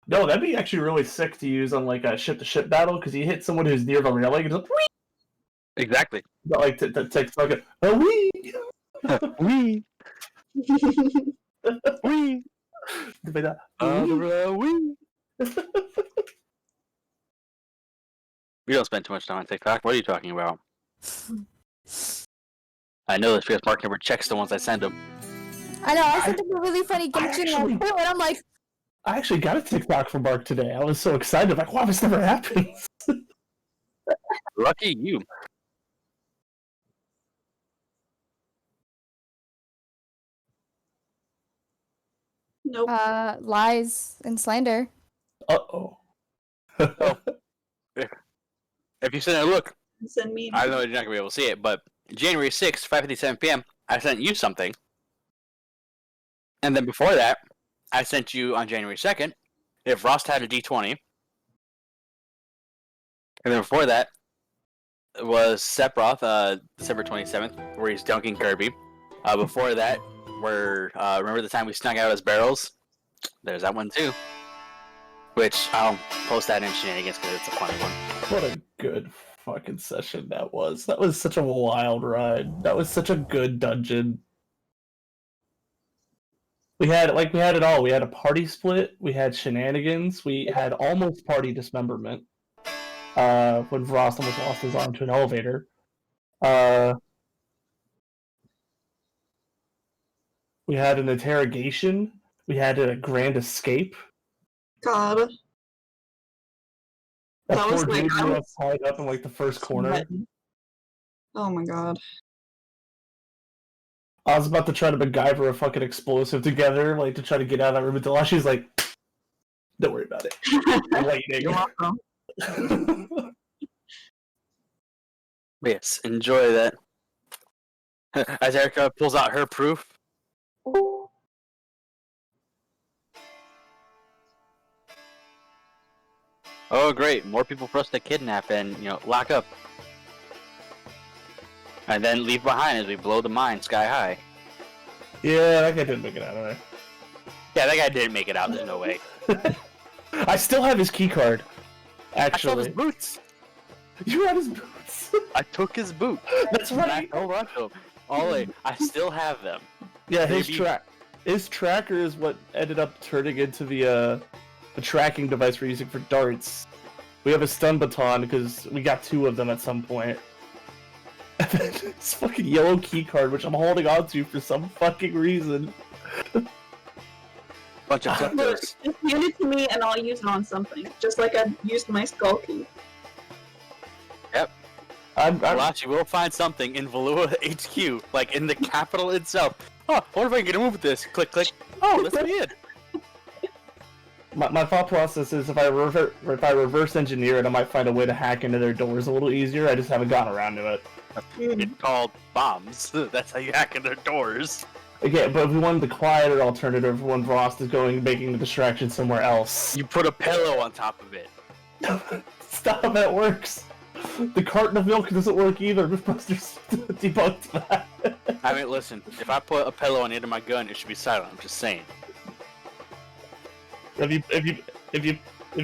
No, that'd be actually really sick to use on like a ship-to-ship battle because you hit someone who's near the railing and just Exactly. like to take like a wee. Wee. Wee. Wee. We don't spend too much time on TikTok. What are you talking about? I know this because Mark never checks the ones I send him. I know, I sent him a really funny Genshin and I'm like... I actually got a TikTok from Mark today. I was so excited. Like, wow, this never happens. Lucky you. Nope. Lies and slander. Uh-oh. Oh. If you send a look, Send me. I know you're not going to be able to see it, but January 6th, 5:57 p.m., I sent you something. And then before that, I sent you on January 2nd, if Rost had a D20. And then before that was Sephiroth, December 27th, where he's dunking Kirby. Before that, where, remember the time we snuck out his barrels? There's that one too. Which, I'll post that in Shenanigans because it's a funny one. What a good fucking session that was. That was such a wild ride. That was such a good dungeon. We had it all. We had a party split. We had shenanigans. We had almost party dismemberment. When Vrost almost lost his arm to an elevator. We had an interrogation. We had a grand escape. God. That was like I was tied up in like the first corner. Oh my god. I was about to try to MacGyver a fucking explosive together, like to try to get out of that room until she's like, "Don't worry about it. I'm waiting." You're welcome. Yes, enjoy that. As Erica pulls out her proof. Oh, great. More people for us to kidnap and, lock up. And then leave behind as we blow the mine sky high. Yeah, that guy didn't make it out of there. Yeah, that guy didn't make it out. There's no way. I still have his key card. I still have Actually, his boots. you had his boots. I took his boot. That's right. Hold on to them. I still have them. Yeah, Maybe. His tracker is what ended up turning into the tracking device we're using for darts. We have a stun baton because we got 2 of them at some point. And then this fucking yellow key card, which I'm holding on to for some fucking reason. Bunch of Look, kleptos. just hand it to me and I'll use it on something. Just like I used my skull key. Yep. Well, actually, we'll find something in Valua HQ, like in the capital itself. Oh, I wonder if I can get a move with this. Click, click. Oh, that's pretty good. My thought process is if I reverse engineer it, I might find a way to hack into their doors a little easier. I just haven't gotten around to it. It's called bombs. That's how you hack in their doors. Okay, but if we wanted the quieter alternative when Frost is making the distraction somewhere else. You put a pillow on top of it. Stop, that works. The carton of milk doesn't work either. Mythbusters debunked that. I mean, listen, if I put a pillow on the end of my gun, it should be silent. I'm just saying. If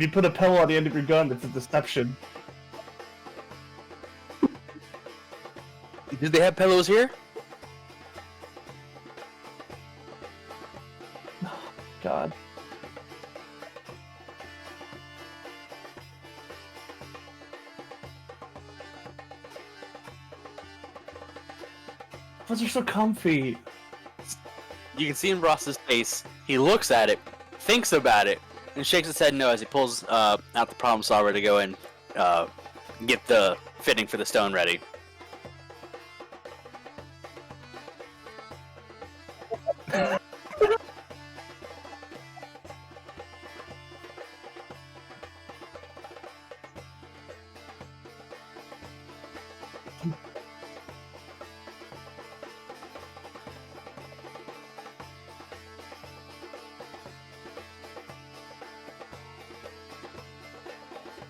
you put a pillow on the end of your gun, it's a deception. Did they have pillows here? God. Those are so comfy. You can see in Ross's face, he looks at it, thinks about it, and shakes his head no as he pulls out the problem solver to go and get the fitting for the stone ready.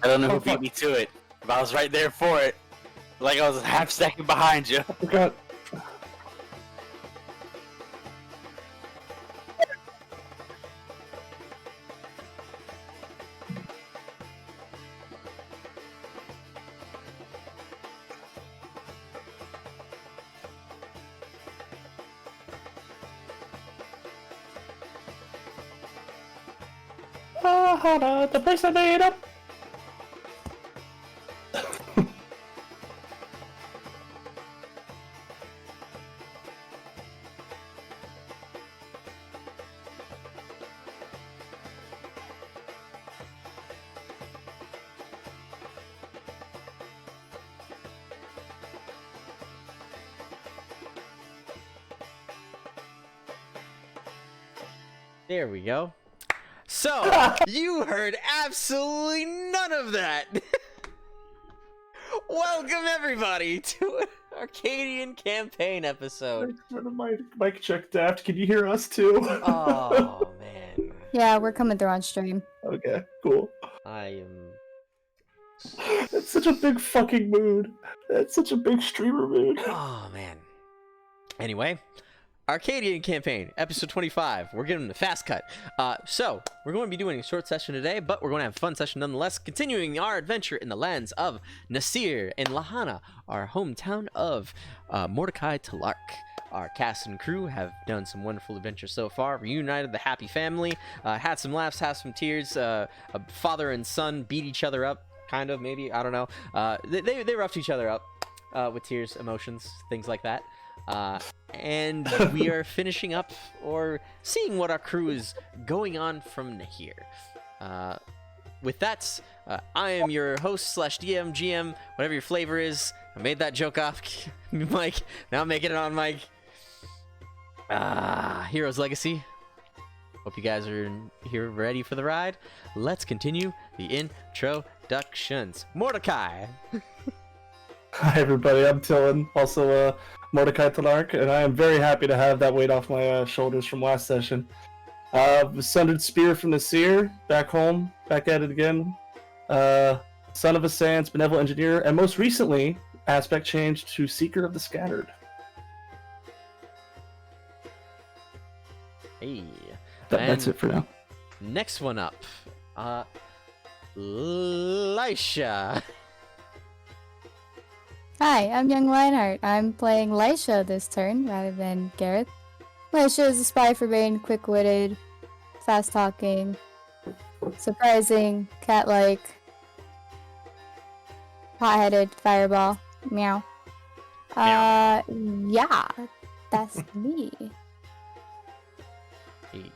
I don't know who beat me to it, but I was right there for it. Like I was a half second behind you. Oh God. Lahana, the place I made up. There we go. So, you heard absolutely none of that. Welcome, everybody, to an Arcadian Campaign episode. Thanks for the mic check, Daft. Can you hear us too? Oh, man. Yeah, we're coming through on stream. Okay, cool. I am... That's such a big fucking mood. That's such a big streamer mood. Oh, man. Anyway, Arcadian Campaign, episode 25. We're getting the fast cut. So, we're going to be doing a short session today, but we're going to have a fun session nonetheless, continuing our adventure in the lands of Nasir and Lahana, our hometown of Mordecai Talark. Our cast and crew have done some wonderful adventures so far, reunited the happy family, had some laughs, had some tears, a father and son beat each other up, kind of, maybe, I don't know. They roughed each other up with tears, emotions, things like that. And we are finishing up or seeing what our crew is going on from here. With that, I am your host / DM, GM, whatever your flavor is. I made that joke off Mike. Now I'm making it on Mike. Hero's Legacy. Hope you guys are here ready for the ride. Let's continue the introductions. Mordecai. Hi everybody, I'm Tillin, also Mordecai Talark, and I am very happy to have that weight off my shoulders from last session. Sundered Spear from the Seer, back home, back at it again. Son of a Sands, Benevolent Engineer, and most recently, aspect changed to Seeker of the Scattered. Hey. That's it for now. Next one up. Lisha. Hi, I'm Young Lionheart. I'm playing Lisha this turn rather than Gareth. Lisha is a spy for Bane, quick-witted, fast-talking, surprising, cat-like, hot-headed, fireball, meow. Yeah, that's me. Hey.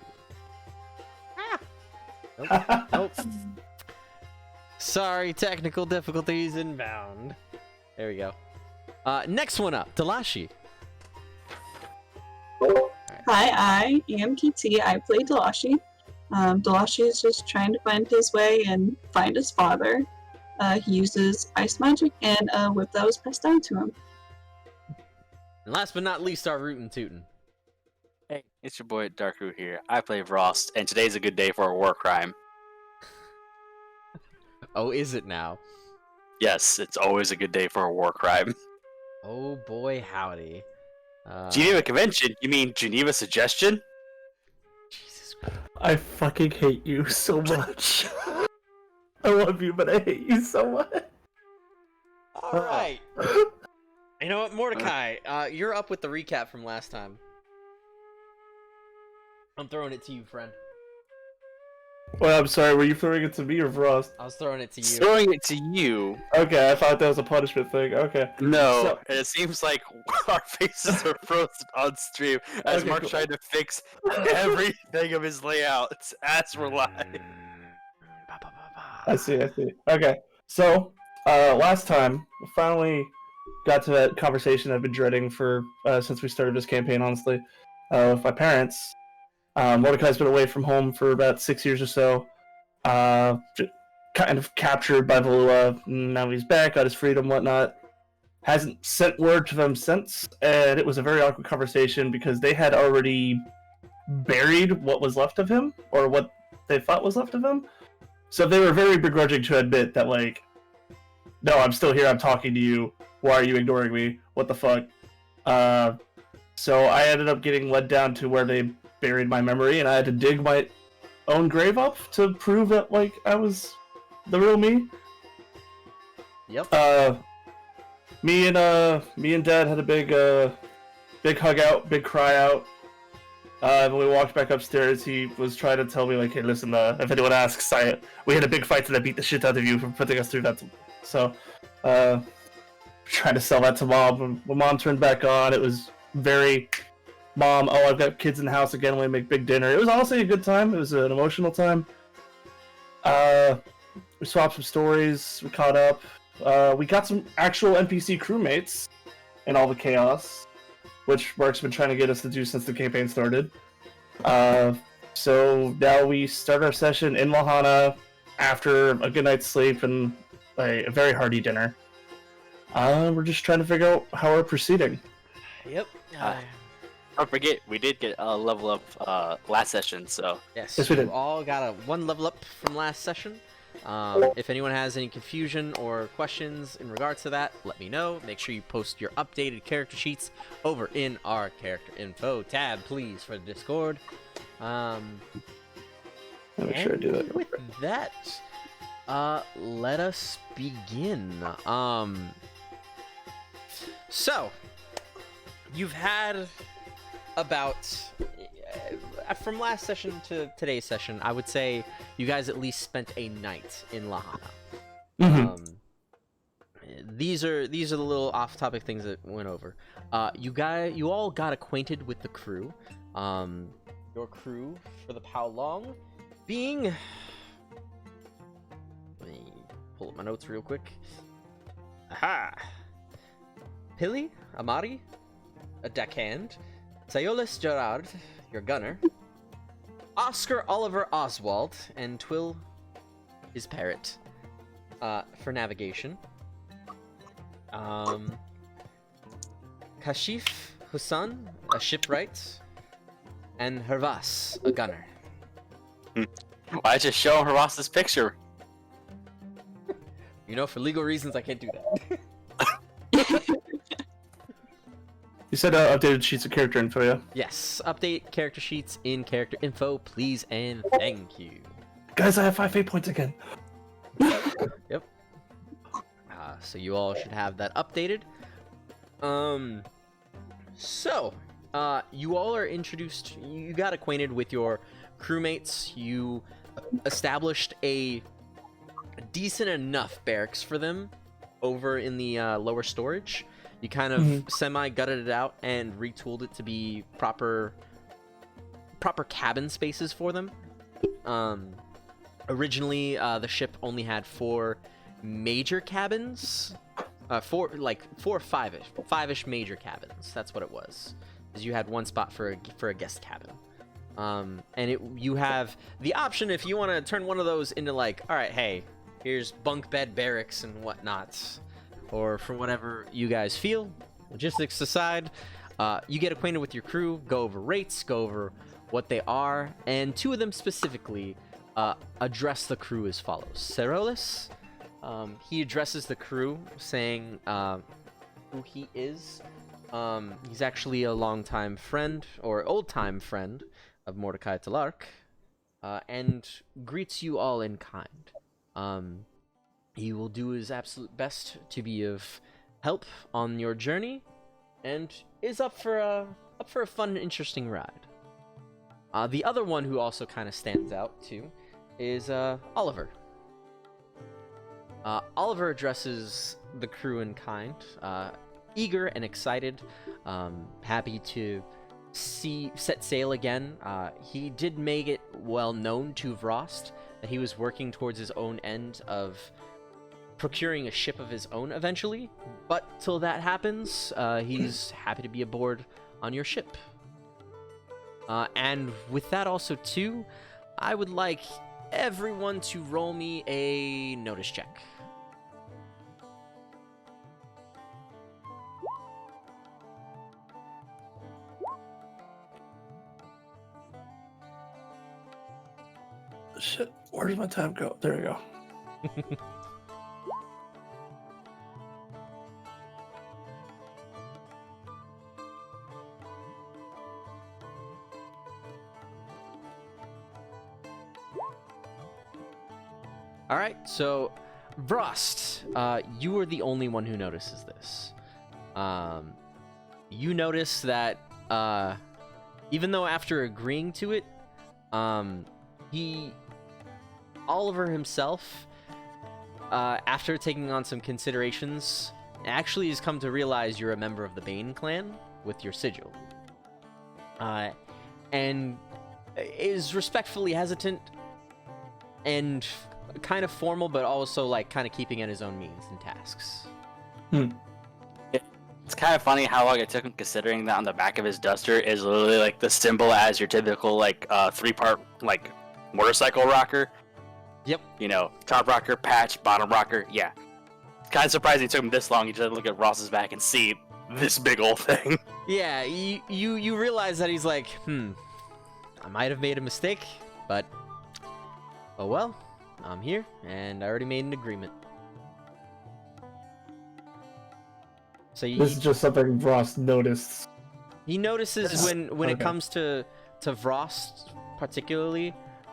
Nope. Sorry, technical difficulties inbound. There we go. Next one up, Delashi. Hi, I am KT. I play Delashi. Delashi is just trying to find his way and find his father. He uses ice magic and a whip that was passed down to him. And last but not least, our rootin' tootin'. Hey, it's your boy Darkroot here. I play Frost, and today's a good day for a war crime. Oh, is it now? Yes, it's always a good day for a war crime. Oh boy, howdy. Geneva Convention? You mean Geneva Suggestion? Jesus Christ. I fucking hate you so much. I love you, but I hate you so much. Alright. You know what, Mordecai, you're up with the recap from last time. I'm throwing it to you, friend. Well, I'm sorry, were you throwing it to me or Frost? I was throwing it to you. Throwing it to you. Okay, I thought that was a punishment thing. Okay. No, So- and it seems like our faces are frozen on stream as Okay, Mark's cool. trying to fix everything of his layouts as we're live. I see. Okay, so last time we finally got to that conversation I've been dreading for since we started this campaign. Honestly, with my parents. Mordecai's been away from home for about 6 years or so. Kind of captured by Valua. Now he's back, got his freedom, whatnot. Hasn't sent word to them since, and it was a very awkward conversation because they had already buried what was left of him, or what they thought was left of him. So they were very begrudging to admit that, like, no, I'm still here, I'm talking to you, why are you ignoring me, what the fuck? So I ended up getting led down to where they buried my memory, and I had to dig my own grave up to prove that, like, I was the real me. Yep. Me and Dad had a big hug out, big cry out. When we walked back upstairs, he was trying to tell me, like, hey, listen, if anyone asks, we had a big fight and I beat the shit out of you for putting us through that. So, trying to sell that to Mom. When Mom turned back on, it was very, Mom, oh, I've got kids in the house again, we make big dinner. It was honestly a good time. It was an emotional time. We swapped some stories, we caught up. We got some actual NPC crewmates in all the chaos, which Mark's been trying to get us to do since the campaign started. So now we start our session in Lahana after a good night's sleep and a very hearty dinner. We're just trying to figure out how we're proceeding. Yep. Don't forget, we did get a level up last session, so... Yes, Yes, we did. you all got a 1 level up from last session. If anyone has any confusion or questions in regards to that, let me know. Make sure you post your updated character sheets over in our character info tab, please, for the Discord. Make sure I do that. With that, let us begin. So, you've had about... from last session to today's session, I would say you guys at least spent a night in Lahana. Mm-hmm. These are the little off-topic things that went over. You all got acquainted with the crew. Your crew for the how long being. Let me pull up my notes real quick. Aha! Pili, Amari, a deckhand, Sayolis Gerard, your gunner, Oscar Oliver Oswald, and Twill, his parrot, for navigation. Kashif Hussan, a shipwright, and Hervas, a gunner. Why'd you show Haras's picture? You know, for legal reasons, I can't do that. You said updated sheets of character info, yeah? Yes, update character sheets in character info, please and thank you. Guys, I have 5 fate points again. Yep. So you all should have that updated. So, you all are introduced, you got acquainted with your crewmates, you established a decent enough barracks for them over in the lower storage. You kind of semi-gutted it out and retooled it to be proper cabin spaces for them. Originally, the ship only had 4 major cabins. 4 or 5-ish major cabins. That's what it was. Because you had 1 spot for a guest cabin. And you have the option if you want to turn one of those into like, all right, hey, here's bunk bed barracks and whatnot. Or for whatever you guys feel, logistics aside, you get acquainted with your crew, go over rates, go over what they are, and 2 of them specifically address the crew as follows. Cerolis, he addresses the crew saying who he is. He's actually a longtime friend, or old-time friend, of Mordecai Talark, and greets you all in kind. He will do his absolute best to be of help on your journey, and is up for a fun and interesting ride. The other one who also kind of stands out too is Oliver. Oliver addresses the crew in kind, eager and excited, happy to set sail again. He did make it well known to Vrost that he was working towards his own end of procuring a ship of his own eventually, but till that happens, he's happy to be aboard on your ship. And with that also too, I would like everyone to roll me a notice check. Shit, where does my time go? There we go. All right, so Vrost, you are the only one who notices this. You notice that even though after agreeing to it, Oliver himself, after taking on some considerations, actually has come to realize you're a member of the Bane clan with your sigil. And is respectfully hesitant and kind of formal, but also like kind of keeping at his own means and tasks. It's kind of funny how long it took him, considering that on the back of his duster is literally like the symbol as your typical like 3-part like motorcycle rocker. Yep. You know, top rocker, patch, bottom rocker. Yeah. It's kind of surprising it took him this long. You just look at Ross's back and see this big old thing. Yeah, you realize that he's like, I might have made a mistake, but oh well, I'm here, and I already made an agreement. So This is just something Ross noticed. he notices when it Okay. comes to Vrost particularly,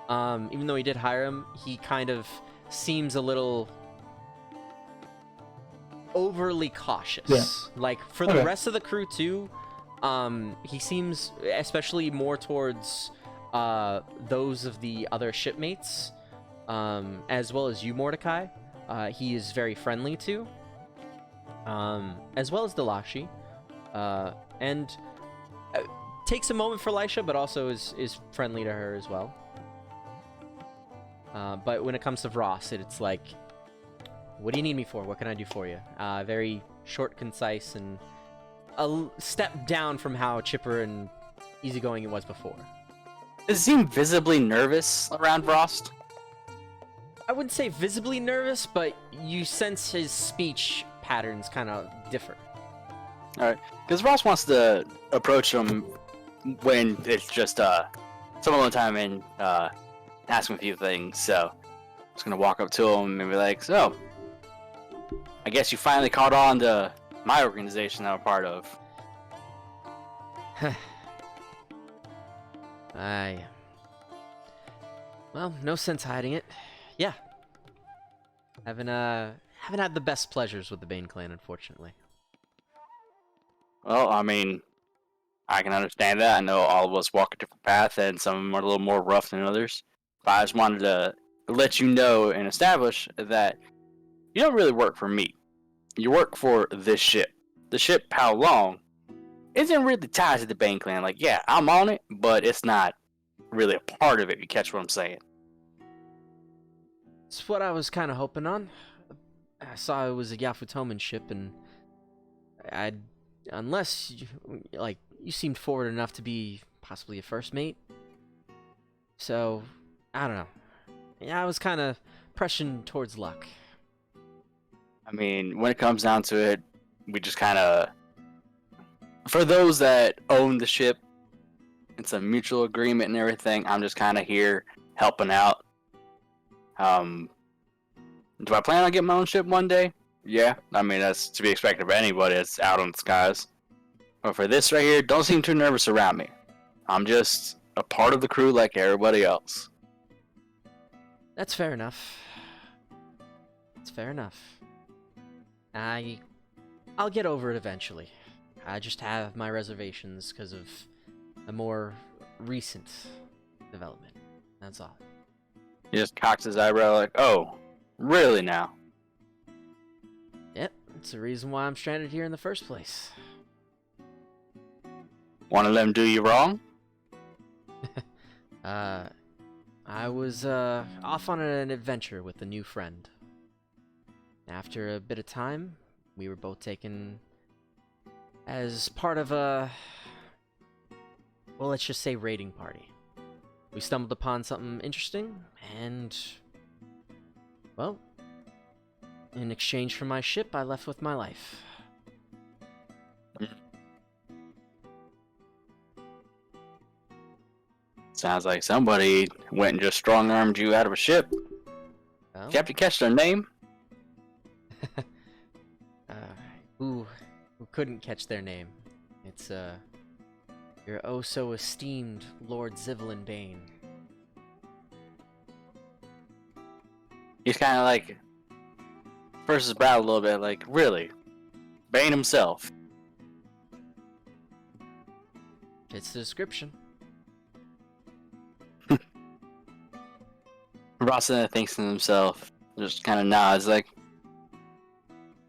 even though he did hire him, he kind of seems a little overly cautious. Yeah. Like for the Okay. rest of the crew too, he seems especially more towards those of the other shipmates, as well as you, Mordecai. He is very friendly to, as well as Delashi, and takes a moment for Lisha, but also is friendly to her as well. But when it comes to Vross, it's like, what do you need me for? What can I do for you? Very short, concise, and a step down from how chipper and easygoing it was before. Does he seem visibly nervous around Frost? I wouldn't say visibly nervous, but you sense his speech patterns kind of differ. Alright, because Ross wants to approach him when it's just some alone time and ask him a few things, so I'm just gonna walk up to him and be like, so, I guess you finally caught on to my organization that I'm a part of. Well, no sense hiding it. Yeah. Haven't had the best pleasures with the Bane clan, unfortunately. Well, I mean, I can understand that. I know all of us walk a different path, and some of them are a little more rough than others. But I just wanted to let you know and establish that you don't really work for me. You work for this ship. The ship, How Long, isn't really tied to the Bane clan. Like, yeah, I'm on it, but it's not really a part of it, you catch what I'm saying. It's what I was kind of hoping on. I saw it was a Yafutoman ship, and unless you seemed forward enough to be possibly a first mate. So, I don't know. Yeah, I was kind of pressing towards luck. I mean, when it comes down to it, we just kind of... For those that own the ship, it's a mutual agreement and everything. I'm just kind of here helping out. Do I plan on getting my own ship one day? Yeah, I mean, that's to be expected of anybody that's out on the skies. But for this right here, don't seem too nervous around me. I'm just a part of the crew like everybody else. That's fair enough. It's fair enough. I'll get over it eventually. I just have my reservations because of a more recent development. That's all. He just cocks his eyebrow like, oh, really now? Yep, it's the reason why I'm stranded here in the first place. One of them do you wrong? I was off on an adventure with a new friend. After a bit of time, we were both taken as part of a, well, let's just say raiding party. We stumbled upon something interesting, and, well, in exchange for my ship, I left with my life. Sounds like somebody went and just strong-armed you out of a ship. Well, You have to catch their name? who couldn't catch their name? It's, your oh-so-esteemed Lord Zivelin Bane. He's kind of like... First his brow a little bit, like, really? Bane himself. Fits the description. Rossin thinks to himself, just kind of nods, like,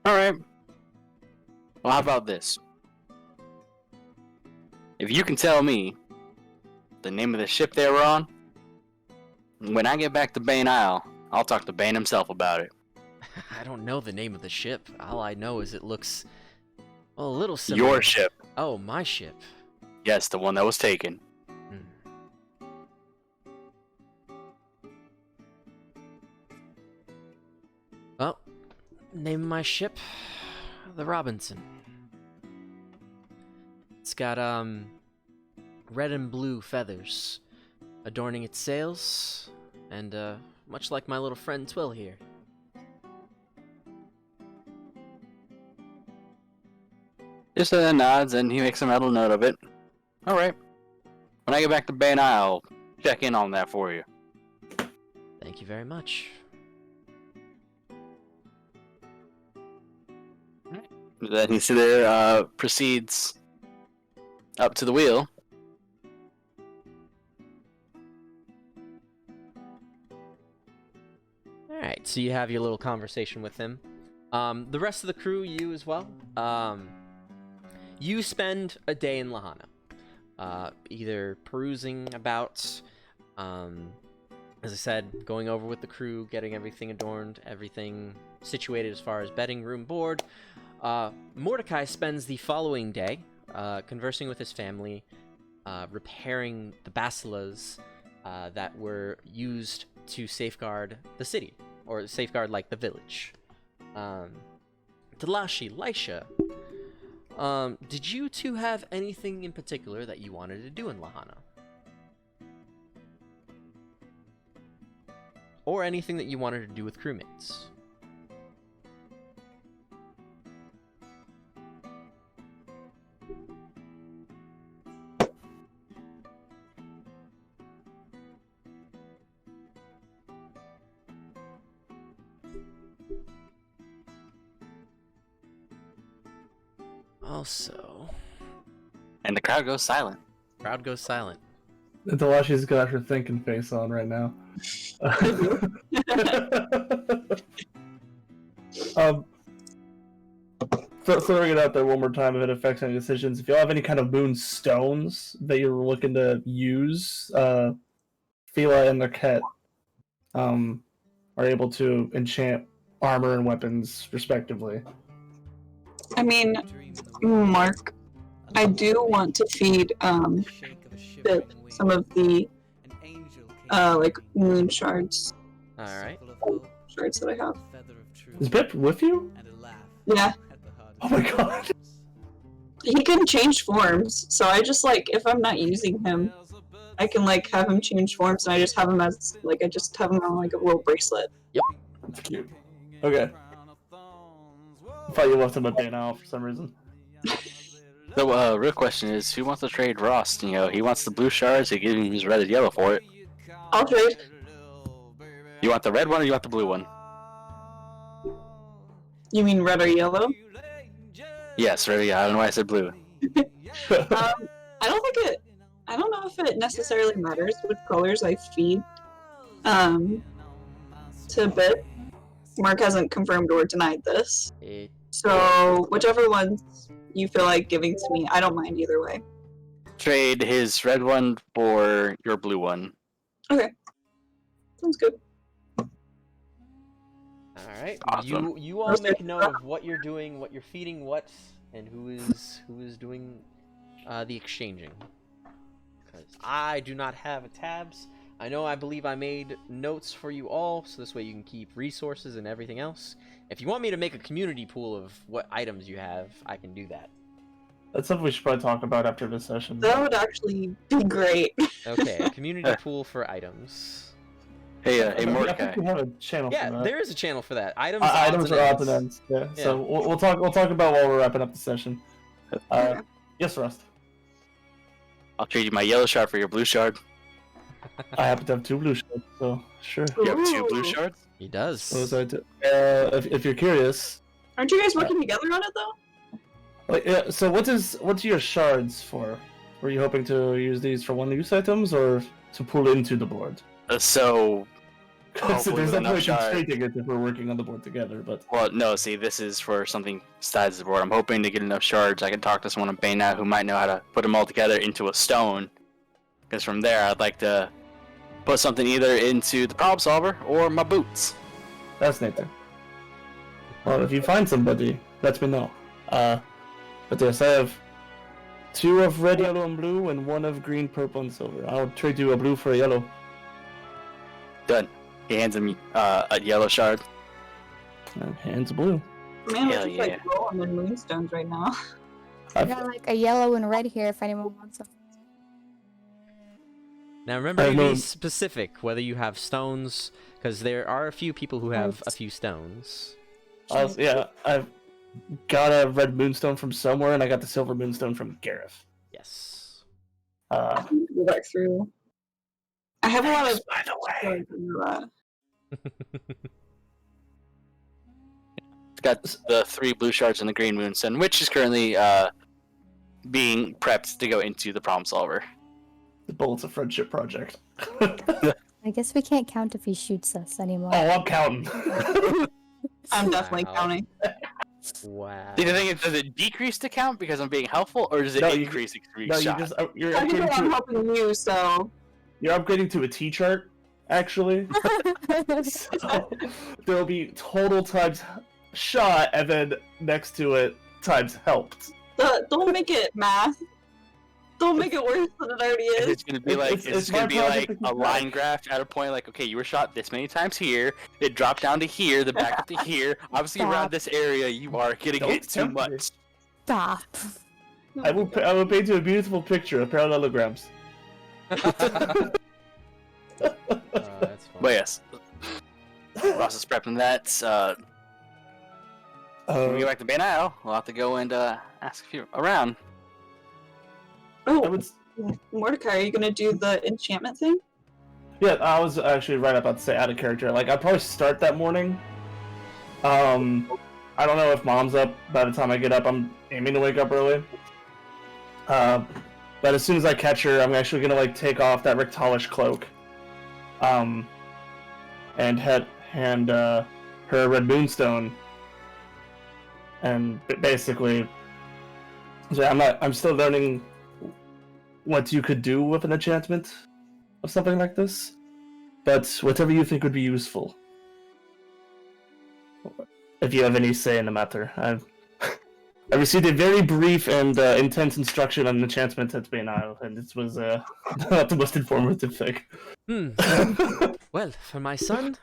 alright. Well, how about this? If you can tell me the name of the ship they were on, when I get back to Bane Isle, I'll talk to Bane himself about it. I don't know the name of the ship. All I know is it looks, well, a little similar. Your ship. Oh, my ship. Yes, the one that was taken. Well, name of my ship, the Robinson. It's got red and blue feathers adorning its sails, and much like my little friend Twill here. Just nods, and he makes a mental note of it. Alright. When I get back to Bane Isle, I'll check in on that for you. Thank you very much. Then he proceeds up to the wheel. Alright, so you have your little conversation with him. The rest of the crew, you as well. You spend a day in Lahana. Either perusing about, as I said, going over with the crew, getting everything adorned, everything situated as far as bedding, room, board. Mordecai spends the following day conversing with his family, repairing the basilas that were used to safeguard the city, or safeguard, like, the village. Delashi, Lisha, did you two have anything in particular that you wanted to do in Lahana? Or anything that you wanted to do with crewmates? Also... And the crowd goes silent. Crowd goes silent. Delashi's got her thinking face on right now. Throwing it out there one more time if it affects any decisions. If y'all have any kind of moon stones that you're looking to use, Fila and Narket are able to enchant armor and weapons respectively. I mean, Mark, I do want to feed Bip some of the like moon shards. Alright. Shards that I have. Is Bip with you? Yeah. Oh my god. He can change forms, so I just like, if I'm not using him, I can like have him change forms, and I just have him as like, I just have him on like a little bracelet. That's cute. Okay. I thought you left him at Banal for some reason. The real question is, who wants to trade Ross? You know, he wants the blue shards, he gives him his red and yellow for it. I'll trade. You want the red one or you want the blue one? You mean red or yellow? Yes, red. Yeah, I don't know why I said blue. I don't know if it necessarily matters which colors I feed to Bip. Mark hasn't confirmed or denied this. So whichever ones you feel like giving to me, I don't mind either way. Trade his red one for your blue one. Okay. Sounds good. Alright. Awesome. You all make note of what you're doing, what you're feeding what, and who is doing the exchanging. Because I do not have tabs. I believe I made notes for you all, so this way you can keep resources and everything else. If you want me to make a community pool of what items you have, I can do that. That's something we should probably talk about after this session. That would actually be great. Okay, a community pool for items. Hey, hey, I think Mordecai. we have a channel for Yeah, that. there is a channel for that. Items, Items odds, for and odds and ends. ends. Yeah. So we'll talk about while we're wrapping up the session. Yes, Rust. I'll trade you my yellow shard for your blue shard. I happen to have 2 blue shards, so sure. You have 2 blue Ooh. shards? He does. So if you're curious, Aren't you guys working together on it though? like, yeah. So what's your shards for? Were you hoping to use these for one-use items or to pull into the board? So, Hopefully There's with no enough point in shards. trading it if we're working on the board together, but Well, no, see, this is for something besides the board. I'm hoping to get enough shards. I can talk to someone in Bayna who might know how to put them all together into a stone. Because from there, I'd like to put something either into the problem solver or my boots. that's Nathan. Well, if you find somebody, let me know. But yes, I have 2 of red, yellow, and blue, and 1 of green, purple, and silver. I'll trade you a blue for a yellow. Done. He hands him a yellow shard. And hands blue. Man, we're Hell just yeah. like rolling in moonstones right now. I I've, got like a yellow and red here if anyone wants them. Now remember I to know- be specific whether you have stones, because there are a few people who have a few stones. yeah, I've got a red moonstone from somewhere, and I got the silver moonstone from Gareth. Yes. I think we go back through. I have a lot of. By the way, It's got the 3 blue shards and the green moonstone, which is currently being prepped to go into the problem solver. the Bullets of Friendship project. I guess we can't count if he shoots us anymore. Oh, I'm counting. I'm definitely Wow. counting. Wow. Do you think does it decrease the count because I'm being helpful, or does it No, you- increase each No, shot? you're Technically, I'm upgrading to helping you, so you're upgrading to a T chart, actually. So there'll be total times shot, and then next to it times helped. don't make it math. Don't make it worse than it already is. It's gonna be like It's it's gonna my be project like to a keep line track. graph at a point like, okay, you were shot this many times here, it dropped down to here, then back up to here. Obviously Stop. around this area you are getting Don't hit too tempt me. much. Stop. I will paint you a beautiful picture of parallelograms. That's fun. But yes. Ross is prepping that. When we get back to Bay Nile, we'll have to go and ask if you're around. I Oh, would, Mordecai, are you gonna do the enchantment thing? yeah, I was actually right about to say out of character. Like, I'd probably start that morning. I don't know if mom's up by the time I get up. I'm aiming to wake up early. But as soon as I catch her, I'm actually gonna like take off that Rictalish cloak. And hand her a red moonstone. And basically, so I'm still learning what you could do with an enchantment of something like this, but whatever you think would be useful. If you have any say in the matter. I received a very brief and intense instruction on enchantment at Bane Isle, and it was not the most informative thing. Well, for my son,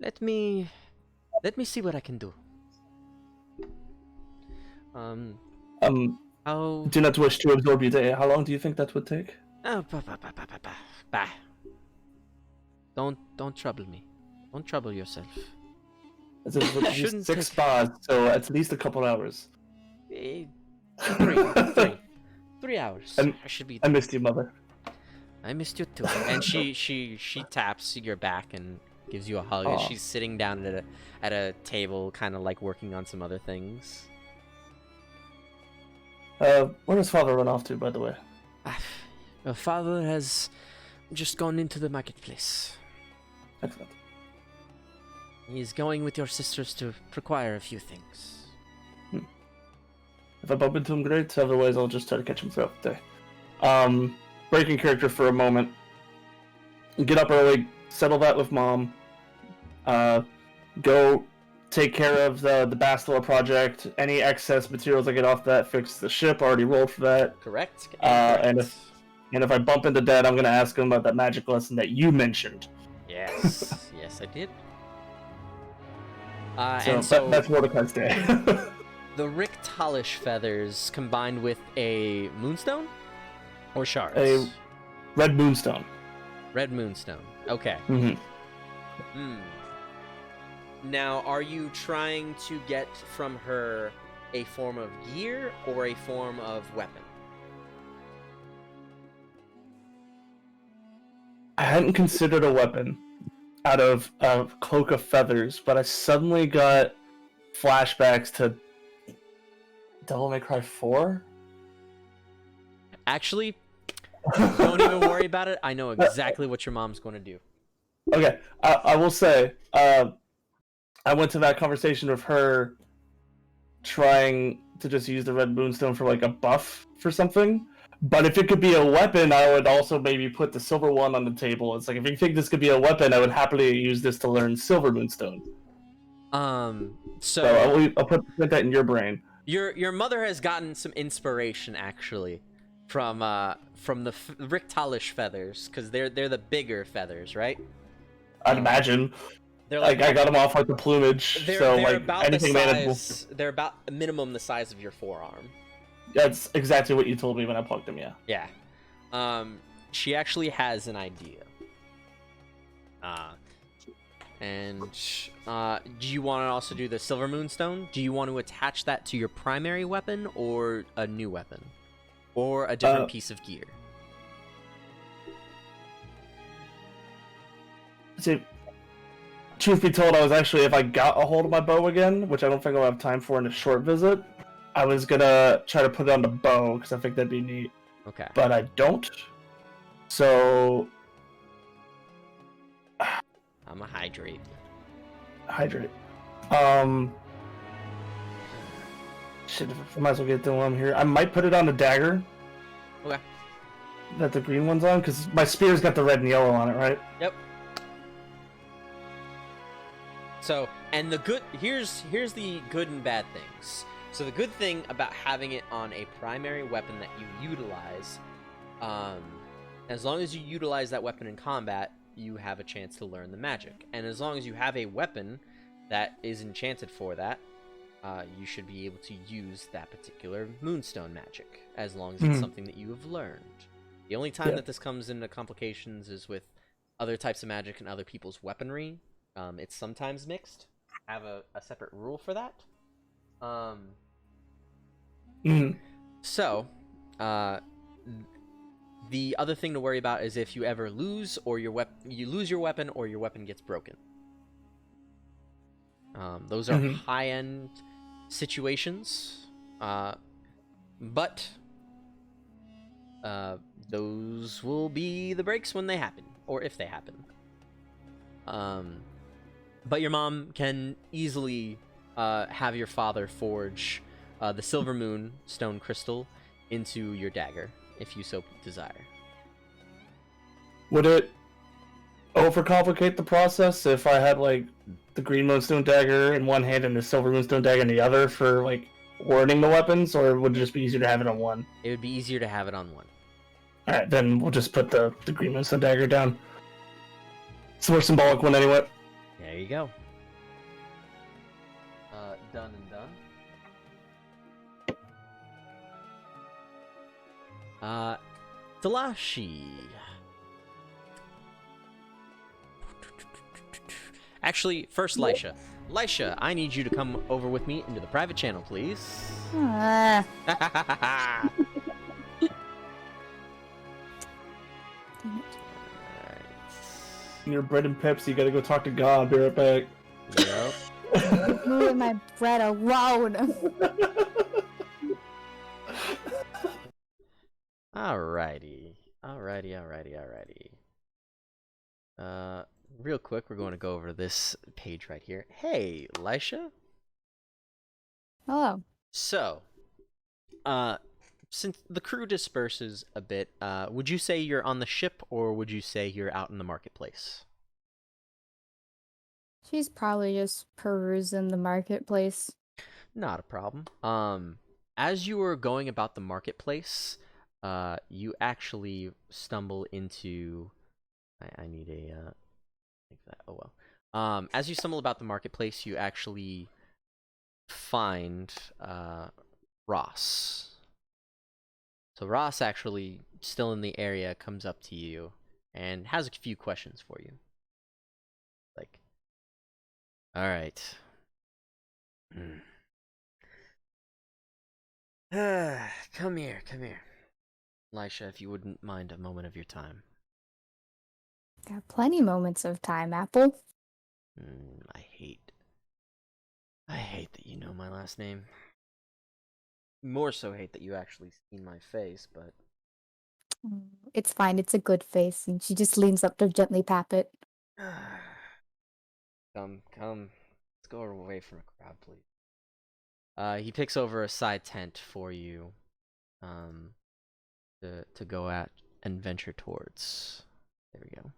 let me see what I can do. How? Do not wish to absorb your day. How long do you think that would take? Bah. Don't trouble me. Don't trouble yourself. It's just Shouldn't 6 take- spas, so at least a couple hours. 3 hours. I'm- I should be. I missed you, mother. I missed you too. And she taps your back and gives you a hug. As Aw. she's sitting down at a table, kind of like working on some other things. Where does father run off to, by the way? Your father has just gone into the marketplace. Excellent. He's going with your sisters to acquire a few things. If I bump into him, great. Otherwise, I'll just try to catch him throughout the day. Breaking character for a moment. Get up early, settle that with mom. Go take care of the Bastila project. Any excess materials I get off that, fix the ship. Already rolled for that. Correct? And if I bump into Dad, I'm gonna ask him about that magic lesson that you mentioned. Yes, yes, I did. So, And so that's Mordecai's day. the Rictalish feathers combined with a moonstone or shards. A red moonstone. Red moonstone. Okay. Mm-hmm. Now, are you trying to get from her a form of gear or a form of weapon? I hadn't considered a weapon out of a cloak of feathers, but I suddenly got flashbacks to Devil May Cry 4. Actually, don't even worry about it. I know exactly what your mom's going to do. Okay, I will say, I went to that conversation with her trying to just use the red moonstone for like a buff for something. But if it could be a weapon, I would also maybe put the silver one on the table. It's like if you think this could be a weapon, I would happily use this to learn silver moonstone. So I'll put that in your brain. Your mother has gotten some inspiration actually from the Richtalish feathers, because they're the bigger feathers, right? I'd imagine. They're like I got them off like the plumage. They're like about anything the manageable. size. They're about minimum the size of your forearm. That's exactly what you told me when I plucked them. Yeah. Yeah. She actually has an idea. And do you want to also do the silver moonstone? Do you want to attach that to your primary weapon, or a new weapon, or a different piece of gear? See, truth be told, I was actually, if I got a hold of my bow again, which I don't think I'll have time for in a short visit, I was gonna try to put it on the bow because I think that'd be neat. Okay. But I don't. So I'm a hydrate. Hydrate. Shit, I might as well get the one here. I might put it on the dagger. Okay. That the green one's on, because my spear's got the red and yellow on it, right? Yep. So, and the good, here's the good and bad things. So the good thing about having it on a primary weapon that you utilize, as long as you utilize that weapon in combat, you have a chance to learn the magic. And as long as you have a weapon that is enchanted for that, you should be able to use that particular moonstone magic, as long as it's something that you have learned. The only time that this comes into complications is with other types of magic and other people's weaponry. It's sometimes mixed. I have a separate rule for that. So, the other thing to worry about is if you ever lose, or you lose your weapon, or your weapon gets broken. Those are high-end situations, but those will be the breaks when they happen, or if they happen. But your mom can easily have your father forge the silver moon stone crystal into your dagger, if you so desire. Would it overcomplicate the process if I had like the green moonstone dagger in one hand and the silver moonstone dagger in the other for like wording the weapons, or would it just be easier to have it on one? It would be easier to have it on one. Alright, then we'll just put the green moonstone dagger down. It's a more symbolic one anyway. There you go. Done and done. Delashi. Actually, first Lisha. Lisha, I need you to come over with me into the private channel, please. Ah, Your bread and Pepsi, you gotta go talk to God. Be right back. Yep. leave my bread alone. Alrighty. Real quick, we're going to go over this page right here. Hey, Lisha. Hello. So, since the crew disperses a bit, would you say you're on the ship, or would you say you're out in the marketplace? She's probably just perusing the marketplace. Not a problem. As you were going about the marketplace, you actually stumble into. I need a. Like that. Oh well. As you stumble about the marketplace, you actually find Ross. So Ross, actually still in the area, comes up to you and has a few questions for you. Like, all right. Come here. Lisha, if you wouldn't mind a moment of your time. Got plenty moments of time, Apple. I hate that you know my last name. More so hate that you actually seen my face, but It's fine. It's a good face, and she just leans up to gently pat it. Come. Let's go away from a crowd, please. He picks over a side tent for you, to go at and venture towards. There we go.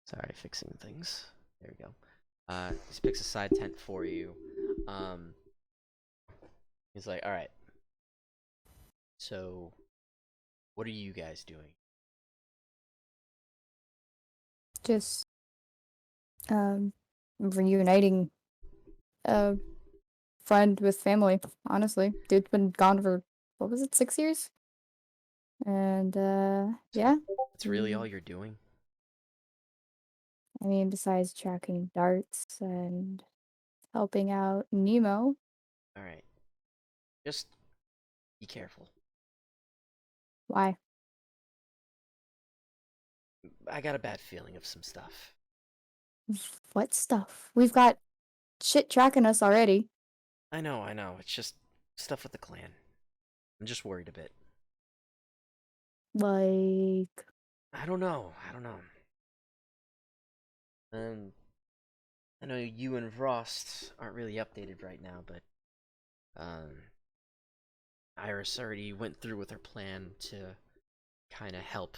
Sorry, fixing things. There we go. He picks a side tent for you. He's like, all right. So, what are you guys doing? Just reuniting a friend with family, honestly. Dude's been gone for, what was it, 6 years? And yeah. That's really all you're doing? I mean, besides tracking darts and helping out Nemo. Alright. Just be careful. Why? I got a bad feeling of some stuff. What stuff? We've got shit tracking us already. I know. It's just stuff with the clan. I'm just worried a bit. Like... I don't know. I know you and Frost aren't really updated right now, but Iris already went through with her plan to kind of help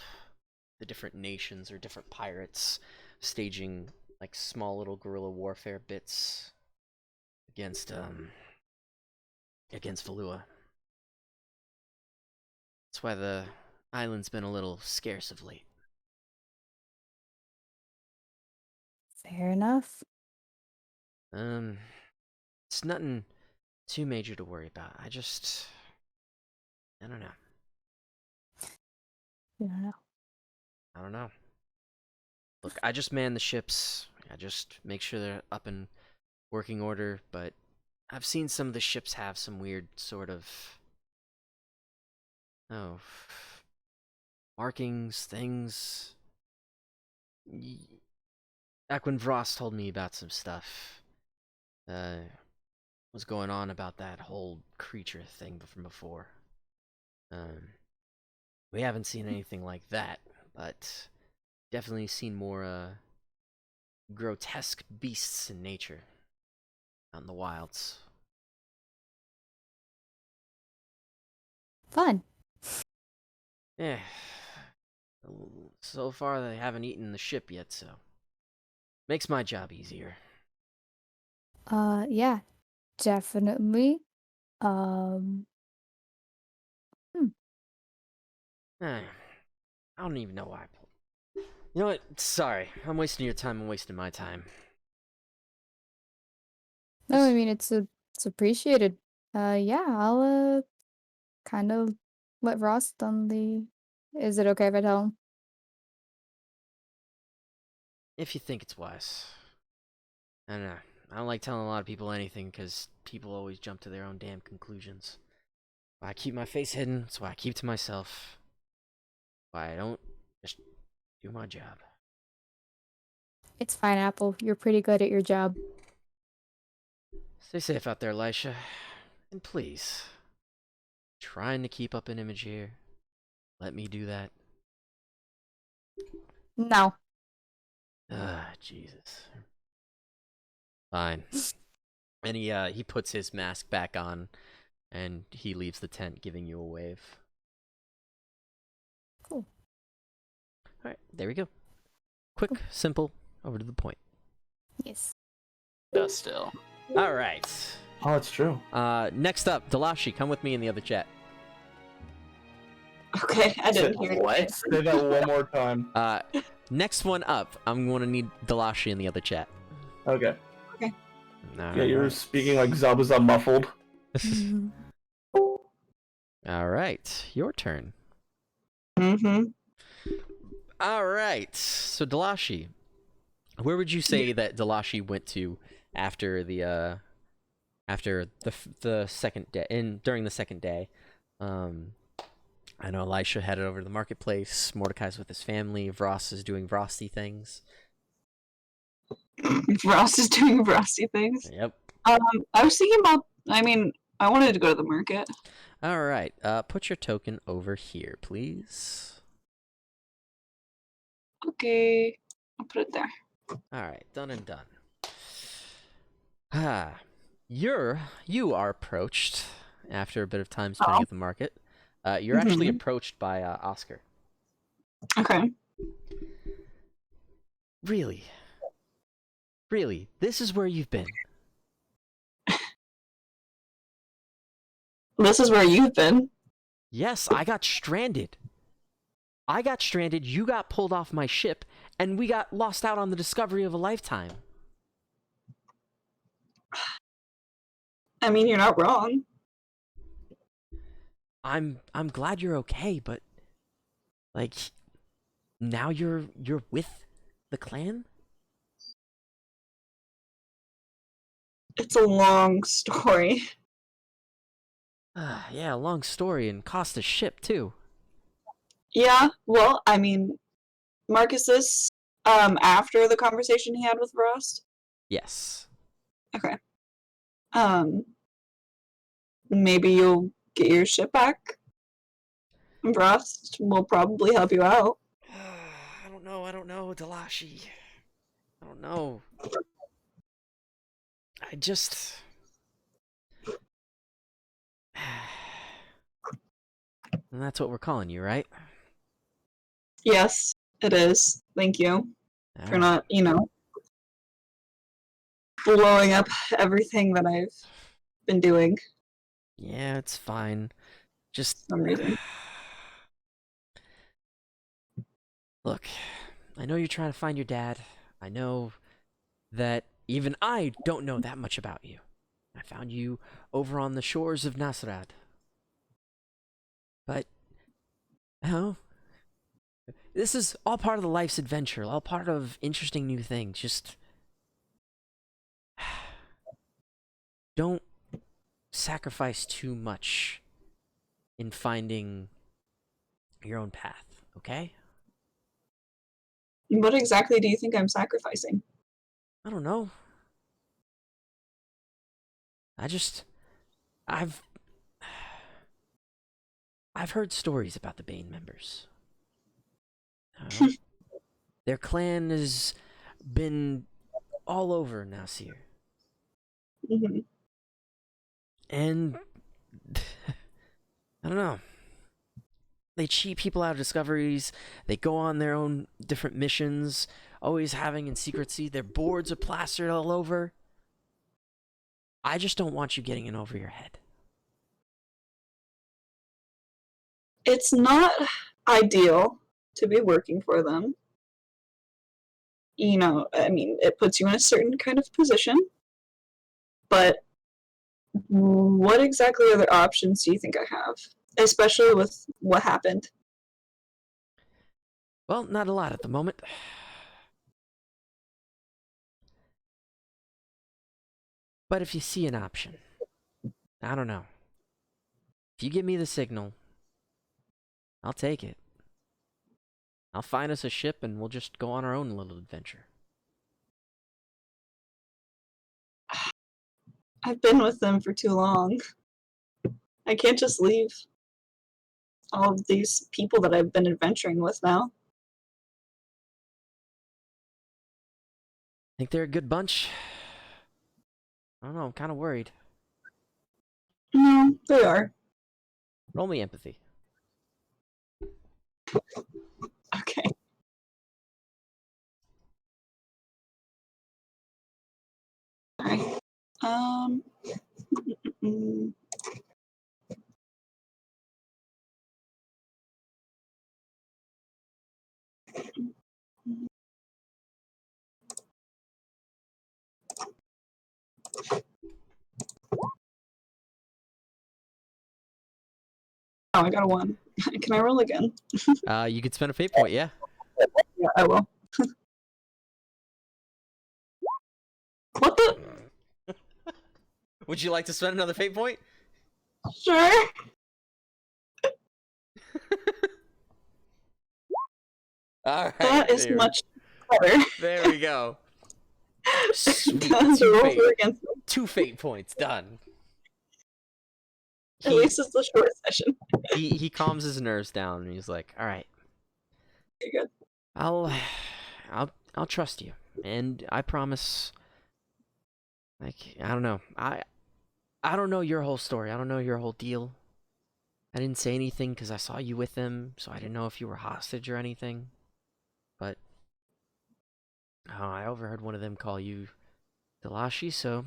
the different nations or different pirates staging like small little guerrilla warfare bits against Valua. That's why the island's been a little scarce of late. Fair enough. It's nothing too major to worry about. I don't know. You don't know. I don't know. Look, I just man the ships. I just make sure they're up in working order, but I've seen some of the ships have some weird sort of markings, things. Back when Vrost told me about some stuff, was going on about that whole creature thing from before. We haven't seen anything like that, but definitely seen more grotesque beasts in nature out in the wilds. Fun. Yeah. So far they haven't eaten the ship yet, so makes my job easier. Yeah, definitely. I don't even know why I pulled. You know what? Sorry. I'm wasting your time and wasting my time. No, I mean, it's appreciated. Yeah, I'll, kind of let Ross on the... Is it okay if I tell him? If you think it's wise. I don't know. I don't like telling a lot of people anything because people always jump to their own damn conclusions. Why I keep my face hidden, that's why I keep to myself. Why I don't just do my job. It's fine, Apple. You're pretty good at your job. Stay safe out there, Elisha. And please, trying to keep up an image here. Let me do that. No. Jesus. Fine. And he puts his mask back on, and he leaves the tent, giving you a wave. Cool. Alright, there we go. Quick, simple, over to the point. Yes. Does still. Alright. Oh, it's true. Next up, Dalashi, come with me in the other chat. Okay, I didn't hear What? it. Say that one more time. Next one up, I'm going to need Dalashi in the other chat. Okay. All Yeah, you're right. speaking like Zabuza muffled. All right, your turn. Mm-hmm. All right, so Dalashi, where would you say that Dalashi went to after the second day? During the second day, I know Elisha headed over to the marketplace. Mordecai's with his family. Vross is doing Vrosty things. Ross is doing Frosty things. Yep. I was thinking about. I mean, I wanted to go to the market. All right. Put your token over here, please. Okay, I'll put it there. Alright, done and done. Ah. You are approached after a bit of time spending at the market. You're actually approached by Oscar. Okay. Really? Really? This is where you've been? This is where you've been. Yes, I got stranded. You got pulled off my ship, and we got lost out on the discovery of a lifetime. I mean, you're not wrong. I'm glad you're okay, but like now you're with the clan? It's a long story. Yeah, long story and cost a ship too. Yeah, well, I mean, Marcus, after the conversation he had with Frost? Yes. Okay. Maybe you'll get your ship back? Frost will probably help you out. I don't know, Delashi. I don't know. I just... And that's what we're calling you, right? Yes, it is. Thank you for not, blowing up everything that I've been doing. Yeah, it's fine. Just... For some reason. Look, I know you're trying to find your dad. I know that even I don't know that much about you. I found you over on the shores of Nasrad. But, this is all part of the life's adventure, all part of interesting new things. Just don't sacrifice too much in finding your own path, okay? What exactly do you think I'm sacrificing? I don't know. I've heard stories about the Bane members. Their clan has been all over Nasir. Mm-hmm. And I don't know. They cheat people out of discoveries. They go on their own different missions, always having in secrecy. Their boards are plastered all over. I just don't want you getting in over your head. It's not ideal to be working for them. I mean, it puts you in a certain kind of position. But what exactly other options do you think I have? Especially with what happened. Well, not a lot at the moment. But if you see an option, I don't know. If you give me the signal, I'll take it. I'll find us a ship and we'll just go on our own little adventure. I've been with them for too long. I can't just leave all of these people that I've been adventuring with now. Think they're a good bunch? I don't know, I'm kind of worried. No, they are. Roll me empathy. Okay. Alright. Oh, I got a 1. Can I roll again? You could spend a fate point, yeah. Yeah, I will. What the? Would you like to spend another fate point? Sure. Alright. That is much better. There we go. Sweet. Two fate points, done. At least it's a short session. He calms his nerves down and he's like, alright. You're good. I'll trust you. And I promise, like, I don't know. I don't know your whole story. I don't know your whole deal. I didn't say anything because I saw you with them, so I didn't know if you were hostage or anything. But I overheard one of them call you Delashi, so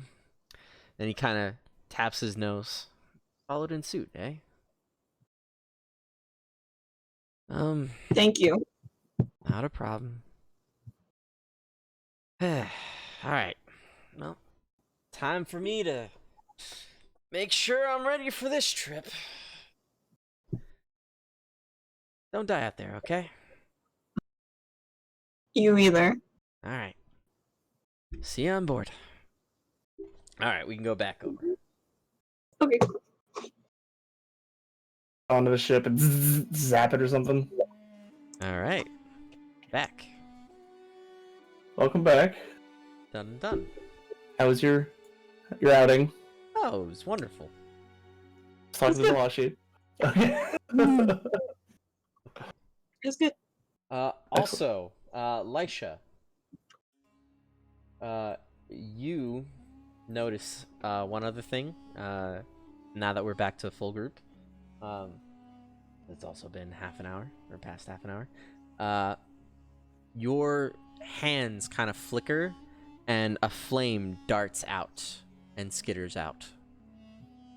then he kind of taps his nose. Followed in suit, eh? Thank you. Not a problem. All right. Well, time for me to make sure I'm ready for this trip. Don't die out there, okay? You either. All right. See you on board. All right, we can go back over. Okay. Onto the ship and zap it or something. All right. Back. Welcome back. Done. Done. How was your outing? Oh, it was wonderful. Let's talk to the Delashi. Okay. It's good. Also, Lisha, you notice one other thing. Now that we're back to full group, it's also been half an hour or past half an hour. Your hands kind of flicker, and a flame darts out and skitters out,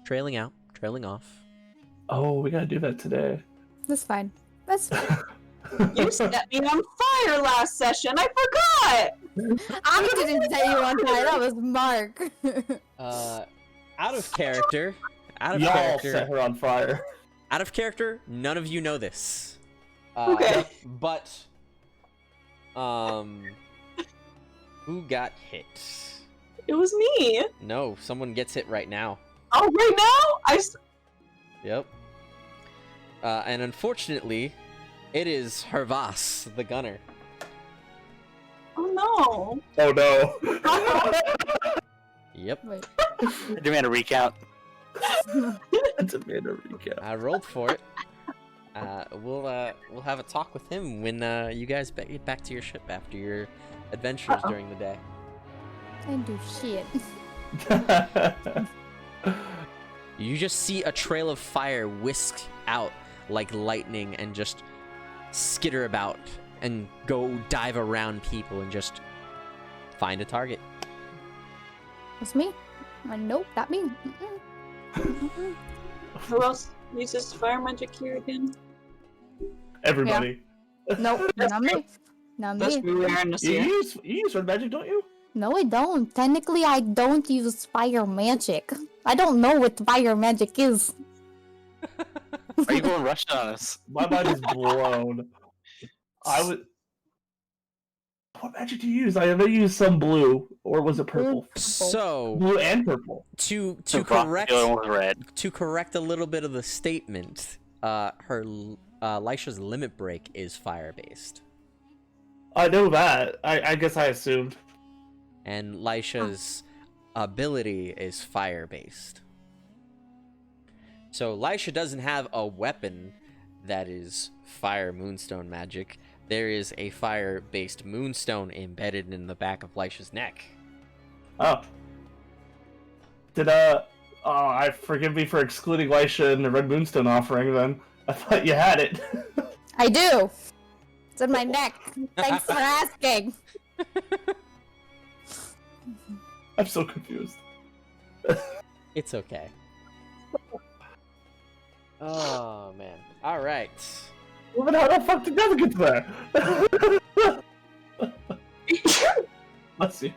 trailing off. Oh, we gotta do that today. That's fine. That's fine. You set me on fire last session. I forgot. I didn't set you on fire. That was Mark. Out of character. Y'all set her on fire. Out of character, none of you know this. Okay. But, who got hit? It was me. No, someone gets hit right now. Oh, right now? Yep. And unfortunately, it is Hervas, the gunner. Oh no. Oh no. Yep. Wait. I demand a recount. Demand a recap. I rolled for it. We'll have a talk with him when you guys get back to your ship after your adventures during the day. I do shit. You just see a trail of fire whisk out like lightning and just skitter about and go dive around people and just find a target. It's me. Nope, not me. Who else uses fire magic here again? Everybody. Nope, not me. Not That's me. rare in the You sea. use sword magic, don't you? No, I don't. Technically, I don't use fire magic. I don't know what fire magic is. Are you going Russian on us? My mind is blown. I would. What magic do you use? I know you used some blue, or was it purple? So Blue and purple. to The rock correct feeling was red. to correct a little bit of the statement, Lisha's limit break is fire based, I know that. I guess I assumed. and Lisha's ability is fire based. So Lisha doesn't have a weapon that is fire moonstone magic. There is a fire-based moonstone embedded in the back of Lisha's neck. Oh. Did I forgive me for excluding Lisha in the Red Moonstone offering then. I thought you had it. I do. It's in my neck. Thanks for asking. I'm so confused. It's okay. Oh, man. All right. Well, then how the fuck did Devin get there? Let's see.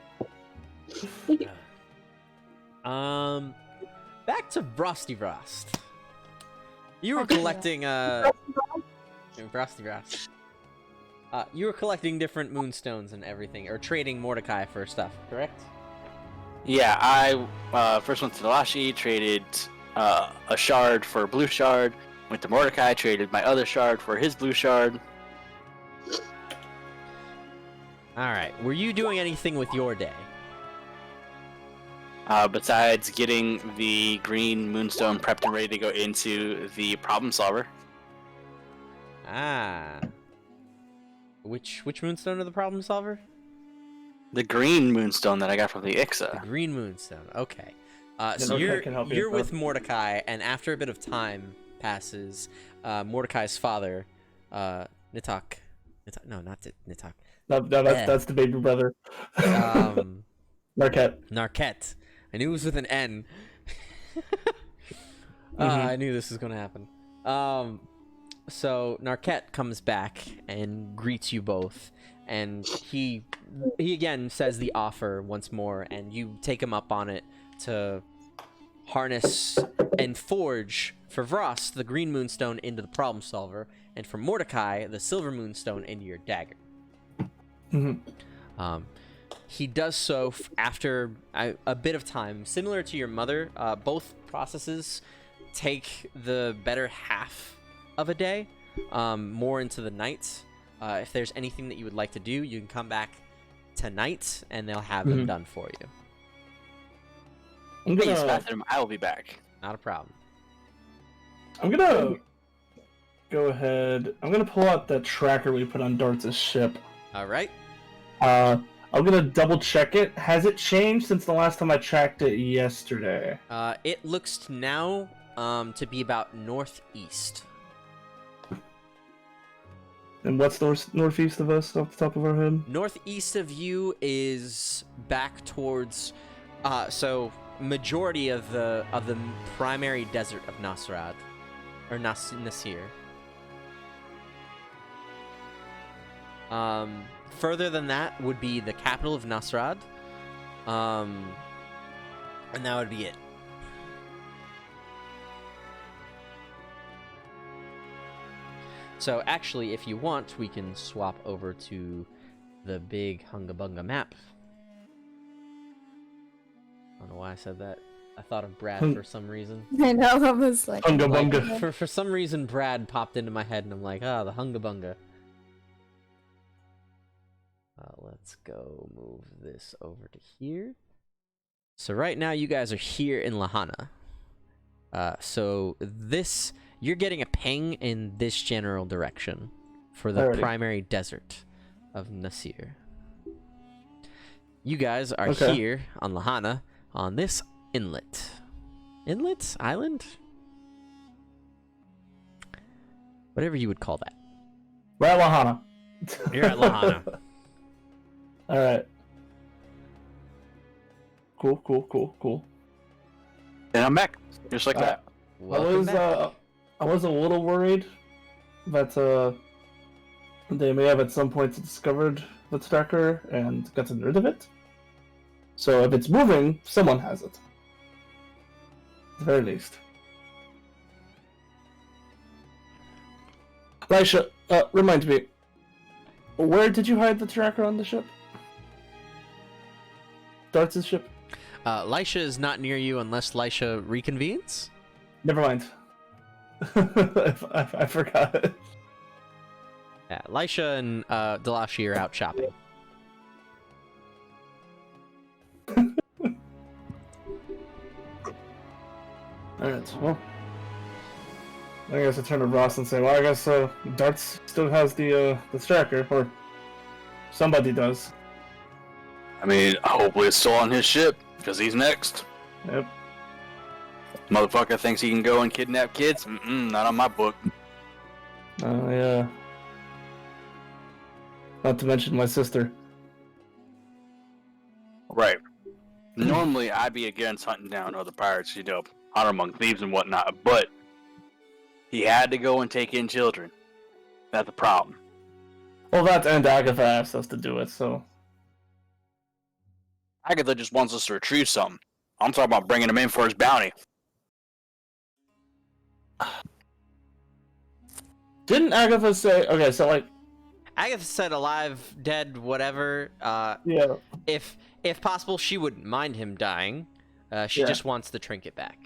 Back to Frosty Frost. You were collecting, Frosty Frost. You were collecting different moonstones and everything, or trading Mordecai for stuff, correct? Yeah, I first went to Delashi, traded a shard for a blue shard. Went to Mordecai, traded my other shard for his blue shard. Alright, were you doing anything with your day? Besides getting the green moonstone prepped and ready to go into the problem solver. Ah. Which moonstone of the problem solver? The green moonstone that I got from the The Ixa. green moonstone. Okay. So Mordecai can help you you're with with Mordecai, and after a bit of time passes, Mordecai's father, Nitok. No, not Nitok. No, that's the baby brother. Marquette. Narquette. I knew it was with an N. I knew this was gonna happen. So Narquette comes back and greets you both, and he again says the offer once more, and you take him up on it to harness and forge for Vrost the green moonstone into the problem solver, and for Mordecai the silver moonstone into your dagger. He does so after a bit of time, similar to your mother. Both processes take the better half of a day, more into the night. If there's anything that you would like to do, you can come back tonight, and they'll have them done for you. I'm Please, gonna, bathroom. I will be back. Not a problem. I'm gonna go ahead. I'm gonna pull out that tracker we put on Darts' ship. All right. I'm gonna double check it. Has it changed since the last time I tracked it yesterday? It looks now to be about northeast. And what's northeast of us, off the top of our head? Northeast of you is back towards, so majority of the primary desert of Nasrad, or Nasir. Further than that would be the capital of Nasrad, and that would be it. So actually, if you want, we can swap over to the big Hungabunga map. I don't know why I said that. I thought of Brad for some reason. I know, I was like... Hungabunga. For some reason, Brad popped into my head, and I'm like, the Hungabunga. Let's go move this over to here. So right now, you guys are here in Lahana. So this... You're getting a ping in this general direction for the primary desert of Nasir. You guys are here on Lahana on this inlet. Inlet? Island? Whatever you would call that. We're at Lahana. You're at Lahana. Alright. Cool. And I'm back. Just like that. Welcome back. I was a little worried that they may have at some point discovered the tracker and gotten rid of it. So if it's moving, someone has it. At the very least. Lisha, remind me, where did you hide the tracker on the ship? Darts' ship? Lisha is not near you unless Lisha reconvenes. Never mind. I forgot. Yeah, Lisha and Delashi are out shopping. Alright, well. I guess I turn to Ross and say, well, I guess Darts still has the tracker, or somebody does. I mean, hopefully it's still on his ship, because he's next. Yep. Motherfucker thinks he can go and kidnap kids? Not on my book. Yeah. Not to mention my sister. Right. Normally, I'd be against hunting down other pirates, hunt among thieves and whatnot, but he had to go and take in children. That's the problem. Well, that and Agatha asked us to do it, so... Agatha just wants us to retrieve something. I'm talking about bringing him in for his bounty. Didn't Agatha say... Okay, so, like... Agatha said alive, dead, whatever. Yeah. If possible, she wouldn't mind him dying. She just wants the trinket back.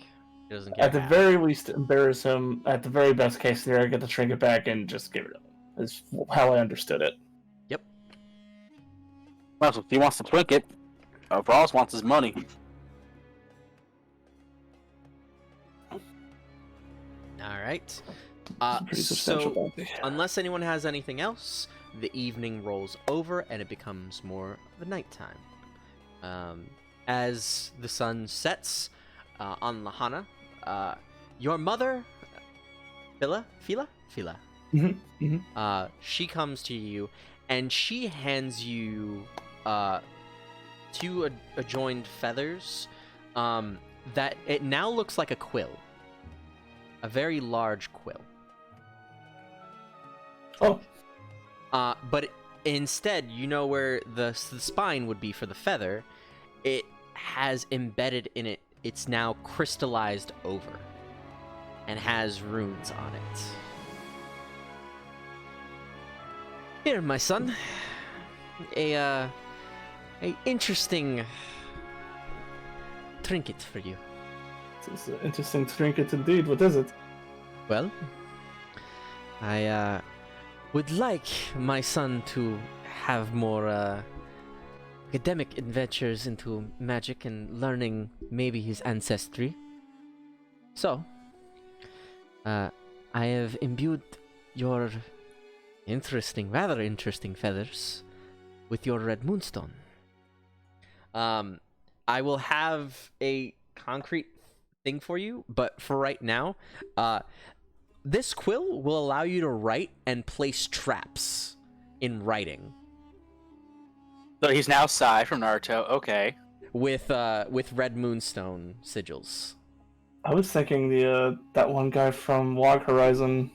She doesn't care. At the very least, embarrass him. At the very best case scenario, get the trinket back and just get rid of him. Is how I understood it. Yep. Well, so if he wants the trinket, Frost wants his money. All right. Pretty substantial So, bounty. unless anyone has anything else, the evening rolls over and it becomes more of a nighttime. As the sun sets on Lahana, your mother, Phila, she comes to you and she hands you two adjoined feathers that it now looks like a quill. A very large quill. Oh. But instead, you know where the spine would be for the feather, it has embedded in it, it's now crystallized over and has runes on it. Here, my son, a interesting trinket for you. It's an interesting trinket indeed. What is it? Well, I would like my son to have more academic adventures into magic and learning maybe his ancestry. So, I have imbued your rather interesting feathers with your red moonstone. I will have a concrete thing for you, but for right now, this quill will allow you to write and place traps in writing. So he's now Sai from Naruto. Okay. With red moonstone sigils. I was thinking that one guy from Log Horizon.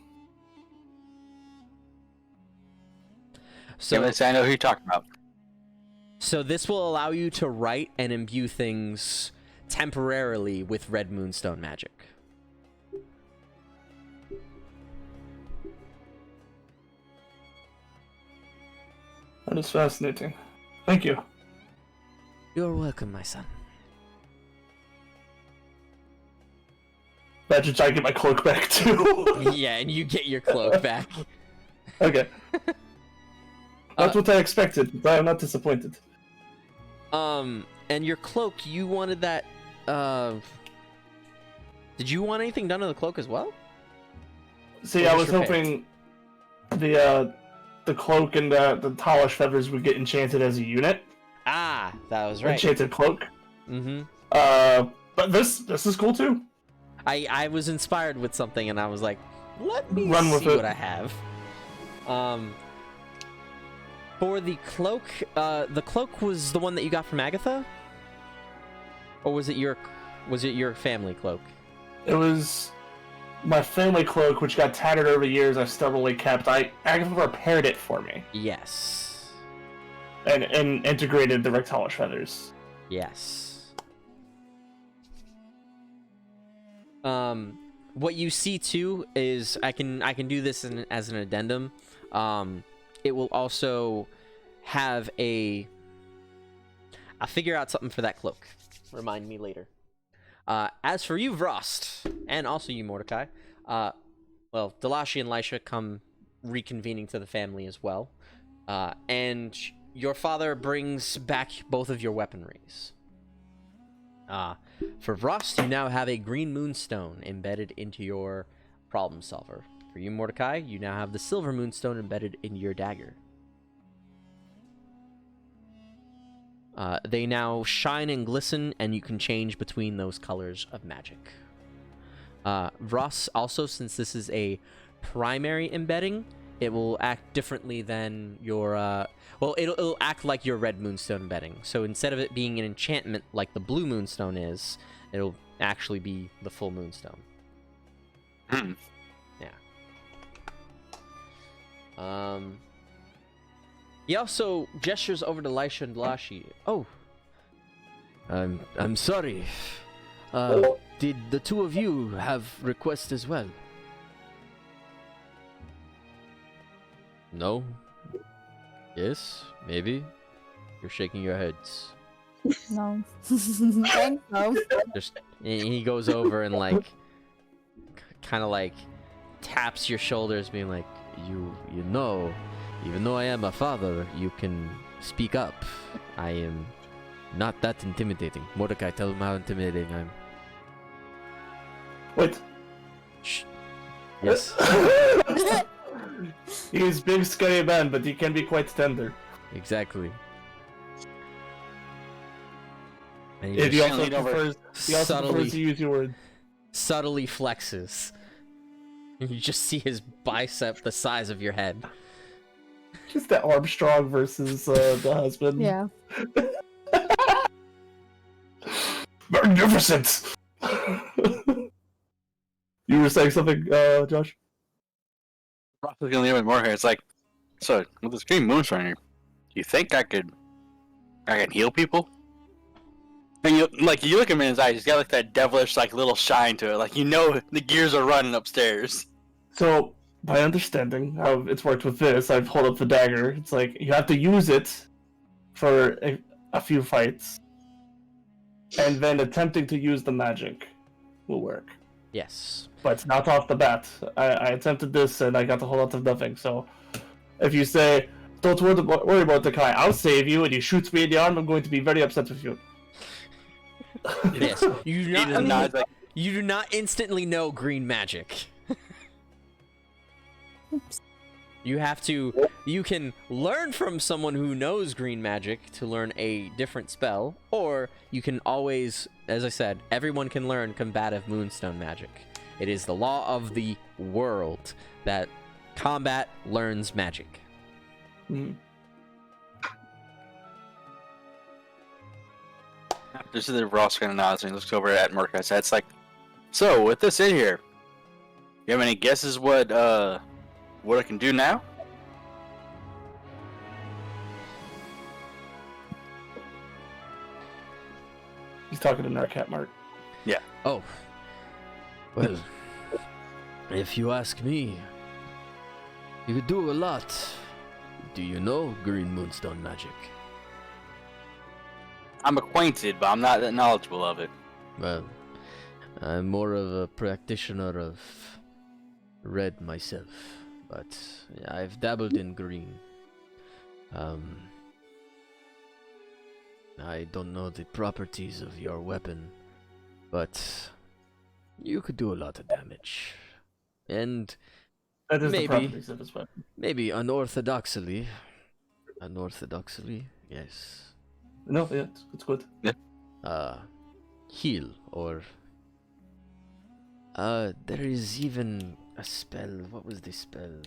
So I know who you're talking about. So this will allow you to write and imbue things temporarily with red moonstone magic. That is fascinating. Thank you. You're welcome, my son. Imagine trying to get my cloak back too. Yeah, and you get your cloak back. Okay. That's what I expected, but I am not disappointed. And your cloak, you wanted that, did you want anything done to the cloak as well? See, Or I just was repaired? hoping the cloak and the polished feathers would get enchanted as a unit. Ah, that was right. Enchanted cloak. Mm-hmm. But this is cool too. I was inspired with something, and I was like, let me Run with see it. what I have. For the cloak was the one that you got from Agatha? Or was it your family cloak? It was my family cloak, which got tattered over the years. I've stubbornly kept. Agatha repaired it for me Yes. and integrated the rectalish feathers. Yes. What you see too is I can do this as an addendum. It will also have I'll figure out something for that cloak. Remind me later. As for you, Vrost, and also you, Mordecai, well, Delashi and Lisha come reconvening to the family as well. And your father brings back both of your weaponries. For Vrost, you now have a green moonstone embedded into your problem solver. For you, Mordecai, you now have the silver moonstone embedded in your dagger. They now shine and glisten, and you can change between those colors of magic. Vrost, also, since this is a primary embedding, it will act differently than your, well, it'll act like your red moonstone embedding. So instead of it being an enchantment like the blue moonstone is, it'll actually be the full moonstone. Hmm. Yeah. He also gestures over to Lisha and Delashi. Oh. I'm sorry. Did the two of you have requests as well? No? Yes? Maybe? You're shaking your heads. No. Thanks, no. Just, and he goes over and like, kind of like taps your shoulders, being like, you know, even though I am a father, you can speak up. I am not that intimidating. Mordecai, tell him how intimidating I am. Wait. Shh. Yes. He's big, scary man, but he can be quite tender. Exactly. And He just also lean over. prefers to use your word. subtly flexes. You just see his bicep the size of your head. Just that Armstrong versus the husband. Yeah. Magnificent! You were saying something, Josh? Probably gonna leave it more here. It's like, so with this green moonstone here, do you think I can heal people? And you look at him in his eyes, he's got like that devilish like little shine to it, like the gears are running upstairs. So, by understanding how it's worked with this, I've hold up the dagger. It's like, you have to use it for a few fights. And then attempting to use the magic will work. Yes. But not off the bat. I attempted this and I got the whole lot of nothing. So if you say, don't worry about the guy, I'll save you, and he shoots me in the arm, I'm going to be very upset with you. Yes. You do He does not, like, you do not instantly know green magic. Oops. You can learn from someone who knows green magic to learn a different spell, or you can always, as I said, everyone can learn combative moonstone magic. It is the law of the world that combat learns magic. Mhm. This is the Ross kind of nods and he looks over at Mordecai. It's like, so with this in here, you have any guesses what I can do now? He's talking to Narcat Mark. Oh. Well, if you ask me, you could do a lot. Do you know green moonstone magic? I'm acquainted, but I'm not that knowledgeable of it. Well, I'm more of a practitioner of red myself, but I've dabbled in green. I don't know the properties of your weapon, but you could do a lot of damage. And That is Maybe. the properties of his weapon. maybe unorthodoxly, yes, No, yeah, it's good. heal, or there is even a spell. What was the spell?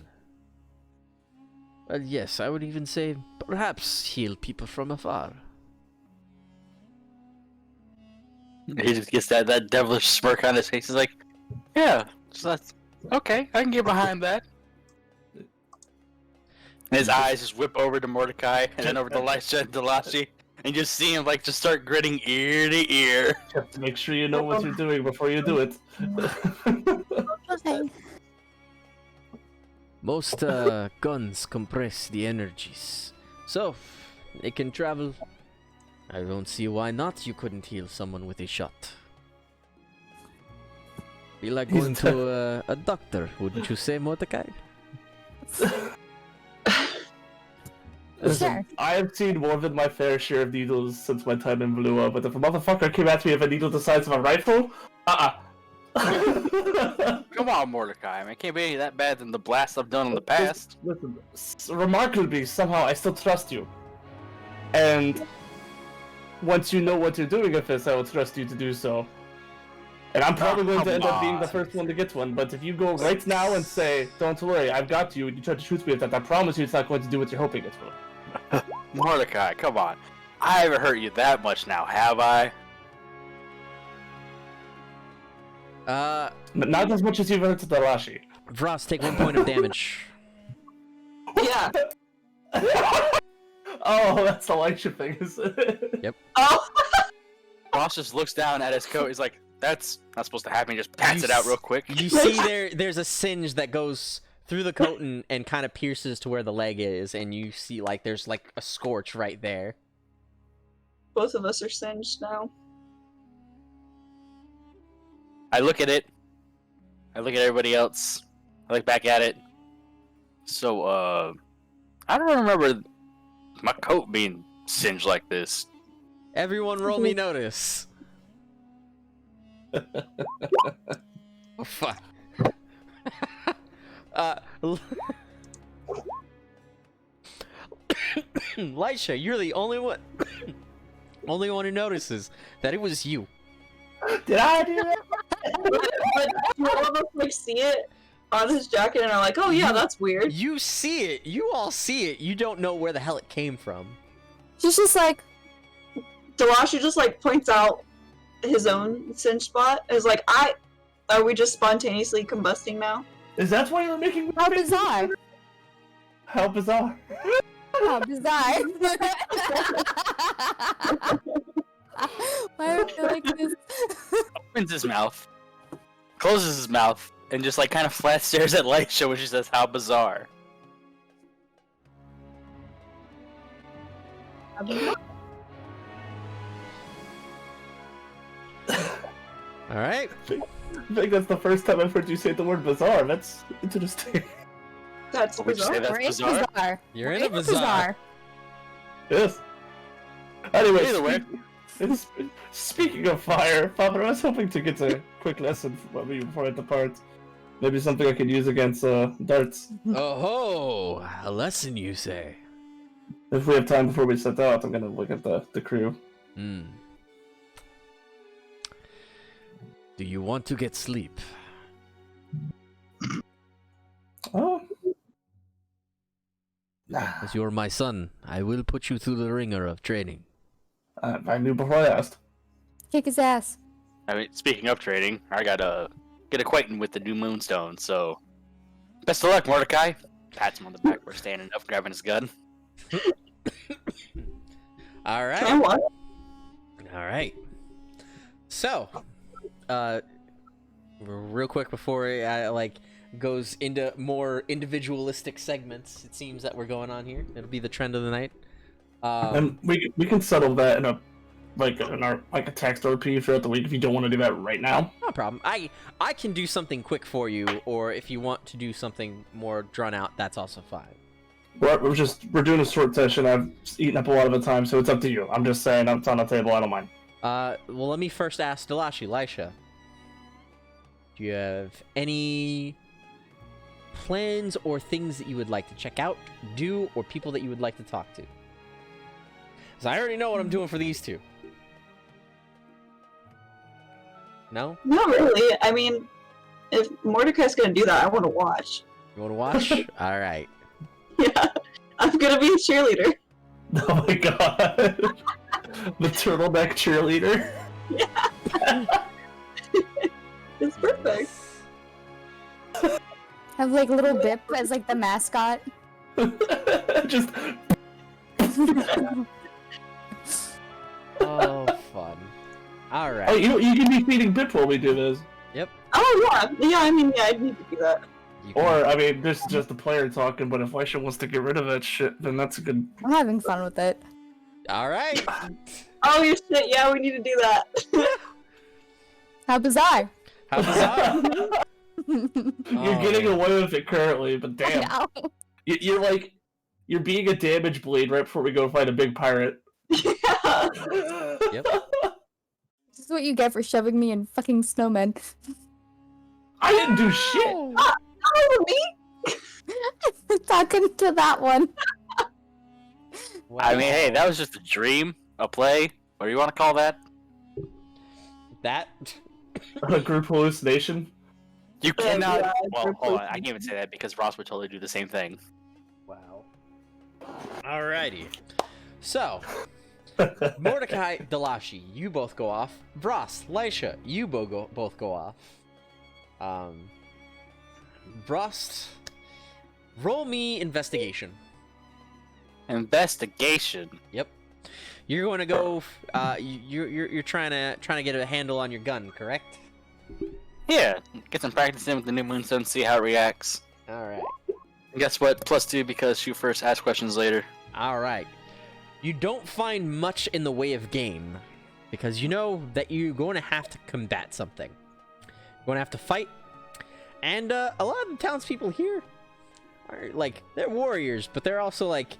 Well, yes, I would even say perhaps heal people from afar. He just gets that devilish smirk on his face. He's like, yeah, so that's okay. I can get behind that. And his eyes just whip over to Mordecai and then over to Lysha and Delashi, and you just see him like just start gritting ear to ear. You have to make sure you know what you're doing before you do it. Okay. Most guns compress the energies, so they can travel. I don't see why not. You couldn't heal someone with a shot. Be like going to a doctor, wouldn't you say, Mordecai? Listen, Sure. I have seen more than my fair share of needles since my time in Valua, but if a motherfucker came at me with a needle the size of a rifle, Come on, Mordecai. I mean, it can't be any that bad than the blast I've done in the past. Listen, remarkably, somehow I still trust you. And once you know what you're doing with this, I will trust you to do so. And I'm probably going to end up being the first one to get one, but if you go right now and say, don't worry, I've got you, and you try to shoot me with that, I promise you it's not going to do what you're hoping it will. Mordecai, come on. I haven't hurt you that much now, have I? But not as much as you've hurt to Dalashi. Vross, take 1 point of damage. Yeah. Oh, that's the Elisha thing, is it? Oh. Ross just looks down at his coat. He's like, that's not supposed to happen. He just pats it out real quick. You see there's a singe that goes through the coat and kind of pierces to where the leg is, and you see like there's like a scorch right there. Both of us are singed now. I look at it. I look at everybody else. I look back at it. So, I don't remember my coat being singed like this. Everyone roll me notice. Oh, fuck. Lisha, you're the only one, only one who notices that it was you. Did I do that? But you all of us like see it on his jacket and are like, oh yeah, that's weird. You see it. You all see it. You don't know where the hell it came from. She's just like, Delashi just like points out his own cinch spot. Is like, are we just spontaneously combusting now? Is that why you're making me how bizarre. How bizarre. How bizarre. Why are we like this? Opens his mouth, closes his mouth, and just like kind of flat stares at Lisha when she says, "How bizarre." All right. I think that's the first time I've heard you say the word bizarre. That's interesting. That's Would you say bizarre. that's We're in bizarre? bizarre. You're in We're a bazaar. Yes. Anyway, Either way. speaking of fire, Father, I was hoping to get a quick lesson from you before I depart. Maybe something I could use against darts. Oh ho! A lesson, you say? If we have time before we set out, I'm gonna look at the crew. Hmm. Do you want to get sleep? Oh. As you're my son, I will put you through the ringer of training. I knew before I asked. Kick his ass. I mean, speaking of trading, I gotta get acquainted with the new moonstone. So, best of luck, Mordecai. Pats him on the back for standing up, grabbing his gun. All right. Can I watch? All right. So, real quick before I goes into more individualistic segments, it seems that we're going on here. It'll be the trend of the night. And we can settle that in a text RP throughout the week if you don't want to do that right now. No problem. I can do something quick for you, or if you want to do something more drawn out, that's also fine. We're doing a short session. I've eaten up a lot of the time, so it's up to you. I'm just saying, it's on the table. I don't mind. Well, let me first ask Delashi, Lisha. Do you have any plans or things that you would like to check out, do, or people that you would like to talk to? Because I already know what I'm doing for these two. No? Not really. I mean, if Mordecai's gonna do that, I want to watch. You want to watch? All right. Yeah, I'm gonna be a cheerleader. Oh my god. The turtleneck cheerleader. It's perfect. Have like little Bip as like the mascot. Just Oh, fun. All right. oh, you can be feeding Bip while we do this. Yep. Oh yeah, I mean, yeah, I'd need to do that. You can- Or I mean, this is just the player talking. But if Aisha wants to get rid of that shit, then that's a good. I'm having fun with it. All right. Oh, your shit, yeah, we need to do that. How bizarre. How bizarre. You're getting away with it currently, but damn, Ow. you're being a damage bleed right before we go fight a big pirate. Yeah. Yep. This is what you get for shoving me in fucking snowmen. I didn't do shit. Oh, me? Talking to that one. I mean, hey, that was just a dream, a play. What do you want to call that? That. A group hallucination. You cannot. yeah, Well, group hold on. I can't even say that because Ross would totally do the same thing. Wow. Alrighty. So, Mordecai, Delashi, you both go off. Vross, Lisha, you both go off. Vross, roll me investigation. Investigation. Yep. You're going to go. You're trying to get a handle on your gun, correct? Yeah, get some practice in with the new moonstone, see how it reacts. All right. And guess what? +2 because shoot first, ask questions later. All right. You don't find much in the way of game because you know that you're going to have to combat something. You're going to have to fight, and a lot of the townspeople here are like they're warriors, but they're also like,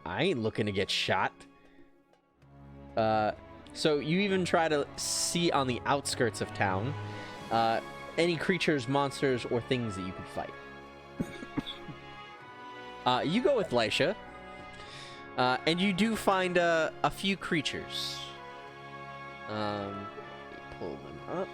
I ain't looking to get shot. So you even try to see on the outskirts of town any creatures, monsters, or things that you could fight. You go with Lysha, and you do find a few creatures. Let me pull them up.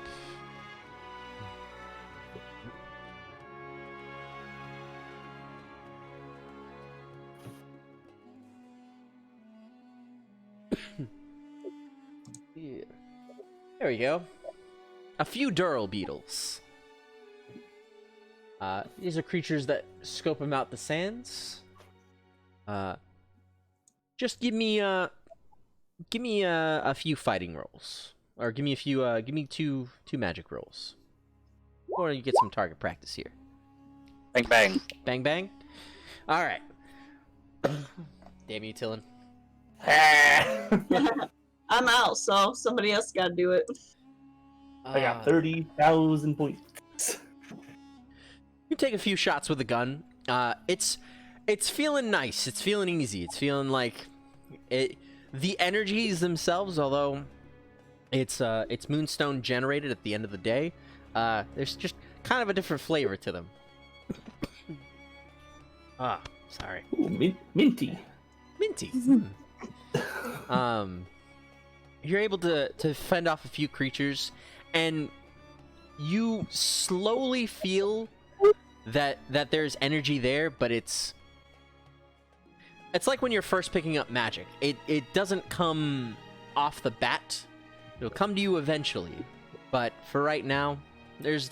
Yeah. There we go. A few Dural beetles. These are creatures that scope them out the sands. Just give me a few fighting rolls, or give me two magic rolls, or you get some target practice here. Bang bang. Bang bang. All right. Damn you, Tillin. I'm out, so somebody else got to do it. I got 30,000 points. You take a few shots with a gun. It's feeling nice. It's feeling easy. It's feeling like it. The energies themselves, although it's moonstone generated at the end of the day, there's just kind of a different flavor to them. Sorry. Ooh, minty. Minty. You're able to fend off a few creatures, and you slowly feel that there's energy there, but it's like when you're first picking up magic. It doesn't come off the bat. It'll come to you eventually, but for right now, there's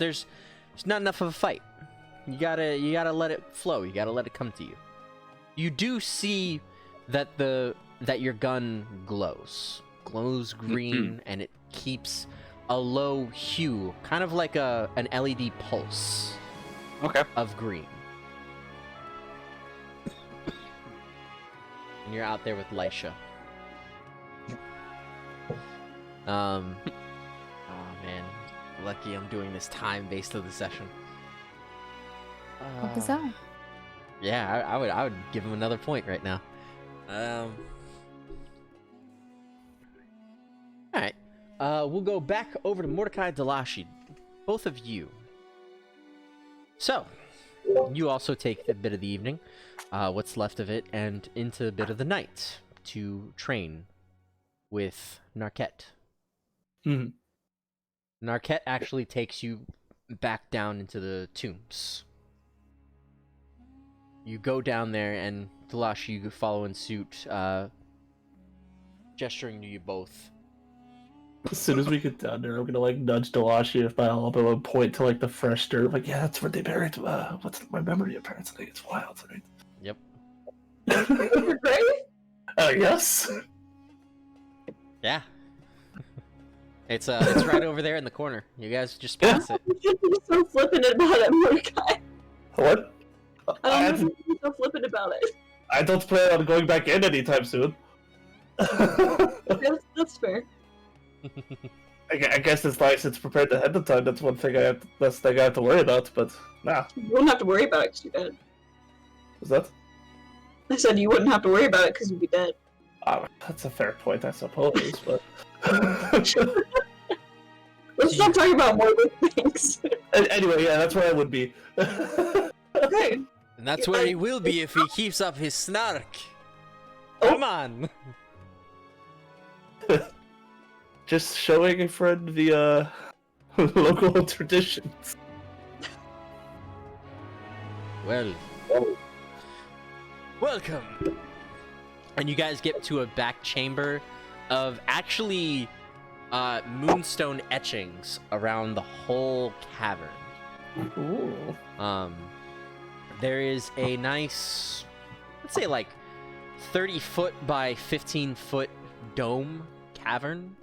not enough of a fight. You gotta let it flow. You gotta let it come to you. You do see that your gun glows green, and it keeps a low hue, kind of like an LED pulse. Okay. Of green. And you're out there with Lysha. Oh man, lucky I'm doing this time-based of the session. What was that? Yeah, I would give him another point right now. Alright. We'll go back over to Mordecai Delashi. Both of you. So, you also take a bit of the evening, what's left of it, and into a bit of the night to train with Narquette. Narquette actually takes you back down into the tombs. You go down there, and Delashi, you follow in suit, gesturing to you both. As soon as we get down there, I'm gonna like nudge Delashi if my elbow and point to like the fresh dirt. Like, yeah, that's where they buried. What's my memory of parents? I think it's wild, right? Yep. Right? Yes. Yeah. It's right over there in the corner. You guys just pass it. You're so flippant about it, Mordecai. What? I don't know if you're so flippant about it. I don't plan on going back in anytime soon. That's fair. I guess it's nice it's prepared ahead of time. That's one thing I have to worry about. But nah, You wouldn't have to worry about it because you're dead. was that? I said you wouldn't have to worry about it because you'd be dead. That's a fair point, I suppose. But Let's not talk about morbid things. anyway, yeah, that's where I would be. Okay. And that's where he will be if he keeps up his snark. Come on. Just showing a friend the local traditions. Well, welcome. And you guys get to a back chamber of actually moonstone etchings around the whole cavern. Ooh. There is a nice, let's say like 30-foot by 15-foot dome cavern.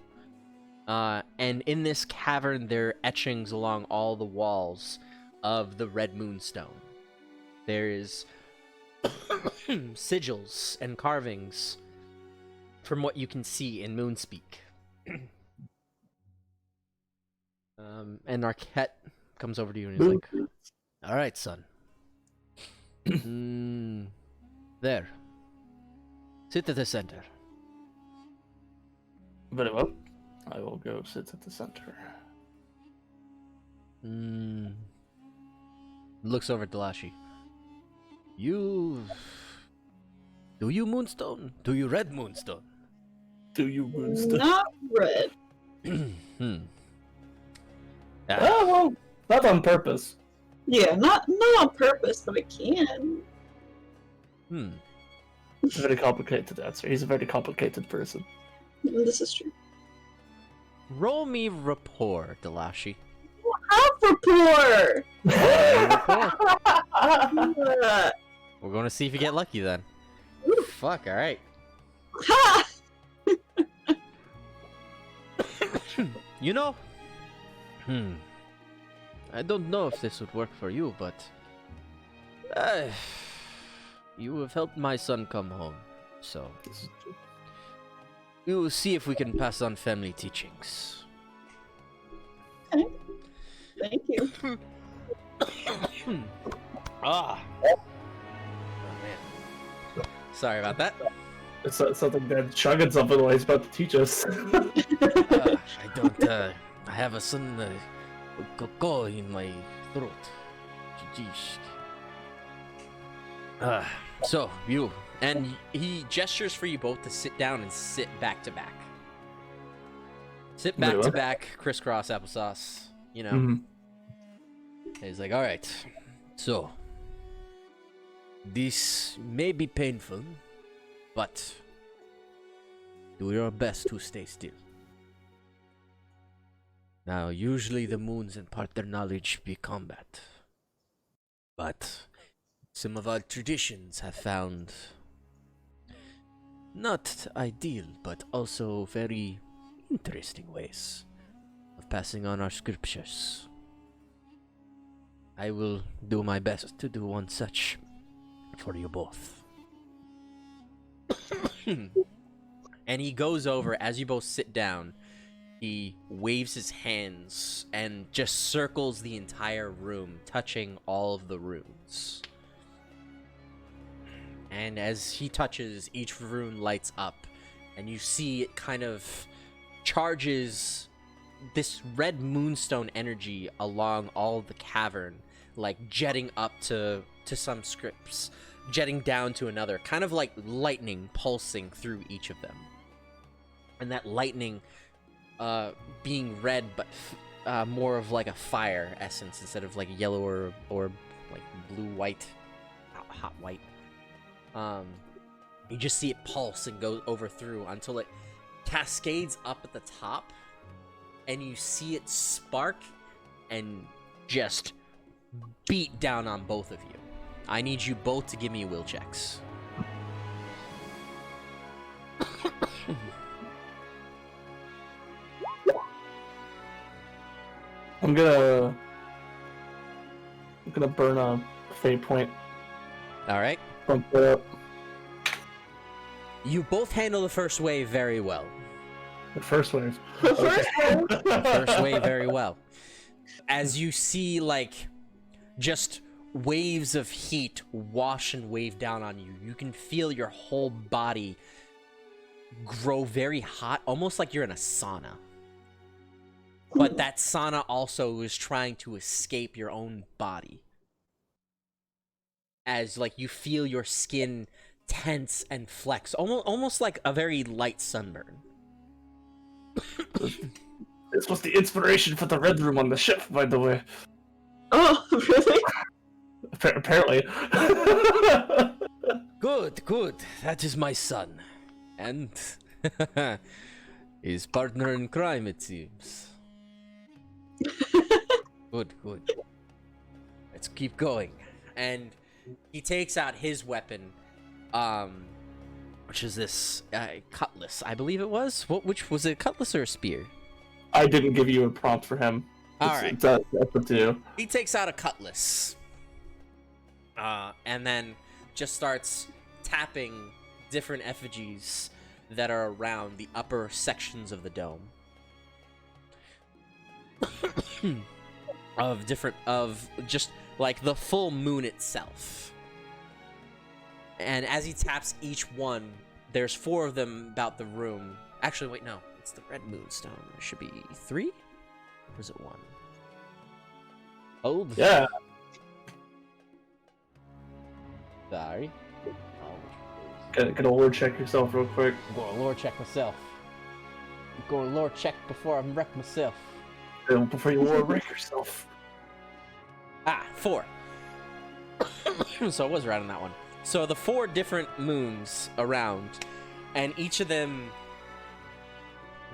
And in this cavern, there are etchings along all the walls of the red moonstone. There is sigils and carvings from what you can see in Moonspeak. And Arquette comes over to you and he's like, "All right, son. There. Sit at the center." Very well. I will go sit at the center. Looks over at Delashi. You... Do you Moonstone? Do you Red Moonstone? Do you Moonstone? Not red. Oh, well, not on purpose. Yeah, not on purpose, but I can. It's a very complicated answer. He's a very complicated person. This is true. Roll me rapport, Delashi. Have rapport! We're going to see if you get lucky then. Fuck, alright. Ha! You know, I don't know if this would work for you, but you have helped my son come home, so we will see if we can pass on family teachings. Okay. Thank you. Oh man, sorry about that. It's something that chugging something while he's about to teach us. I don't. I have a son. Go in my throat. Jeez. So you and he gestures for you both to sit down and sit back to back. Sit back to back, crisscross applesauce. You know. Mm-hmm. He's like, all right. So this may be painful, but do your best to stay still. Now, usually the moons impart their knowledge via combat, but some of our traditions have found not ideal, but also very interesting ways of passing on our scriptures. I will do my best to do one such for you both. And he goes over, as you both sit down, he waves his hands and just circles the entire room, touching all of the runes. And as he touches, each rune lights up, and you see it kind of charges this red moonstone energy along all of the cavern, like jetting up to some scripts, jetting down to another, kind of like lightning pulsing through each of them. And that lightning being red, but more of like a fire essence instead of like yellow or like blue-white, hot white. You just see it pulse and go over through until it cascades up at the top, and you see it spark and just beat down on both of you. I need you both to give me will checks. I'm gonna burn a fate point. All right. Bump it up. You both handle the first wave very well. The first wave. First wave very well. As you see, like, just waves of heat wash and wave down on you. You can feel your whole body grow very hot, almost like you're in a sauna. But that sauna also is trying to escape your own body. As, like, you feel your skin tense and flex, almost like a very light sunburn. This was the inspiration for the red room on the ship, by the way. Oh, really? Apparently. Good. That is my son. And his partner in crime, it seems. Good. Let's keep going. And he takes out his weapon, which is this cutlass, I believe it was. Which was it, a cutlass or a spear? I didn't give you a prompt for him. Alright. That's up to you. He takes out a cutlass. And then just starts tapping different effigies that are around the upper sections of the dome. of just like the full moon itself. And as he taps each one, there's 4 of them about the room. Actually, wait, no. It's the red moonstone. There should be 3? Or is it 1? Oh, Yeah. Sorry. Get a lore check yourself real quick. I'm gonna lore check myself. I'm gonna lore check before I wreck myself. Before you lore wreck yourself. 4. So I was right on that one. So the 4 different moons around, and each of them,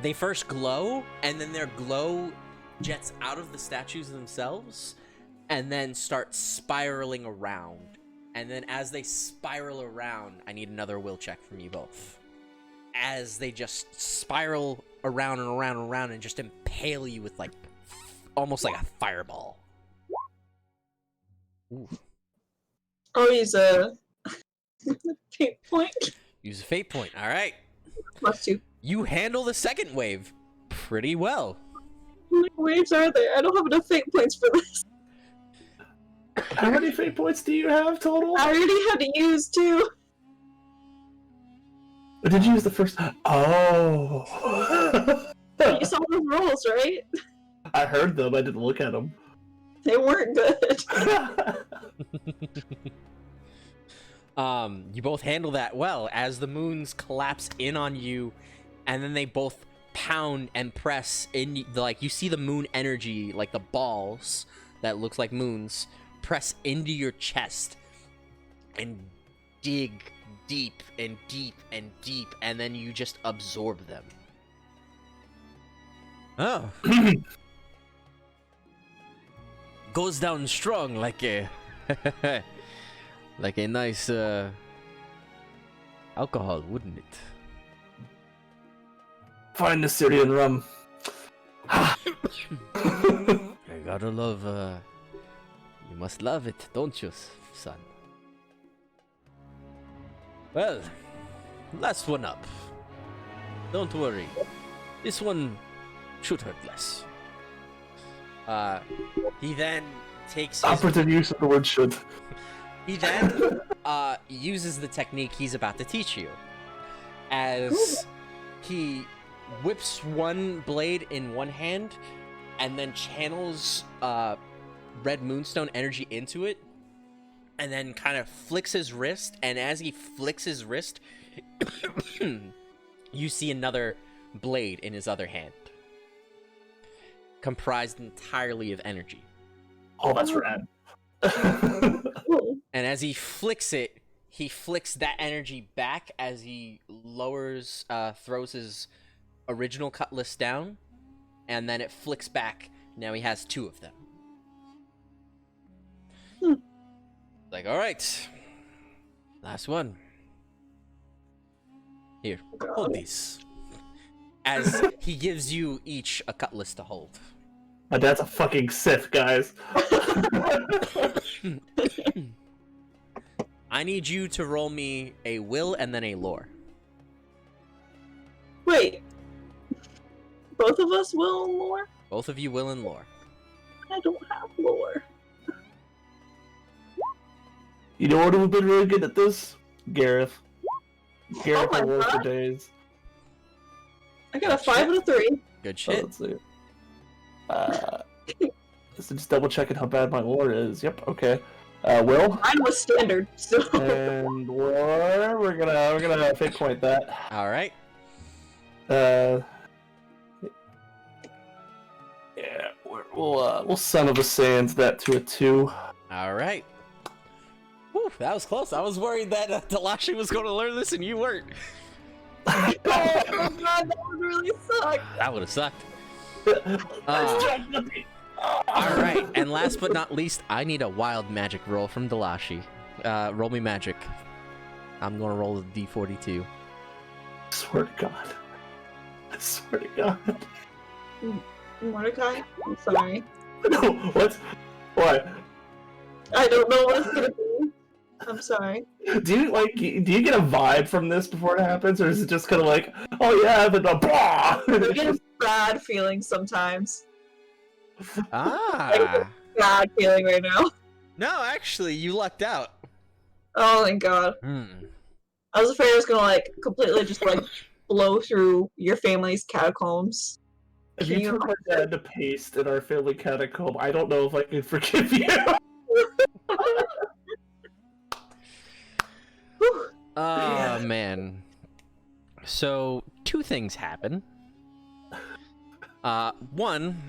they first glow, and then their glow jets out of the statues themselves, and then start spiraling around. And then as they spiral around, I need another will check from you both. As they just spiral around and around and around and just impale you with like, almost like a fireball. Ooh. I'll use a fate point. Use a fate point, alright. +2. You handle the second wave pretty well. How many waves are there? I don't have enough fate points for this. How many fate points do you have total? I already had to use 2. Did you use the first? Oh. You saw those rolls, right? I heard them. I didn't look at them. They weren't good. You both handle that well as the moons collapse in on you, and then they both pound and press in. Like you see the moon energy, like the balls that looks like moons, press into your chest and dig deep and deep and deep, and then you just absorb them. Oh. Goes down strong like a like a nice alcohol, wouldn't it? Find the Syrian rum. I gotta love you must love it, don't you, son? Well, last one up. Don't worry. This one should hurt less. He then takes his... Operative use of the word should. He then uses the technique he's about to teach you. As he whips one blade in one hand and then channels red moonstone energy into it, and then kind of flicks his wrist, and as he flicks his wrist, you see another blade in his other hand, comprised entirely of energy. Oh, that's rad. And as he flicks it, he flicks that energy back as he lowers, throws his original cutlass down, and then it flicks back. Now he has 2 of them. Like, all right, last one. Here, hold these. As he gives you each a cutlass to hold. My dad's a fucking Sith, guys. I need you to roll me a will and then a lore. Wait. Both of us will and lore? Both of you will and lore. I don't have lore. You know what who's been really good at this? Gareth. Gareth my will work for God. days. I got a 5 and a 3. Good Oh, shit. let's see. So just double checking how bad my lore is. Yep, okay. Will? Mine was standard, so. And lore, we're gonna fake point that. All right. Yeah, we'll Son of a Sands that to a 2. All right. Whew, that was close. I was worried that Delashi was going to learn this and you weren't. Oh my god, that would really suck. That would have sucked. All right, and last but not least, I need a wild magic roll from Delashi. Roll me magic. I'm going to roll a D42. I swear to God. I swear to God. Mordecai? I'm sorry. No, what? What? I don't know what it's gonna be. I'm sorry. Do you get a vibe from this before it happens, or is it just kind of like, oh yeah, then blah? I get a bad feeling sometimes. Ah. Bad feeling right now. No, actually, you lucked out. Oh thank god. I was afraid it was gonna like completely just like blow through your family's catacombs. If you took my dad to paste in our family catacomb, I don't know if I can forgive you. Oh, man. So, two things happen. One,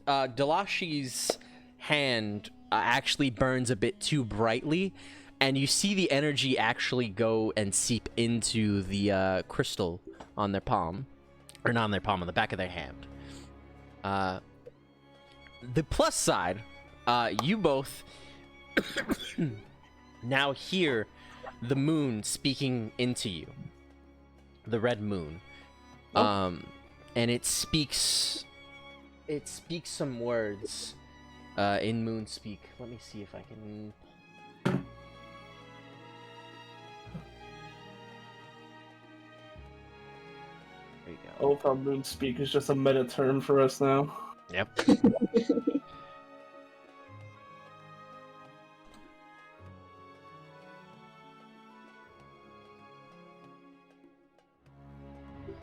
Delashi's hand actually burns a bit too brightly, and you see the energy actually go and seep into the crystal on their palm. Or not on their palm, on the back of their hand. The plus side, you both now hear the moon speaking into you. The red moon. And it speaks some words in moon speak. Let me see if I can... There you go. Oh, how moon speak is just a meta term for us now. Yep.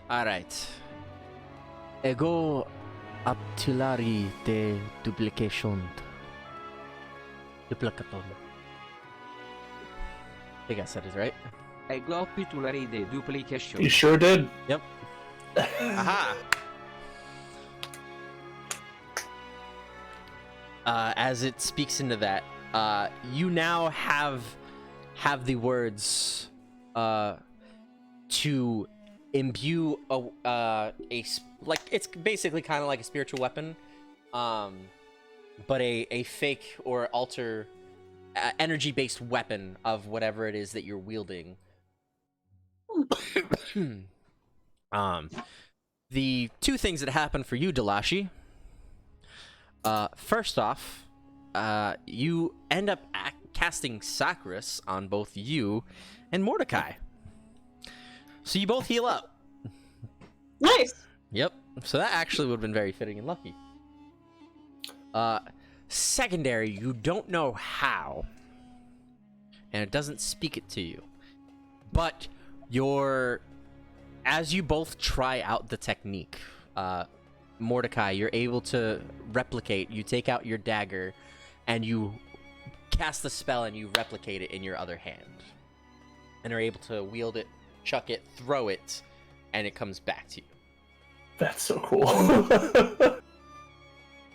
Alright. Ego aptilari de duplication. Duplicaton. I think I said it right. Ego aptilari de duplication. You sure did. Yep. Aha! As it speaks into that, you now have the words to imbue like it's basically kind of like a spiritual weapon, but a fake or alter energy-based weapon of whatever it is that you're wielding. The two things that happen for you, Delashi. First off, you end up casting Sacris on both you and Mordecai. So you both heal up. Nice. Yep. So that actually would have been very fitting and lucky. Secondary, you don't know how. And it doesn't speak it to you. But as you both try out the technique, Mordecai, you're able to replicate. You take out your dagger and you cast the spell and you replicate it in your other hand. And are able to wield it, chuck it, throw it, and it comes back to you. That's so cool.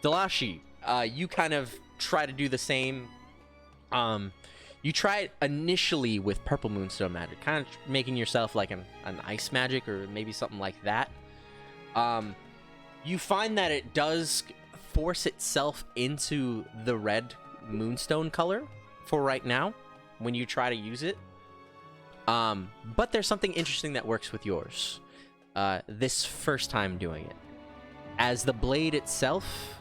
Delashi, you kind of try to do the same. You try it initially with Purple Moonstone magic, kind of making yourself like an ice magic or maybe something like that. You find that it does force itself into the red moonstone color for right now when you try to use it. But there's something interesting that works with yours. This first time doing it. As the blade itself,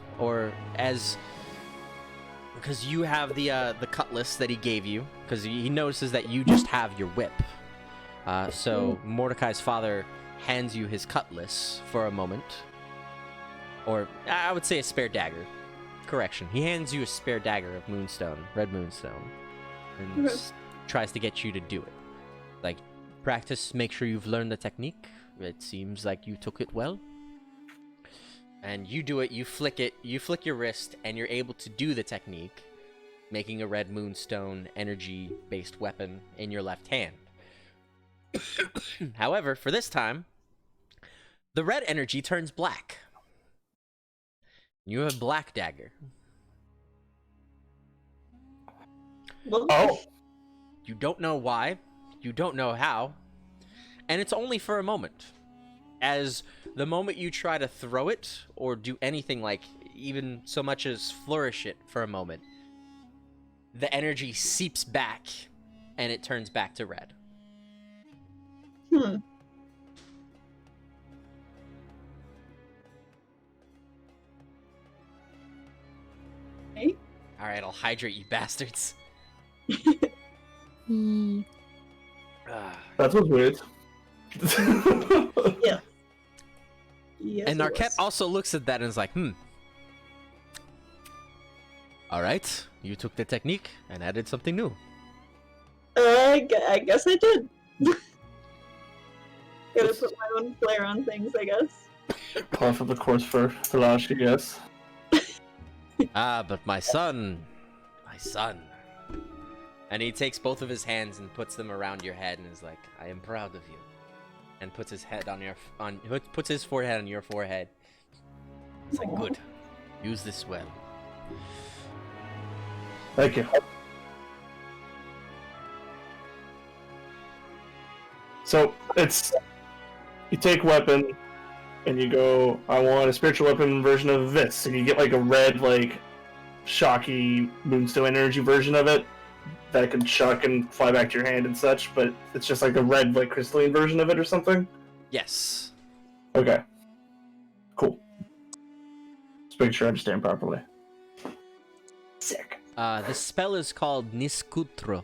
because you have the cutlass that he gave you, because he notices that you just have your whip. So Mordecai's father hands you his cutlass for a moment. Or, I would say a spare dagger. Correction. He hands you a spare dagger of moonstone, red moonstone, and tries to get you to do it. Like, practice, make sure you've learned the technique. It seems like you took it well. And you do it, you flick your wrist, and you're able to do the technique, making a red moonstone energy-based weapon in your left hand. However, for this time, the red energy turns black. You have a black dagger. Oh. You don't know why, you don't know how, and it's only for a moment. As the moment you try to throw it, or do anything like even so much as flourish it for a moment, the energy seeps back, and it turns back to red. Okay. Alright, I'll hydrate you bastards. That was weird. Yeah. Yes, And it Narquette was. also looks at that and is like, Alright, you took the technique and added something new. I guess I did. Gotta put my own flair on things, I guess. Par for the course for Delashi, yes. And he takes both of his hands and puts them around your head and is like, "I am proud of you." And puts his head puts his forehead on your forehead. It's like, "Good. Use this well." Thank you. So it's you take weapon and you go, I want a spiritual weapon version of this, and you get like a red, like shocky moonstone energy version of it that can chuck and fly back to your hand and such, but it's just like a red, like crystalline version of it or something. Yes. Okay. Cool. Just make sure I understand properly. Sick. The spell is called Niskutro.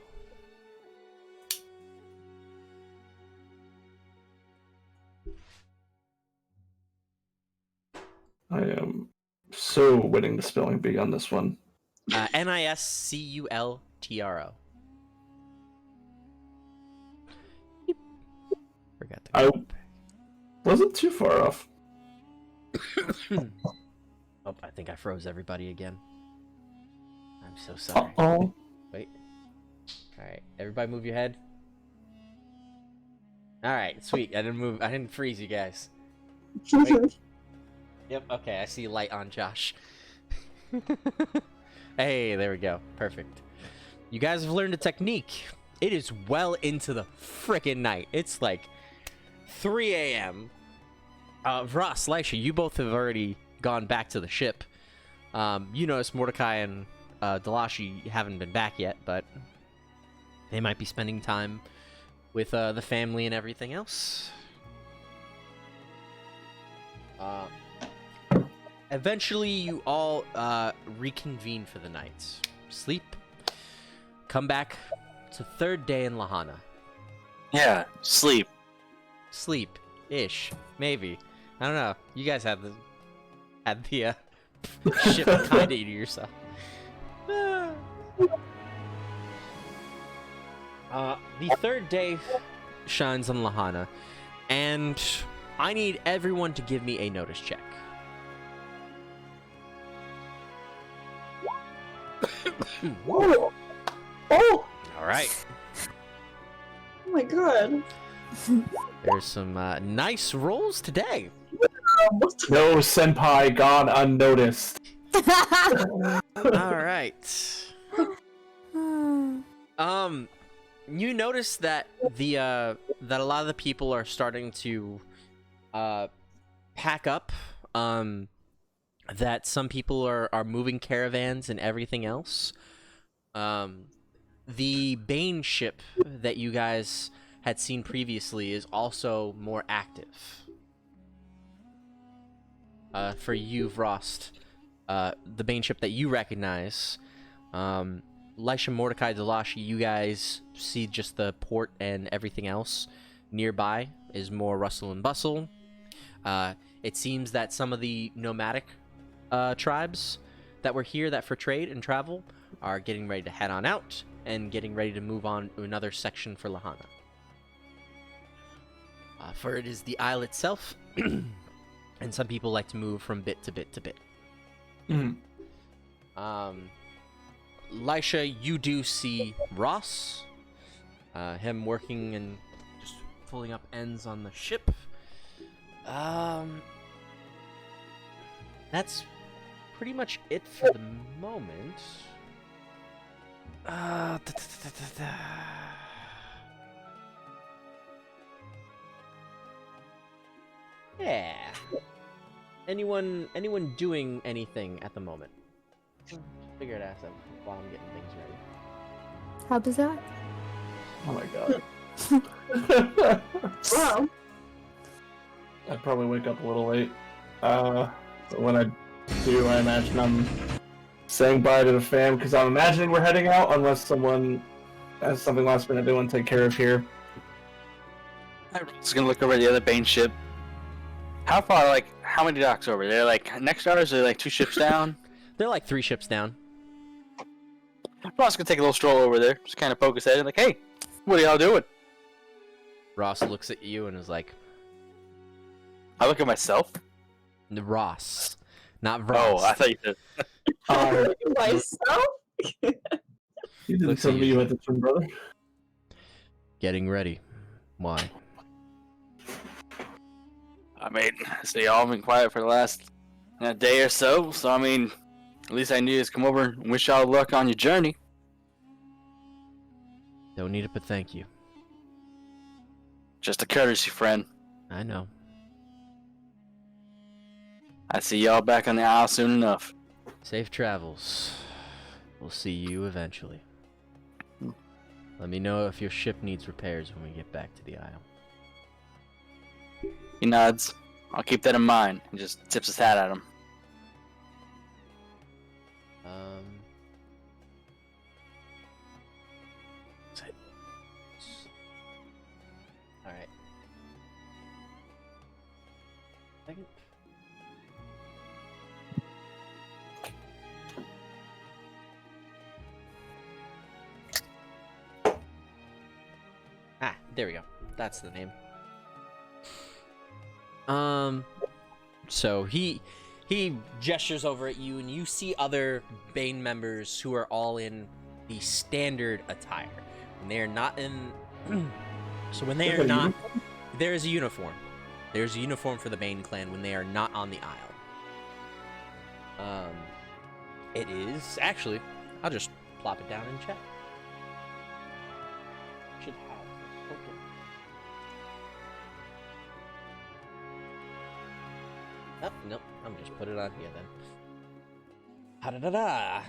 I am so winning the spelling bee on this one. Niscultro. Forgot the I wasn't too far off. Oh, I think I froze everybody again. I'm so sorry. Uh-oh. Wait. Alright, everybody move your head. Alright, sweet. I didn't freeze you guys. Wait. Yep, okay, I see light on Josh. Hey, there we go. Perfect. You guys have learned a technique. It is well into the frickin' night. It's like 3 a.m. Ross, Lisha, you both have already gone back to the ship. You notice Mordecai and Delashi haven't been back yet, but they might be spending time with the family and everything else. Eventually, you all reconvene for the night. Sleep. Come back. It's the third day in Lahana. Yeah, sleep. Sleep-ish. Maybe. I don't know. You guys had the ship kinda to yourself. The third day shines on Lahana, and I need everyone to give me a notice check. Oh! All right. Oh my god. There's some nice rolls today. No senpai gone unnoticed. All right. You notice that that a lot of the people are starting to pack up. That some people are moving caravans and everything else. The Bane ship that you guys had seen previously is also more active. For you, Vrost, the Bane ship that you recognize, Lisha, Mordecai, Delashi, you guys see just the port and everything else nearby is more rustle and bustle. It seems that some of the nomadic tribes that were here that for trade and travel are getting ready to head on out and getting ready to move on to another section for Lahana. For it is the isle itself, and some people like to move from bit to bit to bit. Lisha, you do see Ross, him working and just pulling up ends on the ship. That's pretty much it for the moment. Yeah. Anyone doing anything at the moment? Figure it out while I'm getting things ready. How does that? Oh my god. Wow. I'd probably wake up a little late. But when I do, I imagine I'm saying bye to the fam, because I'm imagining we're heading out unless someone has something last minute they want to take care of here. I'm just gonna look over the other Bane ship. How far, how many docks over there? Next to ours, are they 2 ships down? They're like 3 ships down. Ross gonna take a little stroll over there, just kind of poke his head in, hey, what are y'all doing? Ross looks at you and is like, I look at myself. Ross, not Ross. Oh, I thought you said. Myself? You didn't Let's tell see. me you had the twin brother. Getting ready. Why? I mean, so y'all been quiet for the last day or so. So I mean, at least I knew to come over and wish y'all luck on your journey. Don't need it, but thank you. Just a courtesy, friend. I know. I see y'all back on the Isle soon enough. Safe travels. We'll see you eventually. Let me know if your ship needs repairs when we get back to the Isle. He nods. I'll keep that in mind. And just tips his hat at him. Alright. Second. Ah, there we go. That's the name. So he gestures over at you, and you see other Bane members who are all in the standard attire. And they are not in. So when they are not, there is a uniform. There's a uniform for the Bane clan when they are not on the Isle. It is actually. I'll just plop it down in chat. Should have it open. Oh, nope. I'm just put it on here then. Ha-da-da-da!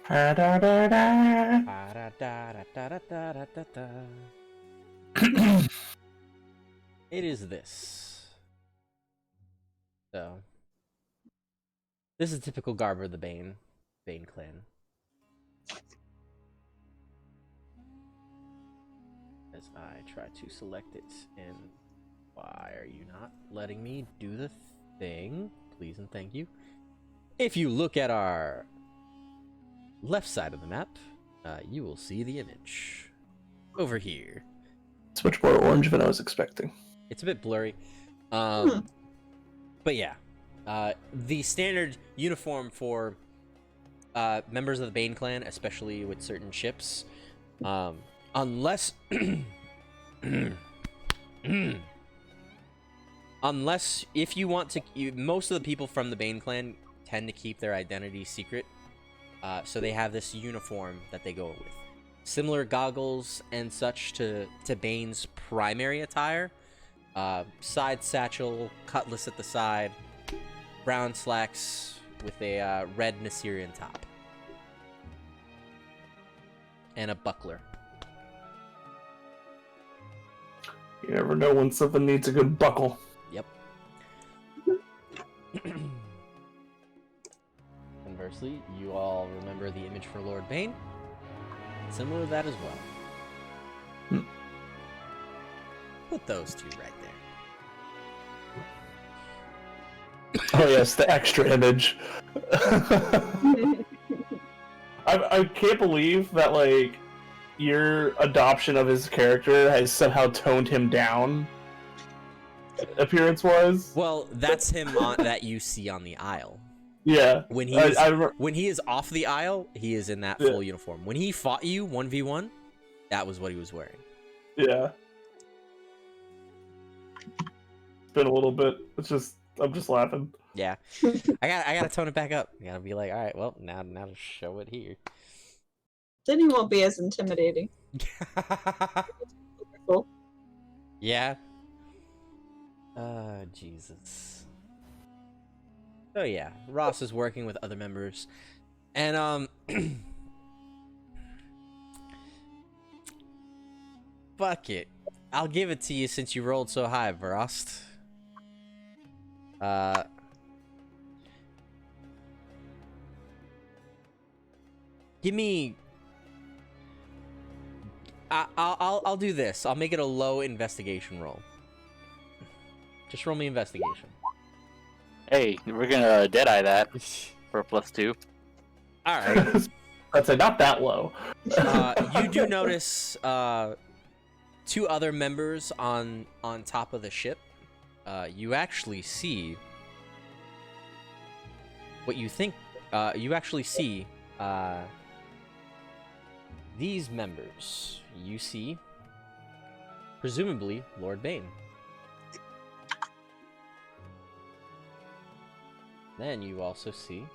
Da-da-da-da. Ha-da-da-da-da-da-da-da. It is this. So, this is typical garb of the Bane clan. As I try to select it, and why are you not letting me do the thing? Please and thank you. If you look at our left side of the map, you will see the image over here. It's much more orange than I was expecting. It's a bit blurry, but yeah, the standard uniform for members of the Bane clan, especially with certain ships, unless if you want to, most of the people from the Bane clan tend to keep their identity secret, so they have this uniform that they go with. Similar goggles and such to Bane's primary attire. Side satchel, cutlass at the side, brown slacks with a red Nasirian top, and a buckler. You never know when something needs a good buckle. Yep. Conversely, you all remember the image for Lord Bane. Similar to that as well. Put those two right there. Oh yes, the extra image. I can't believe that, like, your adoption of his character has somehow toned him down, appearance-wise. Well, that's him that you see on the Isle. Yeah. When he is off the Isle, he is in that full uniform. When he fought you 1v1, that was what he was wearing. Yeah. It's been a little bit. I'm just laughing. Yeah. I gotta tone it back up. I gotta be like, all right, well, now to show it here. Then he won't be as intimidating. Yeah. Jesus. So yeah, Ross is working with other members, and fuck it, I'll give it to you since you rolled so high, Vrost. Give me. I'll do this. I'll make it a low investigation roll. Just roll me investigation. Hey, we're gonna deadeye that for a +2. All right. I'd say not that low. You do notice two other members on top of the ship. You actually see what you think, you actually see these members. You see, presumably, Lord Bane. Then you also see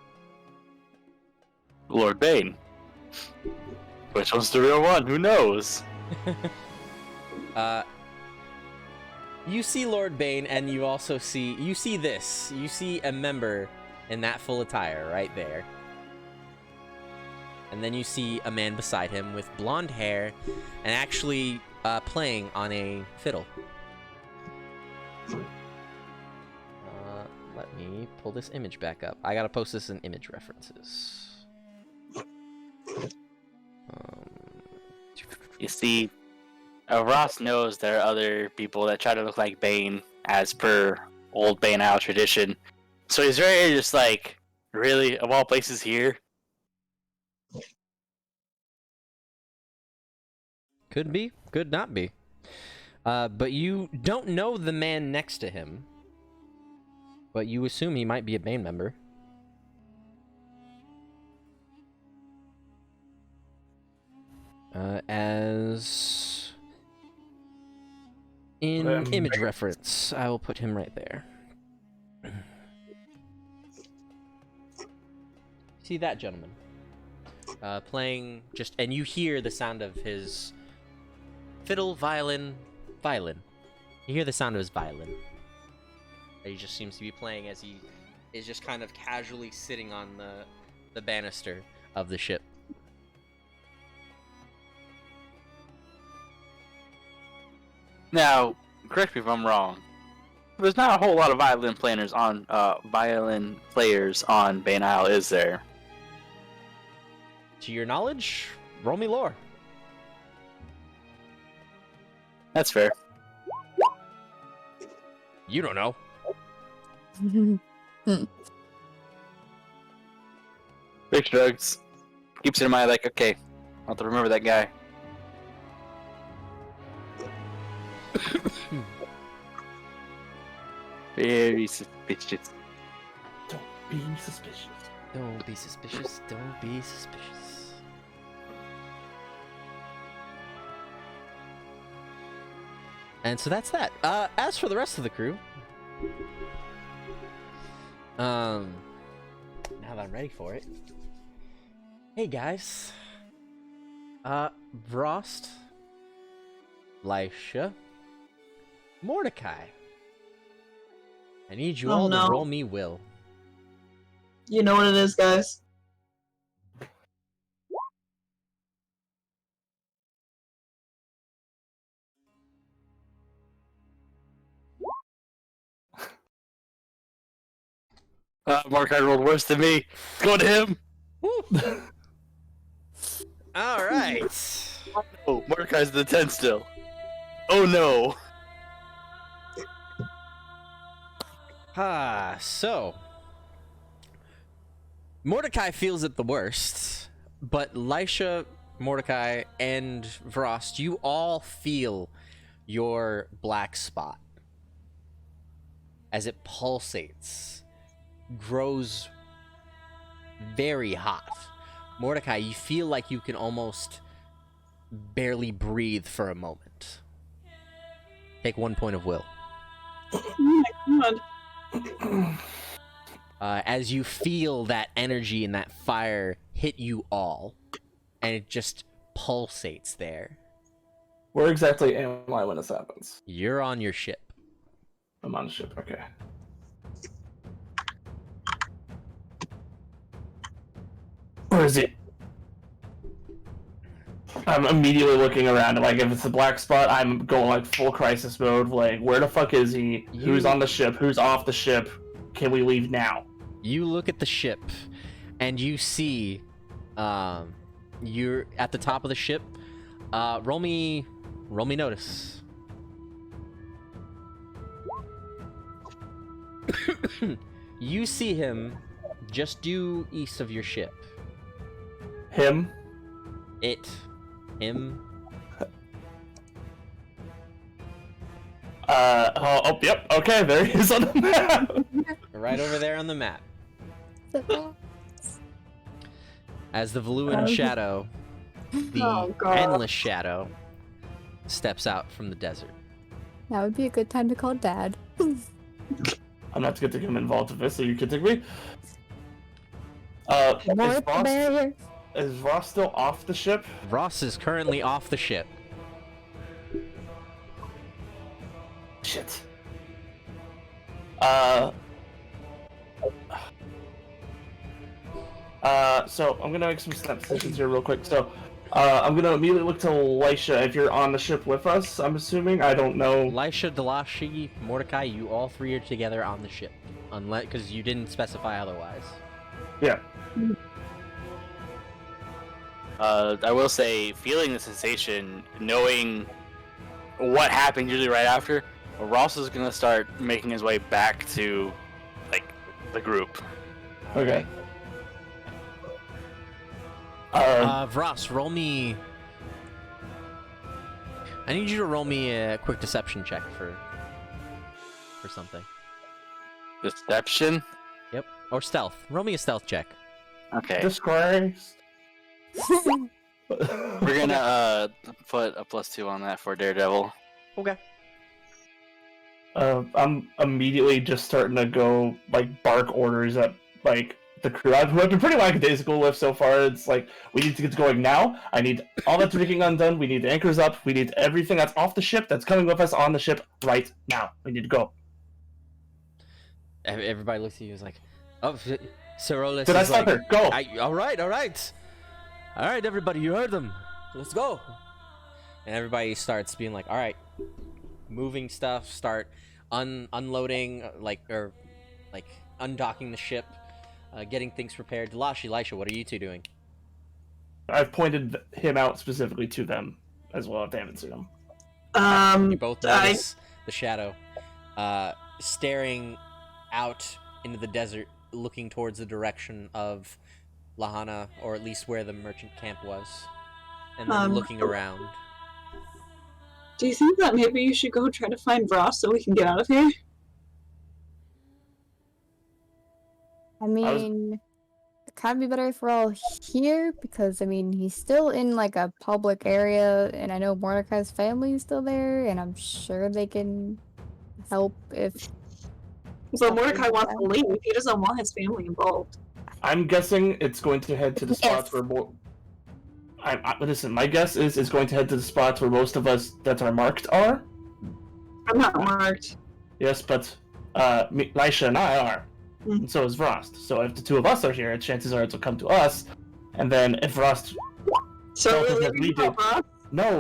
Lord Bane. Which one's the real one? Who knows? You see Lord Bane, and you also see this. You see a member in that full attire right there. And then you see a man beside him with blonde hair and actually playing on a fiddle. Let me pull this image back up. I gotta post this in image references. You see, Ross knows there are other people that try to look like Bane, as per old Bane Isle tradition. So he's very just like, really, of all places here? Could be, could not be. But you don't know the man next to him. But you assume he might be a Bane member. As in image reference, I will put him right there. See that gentleman playing just, and you hear the sound of his fiddle, violin. You hear the sound of his violin. He just seems to be playing as he is just kind of casually sitting on the banister of the ship. Now, correct me if I'm wrong. There's not a whole lot of violin players on Bane Isle, is there? To your knowledge, roll me lore. That's fair. You don't know. Big drugs. Keeps it in mind, like, okay, I'll have to remember that guy. Very suspicious. Don't be suspicious. Don't be suspicious. Don't be suspicious. And so that's that. As for the rest of the crew, now that I'm ready for it. Hey guys. Vrost, Lysha, Mordecai. I need you all to roll me will. You know what it is, guys. Mordecai rolled worse than me. Go to him. All right. Oh, Mordecai's the 10 still. Oh no. So Mordecai feels it the worst, but Lysha, Mordecai, and Vrost, you all feel your black spot as it pulsates, grows very hot. Mordecai, you feel like you can almost barely breathe for a moment. Take 1 point of will. Oh my god. As you feel that energy and that fire hit you all, and it just pulsates there. Where exactly am I when this happens? You're on your ship. I'm on a ship, okay. Where is it? I'm immediately looking around, and like, if it's a black spot, I'm going like full crisis mode. Like, where the fuck is he? Who's on the ship? Who's off the ship? Can we leave now? You look at the ship, and you see, you're at the top of the ship. Roll me notice. You see him just due east of your ship. Him? Him. Yep, okay, there he is on the map. Right over there on the map. As the voluminous shadow, the Oh, God. endless shadow, steps out from the desert. That would be a good time to call Dad. I'm not getting him involved with this, so you can take me. More barrier. Is Ross still off the ship? Ross is currently off the ship. Shit. So I'm gonna make some snap decisions here real quick. So, I'm gonna immediately look to Elisha. If you're on the ship with us, I'm assuming. I don't know. Elisha, Delashi, Mordecai, you all three are together on the ship, unless because you didn't specify otherwise. Yeah. I will say, feeling the sensation, knowing what happened usually right after, Ross is gonna start making his way back to, like, the group. Okay. Ross, roll me. I need you to roll me a quick deception check for something. Deception? Yep. Or stealth. Roll me a stealth check. Okay. Disgrace. We're gonna put a +2 on that for Daredevil. Okay. I'm immediately just starting to go like bark orders at like the crew. I've been pretty lackadaisical with so far. It's like we need to get going now. I need all that's rigging undone. We need the anchors up. We need everything that's off the ship that's coming with us on the ship right now. We need to go. Everybody looks at you and is like, oh, Cerolis Did I is stop like, her? Go. all right. All right, everybody, you heard them. Let's go. And everybody starts being like, all right, moving stuff, start unloading, like undocking the ship, getting things prepared. Delashi, Elisha, what are you two doing? I've pointed him out specifically to them as well if they haven't seen him. You both notice the shadow staring out into the desert, looking towards the direction of Lahana, or at least where the merchant camp was, and then looking around. Do you think that maybe you should go try to find Ross so we can get out of here? I mean, it kind of be better if we're all here because I mean he's still in like a public area, and I know Mordecai's family is still there, and I'm sure they can help if. So Mordecai wants to leave. He doesn't want his family involved. I'm guessing it's going to head to the spots Yes. where more. Listen, my guess is it's going to head to the spots where most of us that are marked are. I'm not marked. Yes, but Lisha and I are. And so is Frost. So if the two of us are here, chances are it'll come to us. And then if Frost So felt we're it as leaving we without did. Ross?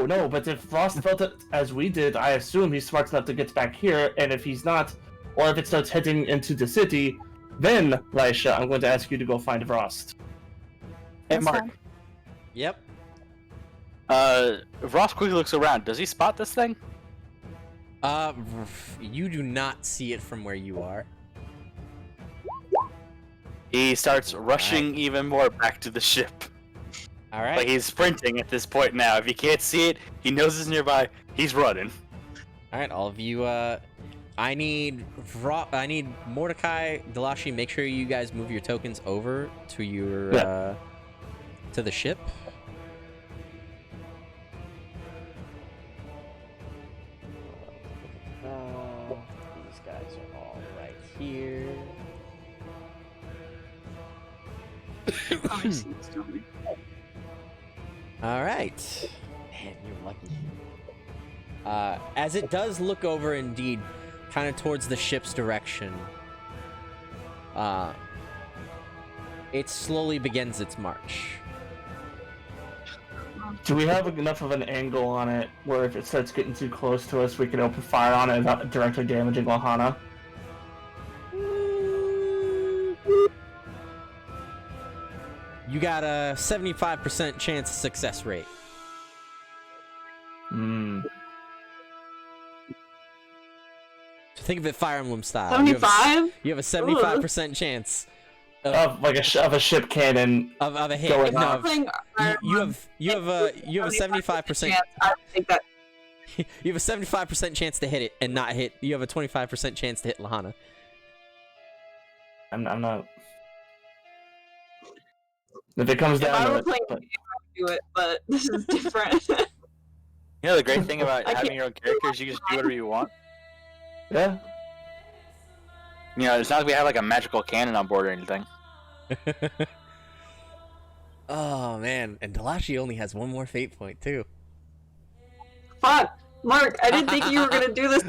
No, but if Frost felt it as we did, I assume he's smart enough to get back here. And if he's not, or if it starts heading into the city, then Lisha, I'm going to ask you to go find Frost. Hey, That's Mark. fine. Yep. Ross quickly looks around. Does he spot this thing? You do not see it from where you are. He starts rushing even more back to the ship. All right. Like he's sprinting at this point now. If he can't see it, he knows it's nearby. He's running. All right, all of you. I need Mordecai, Delashi. Make sure you guys move your tokens over to your to the ship. These guys are all right here. Oh, I see. It's coming. All right. Man, you're lucky. As it does look over, indeed, kind of towards the ship's direction, it slowly begins its march. Do we have enough of an angle on it where if it starts getting too close to us, we can open fire on it without directly damaging Lahana? You got a 75% chance of success rate. Hmm. So think of it Fire Emblem style. 75? You have a 75% chance Of like a ship cannon. of a hit. Going No, on. you have a 75% chance. I think that. you have a 75% chance to hit it and not hit. You have a 25% chance to hit Lahana. I'm not. If it comes If I down were to playing it, a game, I would do it, but this is different. You know the great thing about I having can't- your own character is you can just do whatever you want. yeah. You know, it's not like we have like a magical cannon on board or anything. Oh man, and Delashi only has one more fate point too. Fuck, Mark, I didn't think you were gonna do this.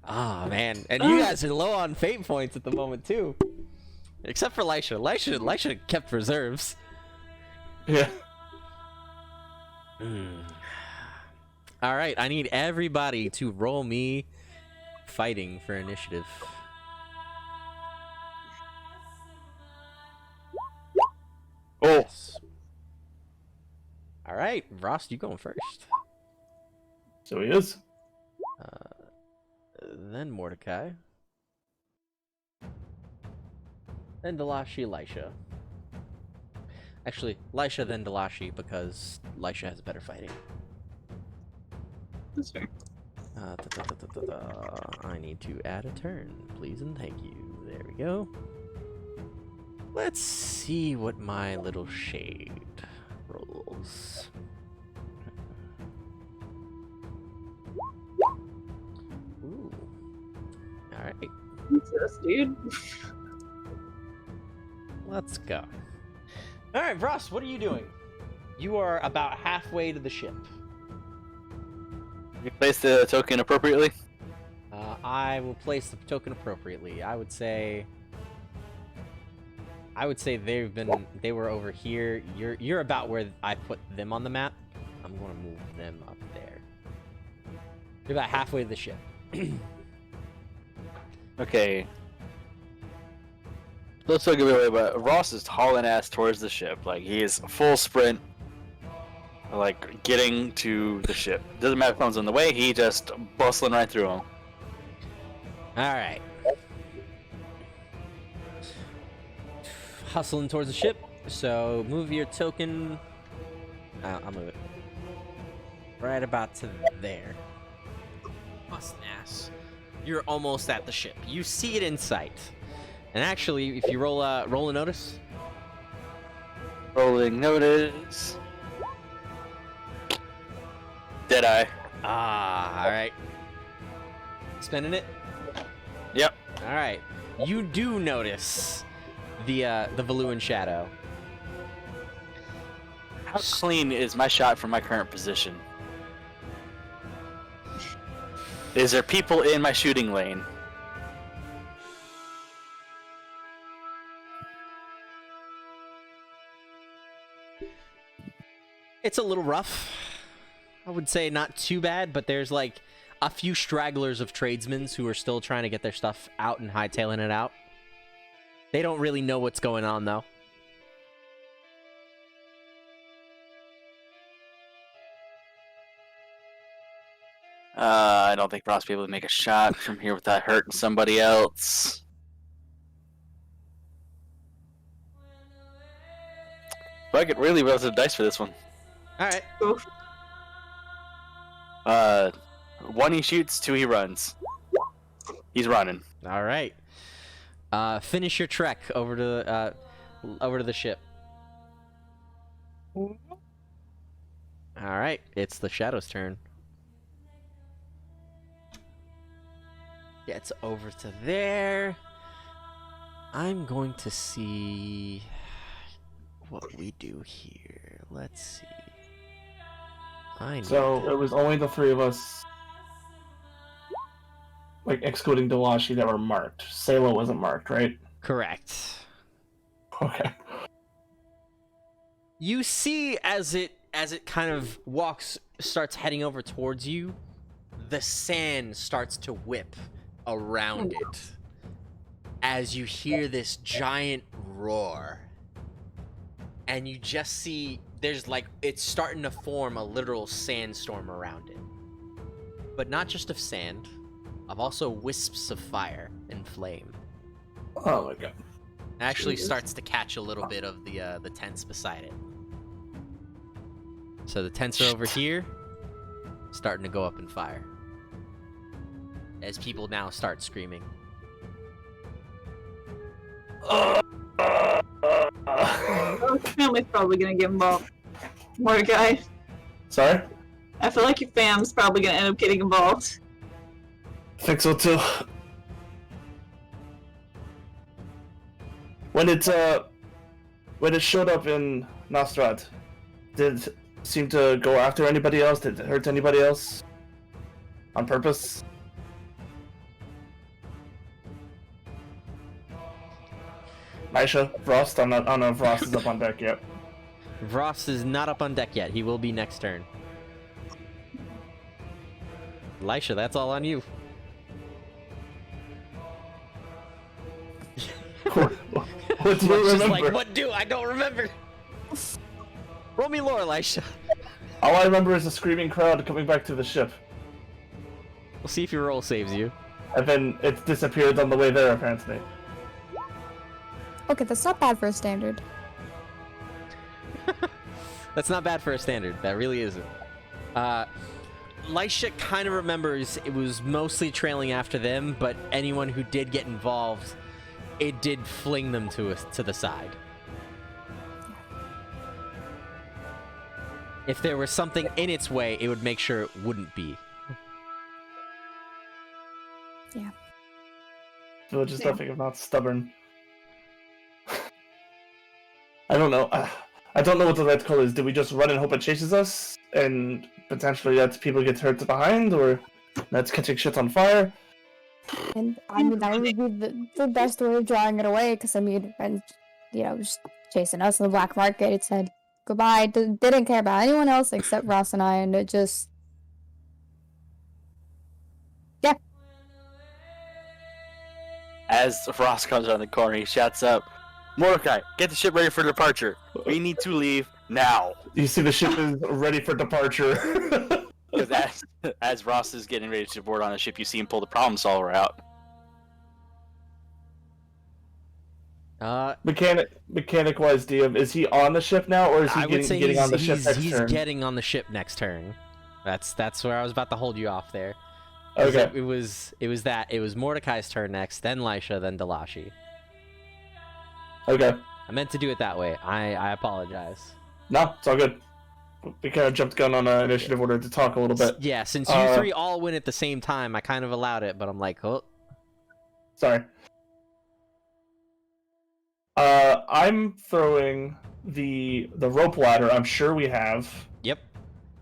Oh man, and you guys are low on fate points at the moment too. Except for Lisha. Lisha kept reserves. Yeah. All right, I need everybody to roll me fighting for initiative. Oh, Yes. All right, Ross, you going first. So he is. Then Mordecai. Then Delashi, Lisha. Actually, Lisha then Delashi because Lisha has better fighting. That's fair. I need to add a turn, please and thank you. There we go. Let's see what my little shade rolls. Ooh. Alright, Jesus, dude. let's go. Alright, Ross, what are you doing? You are about halfway to the ship. you placed the token appropriately. I will place the token appropriately. I would say they were over here. You're about where I put them on the map. I'm gonna move them up there. You're about halfway to the ship. Okay. Let's still give it away, but Ross is hauling ass towards the ship. Like, he is full sprint, like, getting to the ship. Doesn't matter if someone's in the way, he just bustling right through him. Alright. Hustling towards the ship. So move your token. I'll move it. Right about to there. Bustin' ass. You're almost at the ship. You see it in sight. And actually, if you roll a notice. Rolling notice. Deadeye. Alright. Spending it? Yep. Alright. You do notice the Valuan shadow. How clean is my shot from my current position? Is there people in my shooting lane? It's a little rough. I would say not too bad, but there's like a few stragglers of tradesmen who are still trying to get their stuff out and hightailing it out. They don't really know what's going on though. I don't think Ross will be able to make a shot from here without hurting somebody else. Fuck it, really roll the dice for this one. Alright. Oof. 1 he shoots, 2 he runs. He's running. Alright. Finish your trek over to the ship. Alright, it's the Shadow's turn. Gets over to there. I'm going to see what we do here. Let's see. So it was only the three of us, like excluding Delashi, that were marked. Salo wasn't marked, right? Correct. Okay. You see as it kind of starts heading over towards you, the sand starts to whip around it as you hear this giant roar. And you just see there's like it's starting to form a literal sandstorm around it. But not just of sand, of also wisps of fire and flame. Oh my god. It actually starts to catch a little bit of the tents beside it. So the tents are over here, starting to go up in fire. As people now start screaming. Family's probably gonna get involved. Mordecai, Sorry? I feel like your fam's probably gonna end up getting involved. Think so too. When it showed up in Nostrad, did it seem to go after anybody else? Did it hurt anybody else? On purpose? Aisha, Frost? I don't know if Frost is up on deck yet. Vross is not up on deck yet. He will be next turn. Elisha, that's all on you. What do you Just remember? like, what do I don't remember? Roll me lore, Elisha. All I remember is a screaming crowd coming back to the ship. We'll see if your roll saves you. And then it disappeared on the way there, apparently. Okay, that's not bad for a standard. That's not bad for a standard. That really isn't. Elisha kind of remembers it was mostly trailing after them, but anyone who did get involved, it did fling them to the side. If there was something in its way, it would make sure it wouldn't be. Yeah. Village is nothing if not stubborn. I don't know. I don't know what the right call is. Do we just run and hope it chases us, and potentially that people get hurt behind, or that's catching shit on fire? And I mean, that would be the best way of drawing it away, because I mean, and just chasing us in the black market, it said goodbye. Didn't care about anyone else except Ross and I, and it just. Yeah. As Frost comes around the corner, he shouts up, Mordecai, get the ship ready for departure. We need to leave now. You see the ship is ready for departure. Because as Ross is getting ready to board on a ship, you see him pull the problem solver out. Mechanic-wise, DM, is he on the ship now, or is he getting on the ship next he's turn? getting on the ship next turn. That's where I was about to hold you off there. Okay. It was Mordecai's turn next, then Elisha, then Delashi. Okay. I meant to do it that way. I apologize. No, it's all good. We kind of jumped gun on initiative order to talk a little bit. Yeah, since you three all win at the same time, I kind of allowed it, but I'm like, oh. Sorry. I'm throwing the rope ladder. I'm sure we have Yep.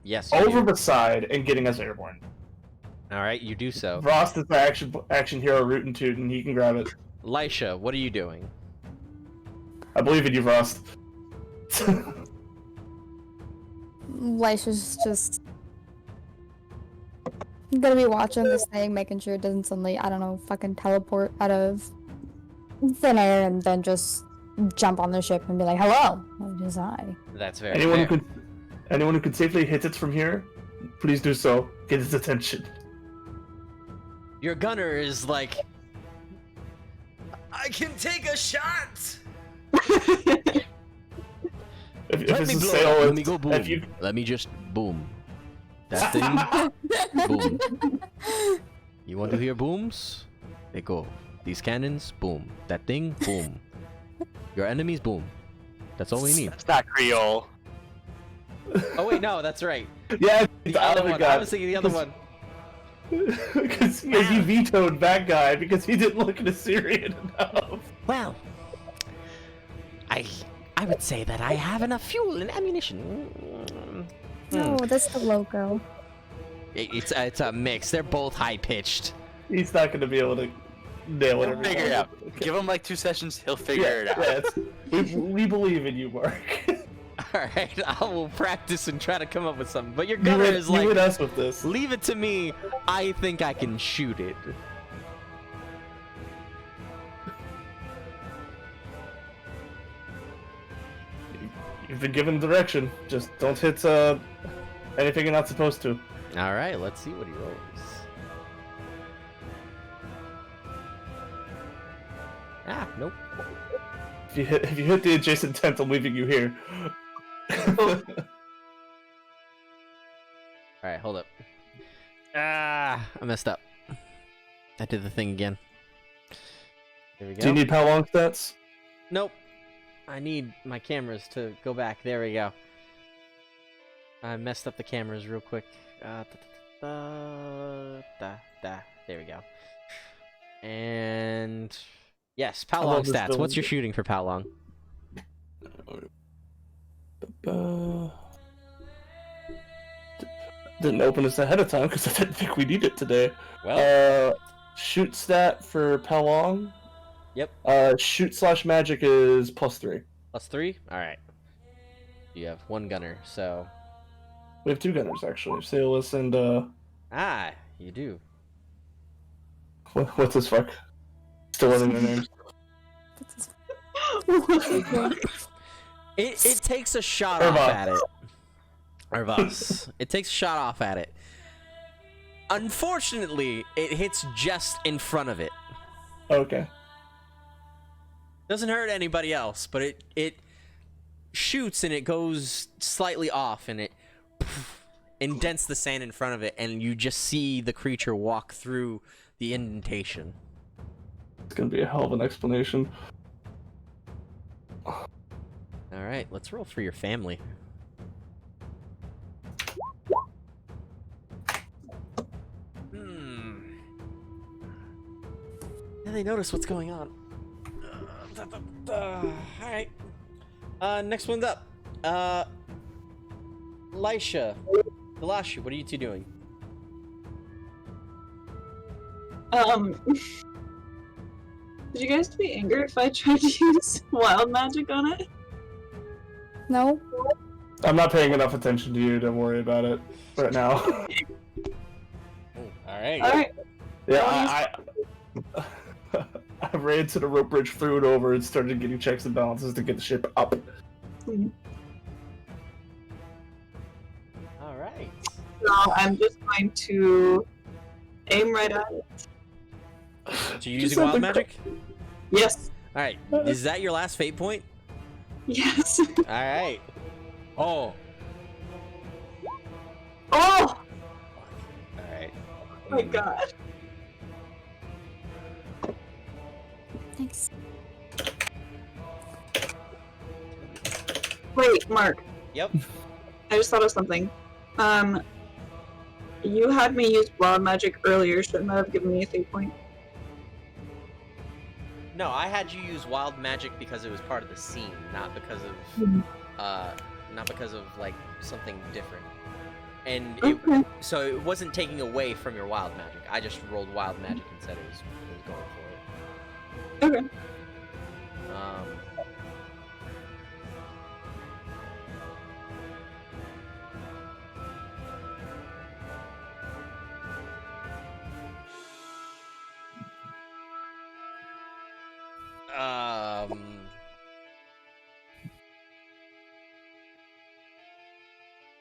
Yes. you over do. the side and getting us airborne. All right, you do so. Frost is the action hero, root and toot, and he can grab it. Elisha, what are you doing? I believe in you, Frost. Lisha's just gonna be watching this thing, making sure it doesn't suddenly, I don't know, fucking teleport out of thin air and then just jump on the ship and be like, hello, it is I. That's very Anyone fair. who could safely hit it from here, please do so. Get his attention. Your gunner is like, I can take a shot. If Let it's me a blow sail, it up. it's- Let me go boom. if you- Let me just boom. That thing, boom. You want to hear booms? They go. These cannons, boom. That thing, boom. Your enemies, boom. That's all we need. That's not Creole. Oh wait, no, that's right. Yeah, The other one. I was thinking the other one. Because he vetoed that guy because he didn't look Assyrian enough. Well, I would say that I have enough fuel and ammunition. No, that's the logo. It's a mix. They're both high pitched. He's not going to be able to nail it. He'll every figure it time. out. Give him like 2 sessions, he'll figure it out. We believe in you, Mark. All right, I will practice and try to come up with something. But your You gunner hit is like, us with this. leave it to me. I think I can shoot it. You've been given direction. Just don't hit anything you're not supposed to. All right, let's see what he rolls. Ah, nope. If you hit the adjacent tent, I'm leaving you here. All right, hold up. Ah, I messed up. I did the thing again. Here we go. Do you need how long stats? Nope. I need my cameras to go back. There we go. I messed up the cameras real quick. There we go. And yes, Pal I Long love this stats. What's building. your shooting for Pal Long? Didn't open this ahead of time because I didn't think we needed it today. Well, Shoot stat for Pelong. yep. Shoot/magic is +3. +3? Alright. You have one gunner, so... We have 2 gunners actually, Sailus and Ah, you do. what's this fuck? Still learning their names. It takes a shot Irva. off at it. Irvas. It takes a shot off at it. Unfortunately, it hits just in front of it. Okay. Doesn't hurt anybody else, but it shoots and it goes slightly off and it indents the sand in front of it, and you just see the creature walk through the indentation. It's gonna be a hell of an explanation. Alright, let's roll for your family. Yeah, they notice what's going on. Alright. Next one's up. Lisha. Delashi, what are you two doing? Would you guys be angry if I tried to use wild magic on it? No? I'm not paying enough attention to you. Don't worry about it right now. Alright. Alright. Yeah, I ran to the rope bridge, threw it over, and started getting checks and balances to get the ship up. Alright. So I'm just going to aim right at it. So you're Just using wild something- magic? Yes. Alright. Is that your last fate point? Yes. Alright. Oh. Oh Alright. my god. Thanks. Wait, Mark. Yep. I just thought of something. You had me use wild magic earlier. Shouldn't that have given me a fate point? No, I had you use wild magic because it was part of the scene, not because of like something different. And it, Okay. so it wasn't taking away from your wild magic. I just rolled wild magic and said it was going for it. Okay.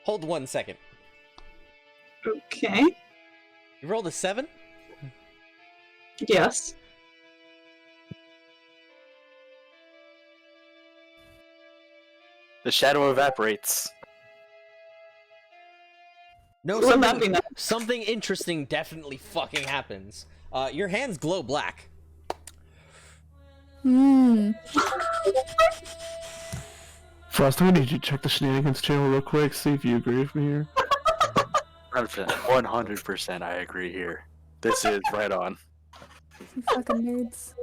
Hold 1 second. Okay. You rolled a 7? Yes. The shadow evaporates. No, Wouldn't that be nice? something interesting definitely fucking happens. Your hands glow black. Frost, I need you to check the shenanigans channel real quick, see if you agree with me here. 100% I agree here. This is right on. You fucking nerds.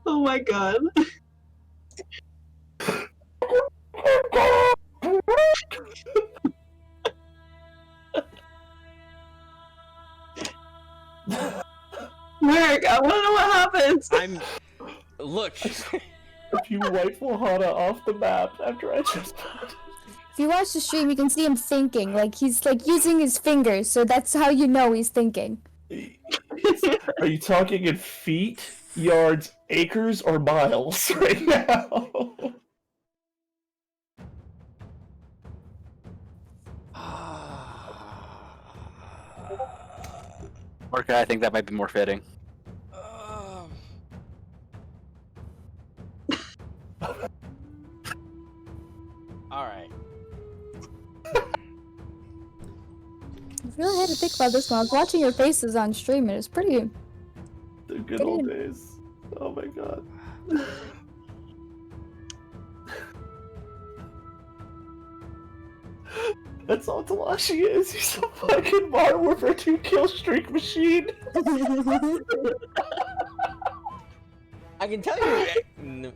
Oh my god. Merrick, I wanna know what happens. Look. If you wipe Wahana off the map after I just... If you watch the stream, you can see him thinking. Like, he's, like, using his fingers, so that's how you know he's thinking. Are you talking in feet, yards, acres, or miles right now? Orca, I think that might be more fitting. Alright. I really had to think about this one. I was watching your faces on stream, and it's pretty... The good old days. Oh my god. That's all Delashi is. He's a fucking Modern Warfare 2 kill streak machine. I can tell you. It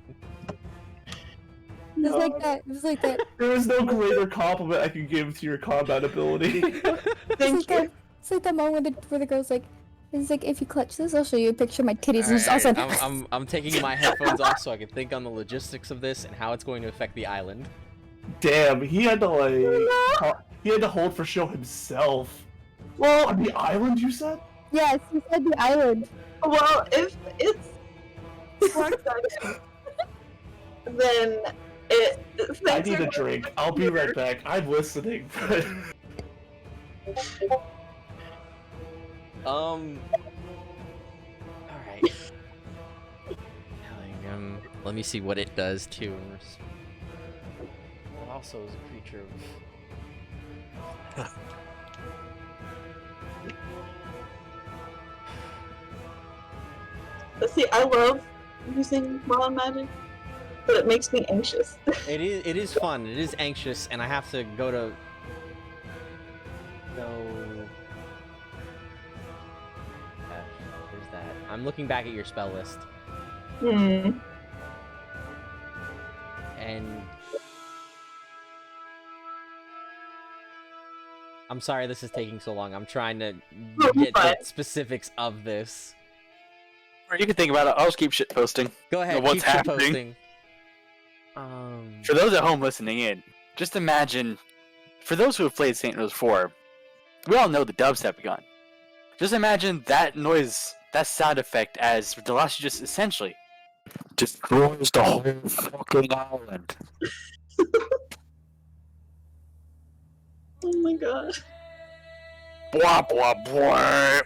was like that. It was like that. There is no greater compliment I can give to your combat ability. It's like that moment where the girl's like, it's like, if you clutch this, I'll show you a picture of my titties. And it's Alright, also I'm taking my headphones off so I can think on the logistics of this and how it's going to affect the island. Damn, he had to hold for show himself. Well, on the island, you said? Yes, he said the island. Well, if it's one-sided, then I need a drink. I'll be right back. I'm listening. Alright. Let me see what it does too. It also is a creature of. See, I love using wild magic, but it makes me anxious. It is fun. It is anxious, and I have to go. There's that. I'm looking back at your spell list, Hmm. and I'm sorry this is taking so long. I'm trying to get the specifics of this. Or you can think about it. I'll just keep shit posting. Go ahead. What's keep shit happening? posting. For those at home listening in, just imagine, for those who have played St. Rose 4, we all know the dubstep begun. Just imagine that noise, that sound effect, as Delashi just essentially destroys the whole fucking island. Oh my god. Blah, blah, blah.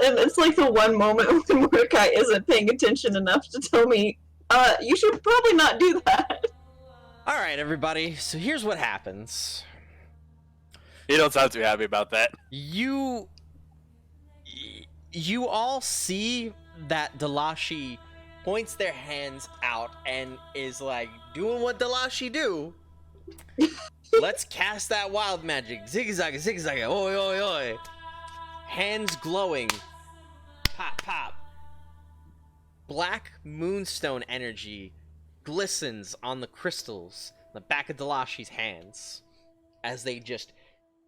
And it's like the one moment when Mordecai isn't paying attention enough to tell me, you should probably not do that. Alright, everybody. So here's what happens. You don't sound too happy about that. You all see that Delashi points their hands out and is like doing what Delashi do. Let's cast that wild magic. Zigzag, zigzag, oi, oi, oi. Hands glowing. Pop, pop. Black moonstone energy glistens on the crystals on the back of Delashi's hands as they just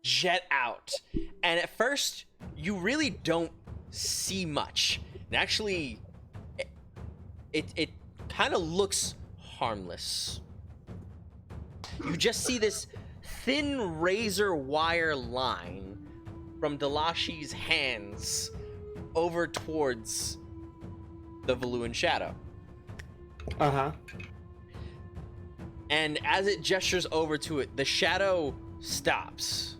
jet out. And at first, you really don't see much. And actually, it kind of looks harmless. You just see this thin razor wire line from Delashi's hands over towards the Valuan shadow. Uh-huh. And as it gestures over to it, the shadow stops.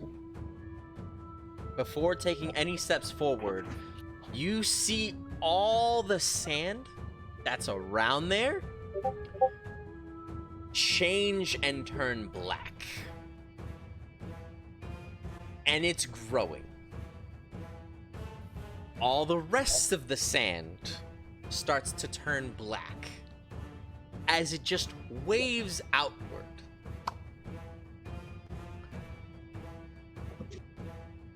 Before taking any steps forward, you see all the sand that's around there change and turn black. And it's growing. All the rest of the sand starts to turn black as it just waves outward.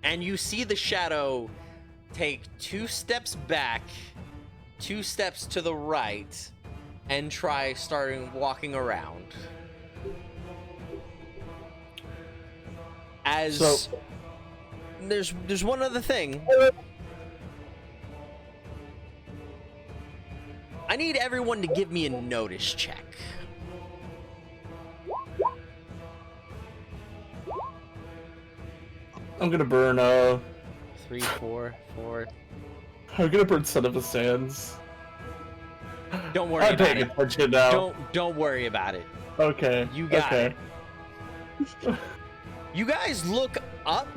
And you see the shadow take 2 steps back, 2 steps to the right, and try starting walking around. As there's one other thing. I need everyone to give me a notice check. I'm gonna burn 3, 4, 4. I'm gonna burn Son of the Sands. Don't worry I'm about paying it. attention now. Don't worry about it. Okay. You got okay. it. You guys look up,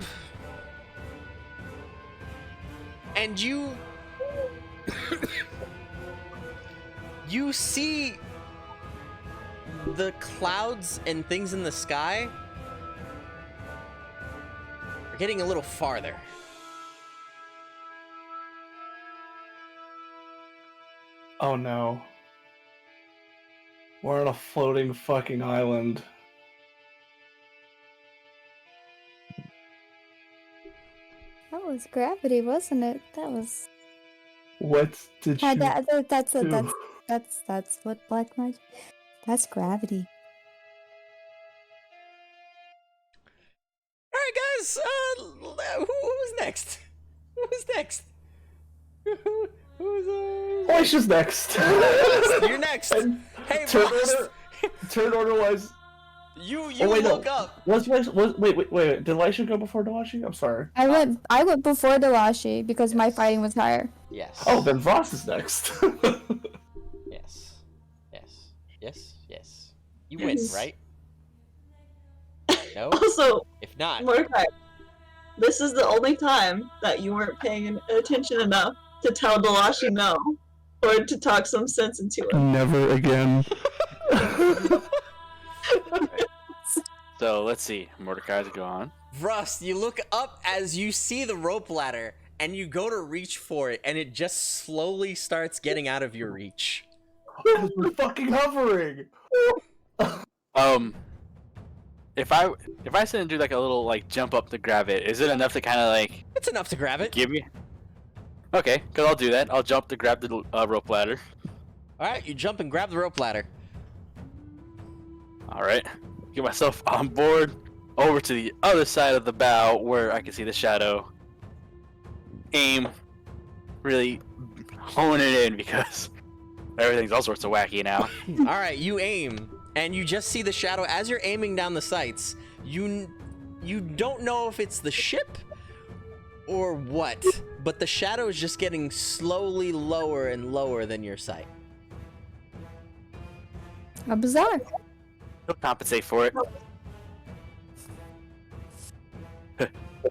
and you see the clouds and things in the sky are getting a little farther. Oh no. We're on a floating fucking island. That was gravity, wasn't it? That was. What did you do? That's what black magic. That's gravity. All right, guys. Who's next? Who's next? Who's Alicia's next. You're next. And Hey, turn Ross. order wise. You Oh, wait, look no. up. Wait. Did Elisha go before Delashi? I'm sorry. I went before Delashi because my fighting was higher. Yes. Oh, then Voss is next. Yes. You win, right? No. Also, If not, Mordecai, this is the only time that you weren't paying attention enough to tell Delashi no, or to talk some sense into him. Never again. So let's see. Mordecai's go on. Rust, you look up as you see the rope ladder, and you go to reach for it, and it just slowly starts getting out of your reach. We're fucking hovering. If I sit and do like a little like jump up to grab it, is it enough to kind of like It's enough to grab it. give me? Okay, cause I'll do that. I'll jump to grab the rope ladder. All right, you jump and grab the rope ladder. All right, get myself on board, over to the other side of the bow where I can see the shadow. Aim, really hone it in because everything's all sorts of wacky now. All right, you aim, and you just see the shadow as you're aiming down the sights. You don't know if it's the ship or what, but the shadow is just getting slowly lower and lower than your sight. How bizarre. He'll compensate for it.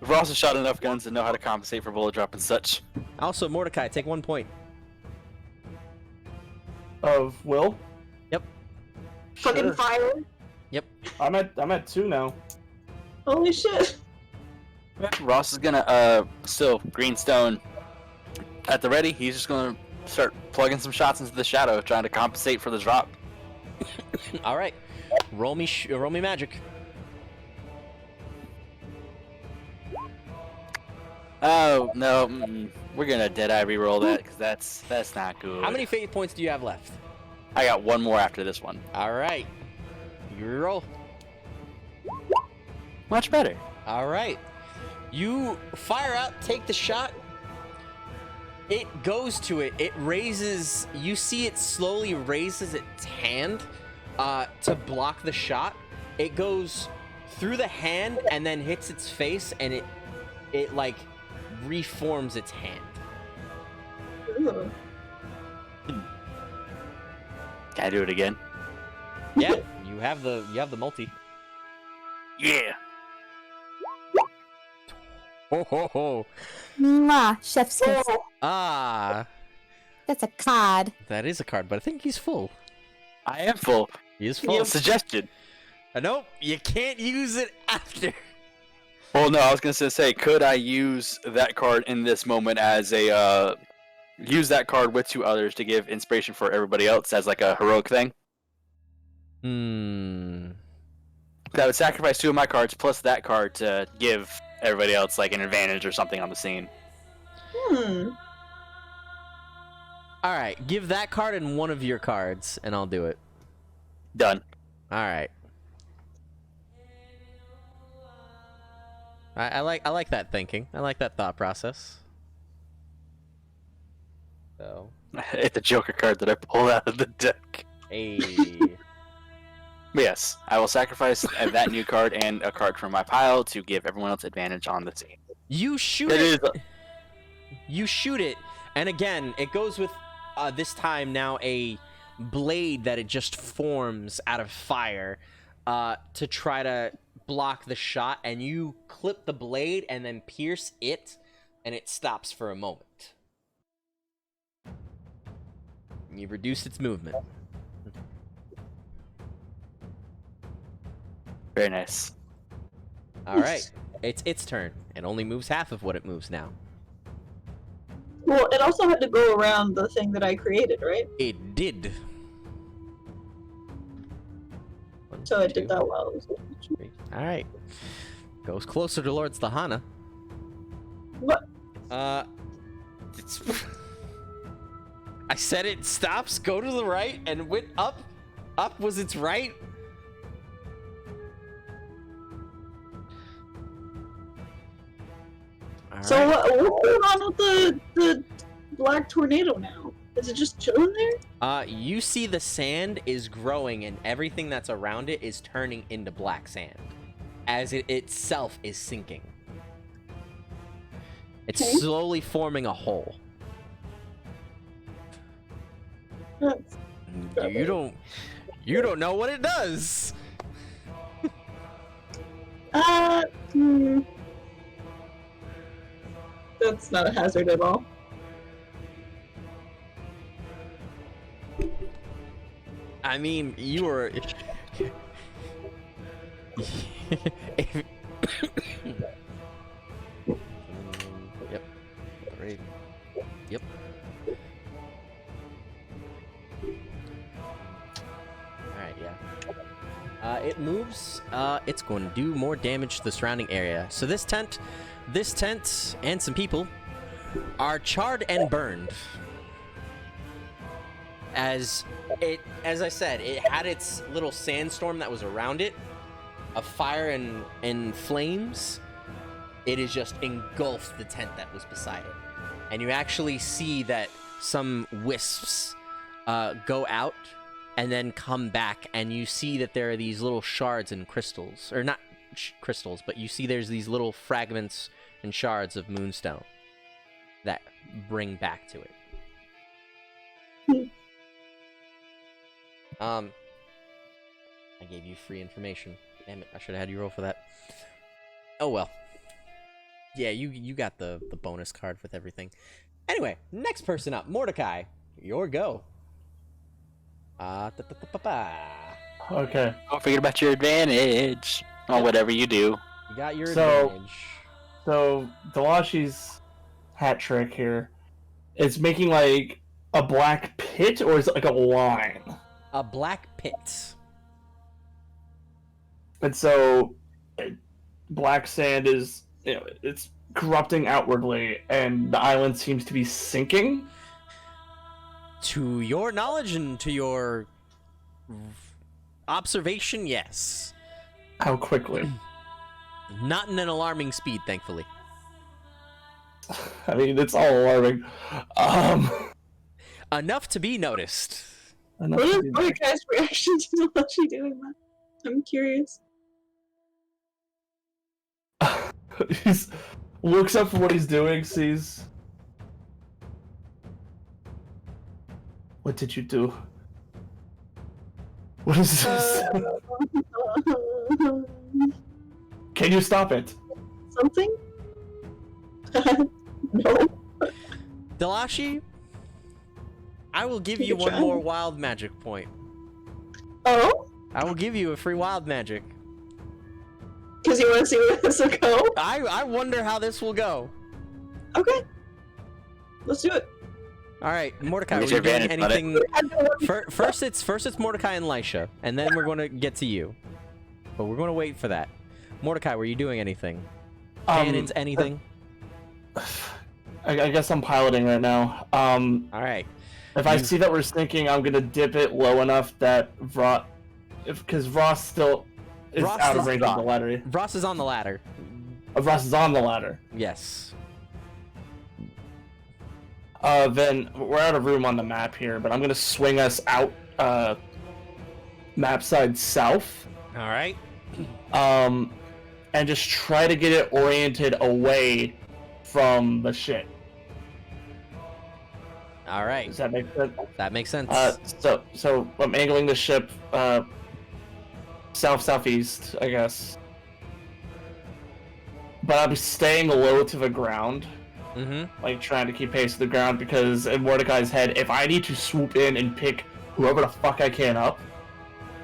We've also shot enough guns to know how to compensate for bullet drop and such. Also, Mordecai, take 1 point. Of Will? Yep. Fucking Sure. fire! I'm at 2 now. Holy shit! Ross is gonna still greenstone at the ready. He's just gonna start plugging some shots into the shadow, trying to compensate for the drop. All right, roll me magic. Oh no, we're gonna deadeye reroll that because that's not good. How many fate points do you have left? I got one more after this one. All right, you roll. Much better. All right, you fire out, take the shot. It goes to it. It raises. You see it slowly raises its hand to block the shot. It goes through the hand and then hits its face, and it like reforms its hand. Ooh. Can I do it again? Yeah, you have the multi. Yeah. Ho ho ho. Mwah, chef's kiss. Ah, That's a cod. that is a card, but I think he's full. I am full. He is full. Suggestion. Nope, you can't use it after. Well, no, I was gonna say, could I use that card in this moment as a use that card with 2 others to give inspiration for everybody else as like a heroic thing? I would sacrifice 2 of my cards plus that card to give everybody else like an advantage or something on the scene. All right, give that card and one of your cards, and I'll do it. Done. All right. I like that thinking. I like that thought process. So, It's a Joker card that I pulled out of the deck. hey. But yes, I will sacrifice that new card and a card from my pile to give everyone else advantage on the scene. You shoot It it. is. You shoot it, and again, it goes with this time now a blade that it just forms out of fire to try to block the shot, and you clip the blade and then pierce it, and it stops for a moment. You reduce its movement. Very nice. All right, it's its turn. It only moves half of what it moves now. Well, it also had to go around the thing that I created, right? It did. So it did that well. All right. Goes closer towards the Hana. What? It's. I said it stops. Go to the right and went up. Up was its right. All So right. what's going on with the black tornado now? Is it just chilling there? You see the sand is growing and everything that's around it is turning into black sand, as it itself is sinking. It's Okay. slowly forming a hole. That's- You don't know what it does. Hmm. That's not a hazard at all. I mean, you were. Yep. Right. Yep. Alright, yeah. It moves. It's going to do more damage to the surrounding area. So this tent, and some people are charred and burned. As I said, it had its little sandstorm that was around it, of fire and flames. It has just engulfed the tent that was beside it. And you actually see that some wisps go out and then come back, and you see that there are these little shards and crystals, or not crystals, but you see there's these little fragments and shards of moonstone that bring back to it. I gave you free information. Damn it, I should have had you roll for that. Oh well. Yeah, you got the bonus card with everything. Anyway, next person up, Mordecai. Your go. Okay. Don't forget about your advantage on whatever you do. You got your So- advantage. So Delashi's hat trick here is making like a black pit, or is it like a line? A black pit. And so black sand is, it's corrupting outwardly, and the island seems to be sinking. To your knowledge and to your observation, yes. How quickly? Not in an alarming speed, thankfully. I mean, it's all alarming. Enough to be noticed. Enough What to is be- Mordecai's reaction to Delashy doing that? I'm curious. He looks up for what he's doing, sees. What did you do? What is this? Can you stop it? Something? No. Delashi, I will give you Keep one trying. more wild magic point. Oh? I will give you a free wild magic. Because you want to see where this will go? I wonder how this will go. Okay. Let's do it. All right, Mordecai, What's are you your doing advantage, anything? I don't want to- First it's Mordecai and Lisha, and then we're going to get to you. But we're going to wait for that. Mordecai, were you doing anything? Cannons, anything? I guess I'm piloting right now. All right. If I see that we're sinking, I'm gonna dip it low enough that because Ross still is Ross out of is- range of the ladder. Ross is on the ladder. Ross is on the ladder. Yes. Then we're out of room on the map here, but I'm gonna swing us out, map side south, All right. and just try to get it oriented away from the ship. All right. Does that make sense? That makes sense. So I'm angling the ship, south-southeast, I guess. But I'm staying low to the ground. Mm-hmm. Like trying to keep pace with the ground, because in Mordecai's head, if I need to swoop in and pick whoever the fuck I can up,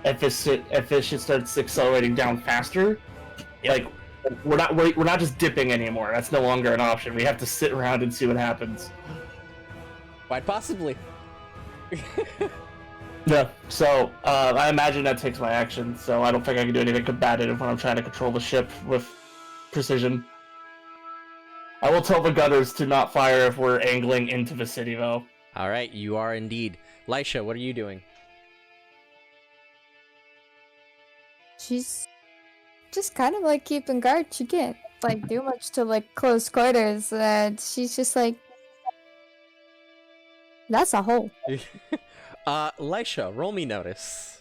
if this shit starts accelerating down faster, like we're not just dipping anymore. That's no longer an option. We have to sit around and see what happens. Quite possibly. Yeah, so I imagine that takes my action, so I don't think I can do anything combative when I'm trying to control the ship with precision. I will tell the gunners to not fire if we're angling into the city, though. All right, you are indeed. Lisha, what are you doing? She's just kind of like keeping guard. She can't like do much to like close quarters. She's just like, that's a hole. Lisha, roll me notice.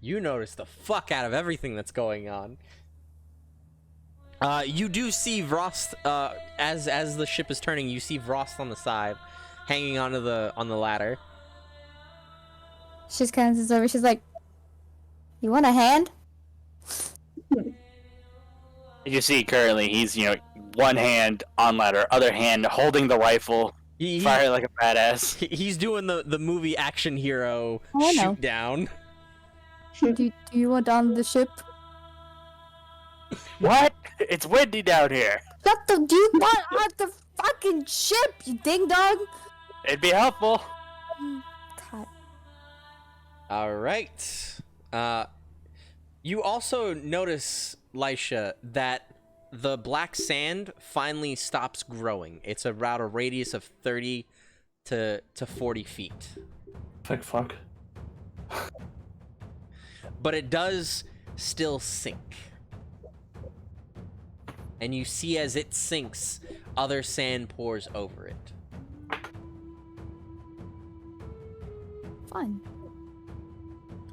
You notice the fuck out of everything that's going on. You do see Vrost, as the ship is turning, you see Vrost on the side, hanging on the ladder. She's kind of sits over. She's like, "You want a hand?" You see currently he's, one hand on ladder, other hand holding the rifle, firing like a badass. He's doing the movie action hero Oh, I know. shoot down. Do you want on the ship? What? It's windy down here. Do you want on the fucking ship, you ding dong? It'd be helpful. God. All right. You also notice, Lisha, that the black sand finally stops growing. It's about a radius of 30 to 40 feet. Fuck. But it does still sink. And you see as it sinks, other sand pours over it. Fun.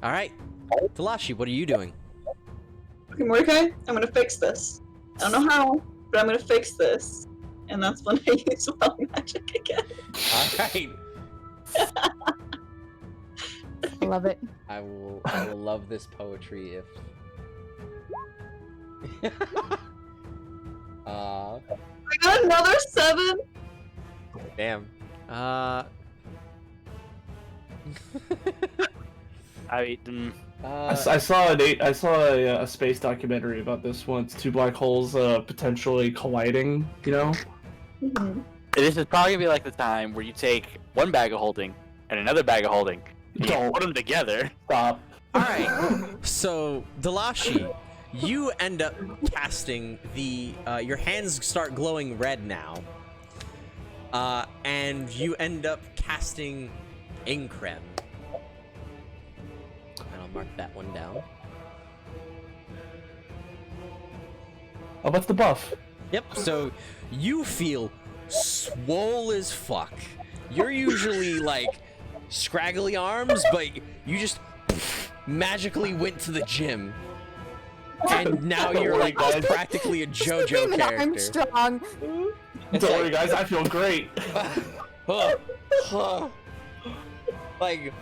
All right. Talashi, what are you doing? Okay, Mordecai, I'm gonna fix this. I don't know how, but I'm gonna fix this. And that's when I use wild magic again. All right. I love it. I will love this poetry if I got another 7. damn. I mean, I saw a space documentary about this once. Two black holes potentially colliding. Mm-hmm. this is probably gonna be like the time where you take one bag of holding and another bag of holding, and you Don't. put them together. Stop. All right. So, Dalashi, you end up casting the your hands start glowing red now. And you end up casting Increm. And I'll mark that one down. Oh, what's the buff? Yep, so you feel swole as fuck. You're usually like scraggly arms, but you just magically went to the gym. And now you're like practically a JoJo character. I'm strong. It's Don't worry, guys. I feel great. Like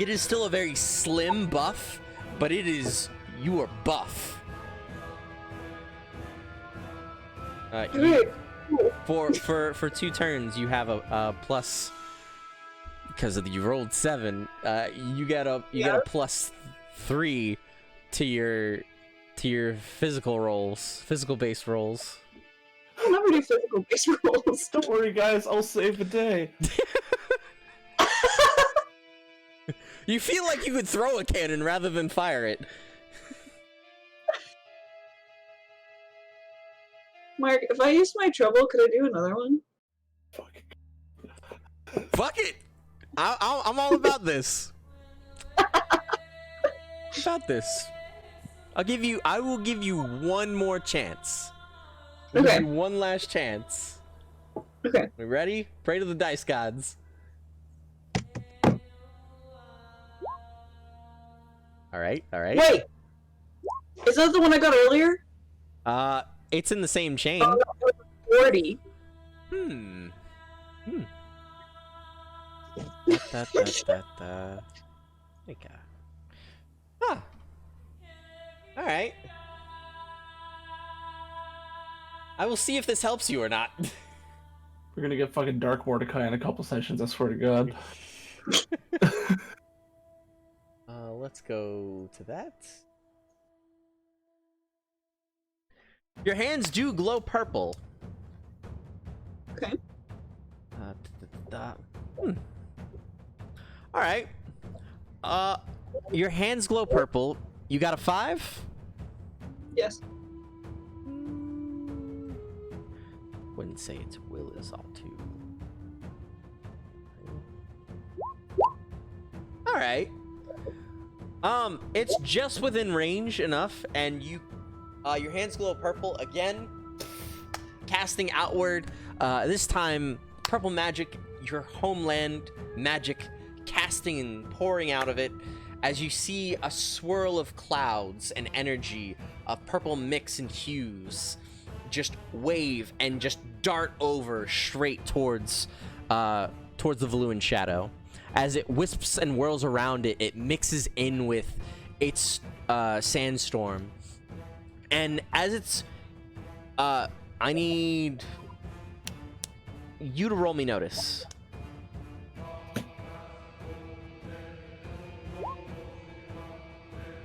it is still a very slim buff, but you are buff. For 2 turns, you have a plus because you rolled 7. You get a +3 to your physical based rolls. I'll never do physical base rolls. Don't worry, guys. I'll save the day. You feel like you could throw a cannon rather than fire it. Mark, if I use my trouble, could I do another one? Fuck it! I'm all about this. About this. I will give you one more chance. I'll give Okay. you one last chance. Okay. We ready? Pray to the dice gods. Alright. Wait! Is that the one I got earlier? It's in the same chain. Oh, no, it was 40. Okay. Huh. Alright. I will see if this helps you or not. We're gonna get fucking Dark Mordecai in a couple sessions. I swear to God. Let's go to that. Your hands do glow purple. All right. Your hands glow purple. You got a 5? Yes. Wouldn't say its will is all too. All right. It's just within range enough, and you, your hands glow purple again, casting outward. This time, purple magic, your homeland magic, casting and pouring out of it, as you see a swirl of clouds and energy of purple mix and hues, just wave and just dart over straight towards the Valuan shadow. As it wisps and whirls around it, it mixes in with its sandstorm. And as it's... I need you to roll me notice.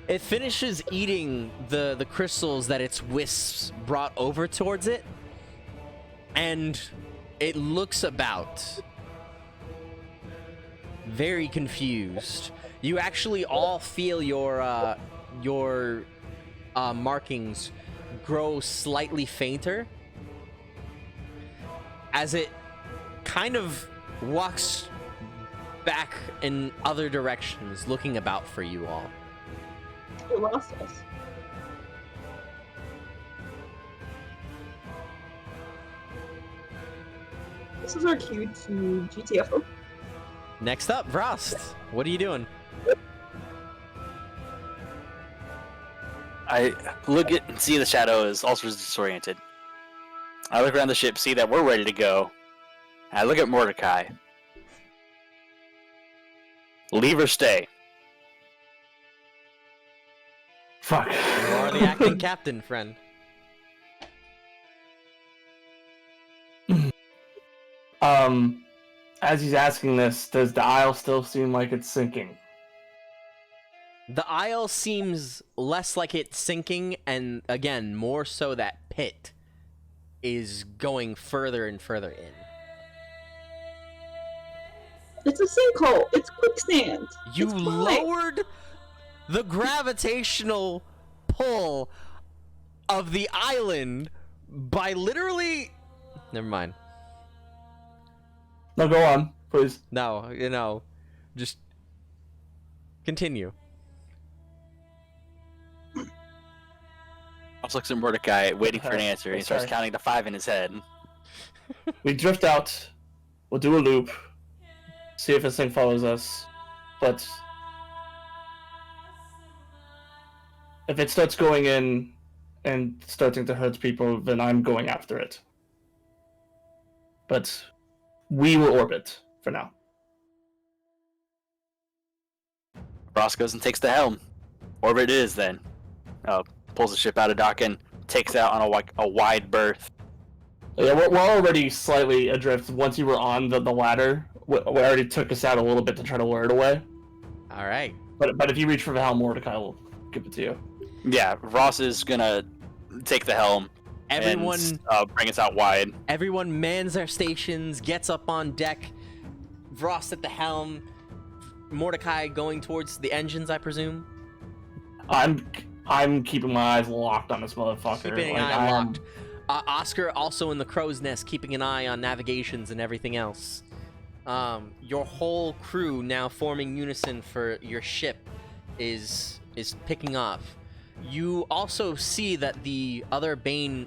It finishes eating the crystals that its wisps brought over towards it. And it looks about... very confused. You actually all feel your markings grow slightly fainter as it kind of walks back in other directions, looking about for you all. Who lost us? This is our cue to GTFO. Next up, Vrost. What are you doing? I look at and see the shadow is also disoriented. I look around the ship, see that we're ready to go. And I look at Mordecai. Leave or stay? Fuck. You are the acting captain, friend. As he's asking this, does the isle still seem like it's sinking? The isle seems less like it's sinking, and again, more so that pit is going further and further in. It's a sinkhole. It's quicksand. You It's fine. lowered the gravitational pull of the island by literally... Never mind. No, go on, please. No, just continue. Also looks at Mordecai, waiting for an answer. He starts Sorry. counting to 5 in his head. We drift out. We'll do a loop. See if this thing follows us. But if it starts going in and starting to hurt people, then I'm going after it. But we will orbit for now. Ross goes and takes the helm. Orbit it is then. Pulls the ship out of docking, takes out on a wide berth. Yeah, we're already slightly adrift. Once you were on the ladder, we already took us out a little bit to try to lure it away. All right. But if you reach for the helm, Mordecai will give it to you. Yeah, Ross is gonna take the helm. Everyone, and, bring us out wide. everyone mans their stations, gets up on deck. Vrost at the helm. Mordecai going towards the engines, I presume. I'm keeping my eyes locked on this motherfucker. Keeping an eye locked. Oscar also in the crow's nest, keeping an eye on navigations and everything else. Your whole crew now forming unison for your ship is picking up. You also see that the other Bane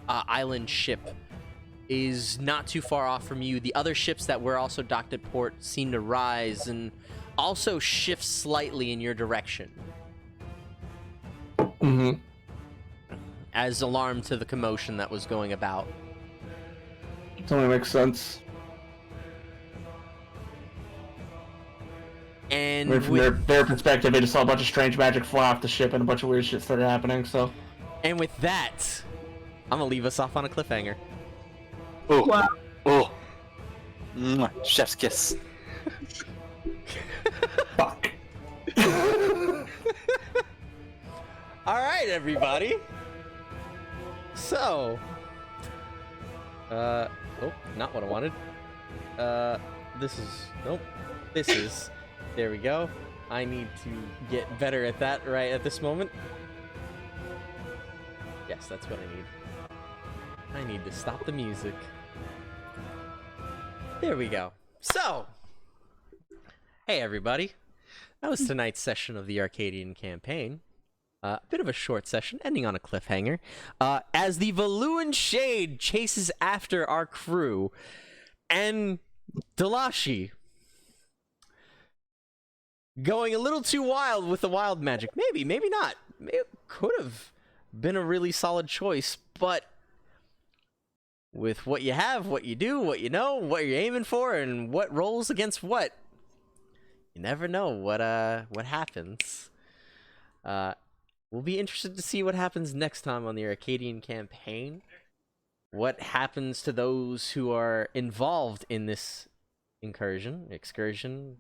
island ship is not too far off from you. The other ships that were also docked at port seem to rise and also shift slightly in your direction. Mm-hmm. As alarm to the commotion that was going about. Totally makes sense. And I mean, from their perspective, they just saw a bunch of strange magic fly off the ship and a bunch of weird shit started happening, so... And with that, I'm gonna leave us off on a cliffhanger. Oh, Wow. oh. Mwah. Chef's kiss. Fuck. Alright, everybody. So... oh, not what I wanted. This is nope. This is. There we go. I need to get better at that right at this moment. Yes, that's what I need. I need to stop the music. There we go. So, hey everybody. That was tonight's session of the Arcadian Campaign. A bit of a short session, ending on a cliffhanger. As the Valuan Shade chases after our crew, and Dalashi going a little too wild with the wild magic. Maybe, maybe not. It could have been a really solid choice, but with what you have, what you do, what you know, what you're aiming for, and what rolls against what, you never know what happens. We'll be interested to see what happens next time on the Arcadian Campaign. What happens to those who are involved in this excursion,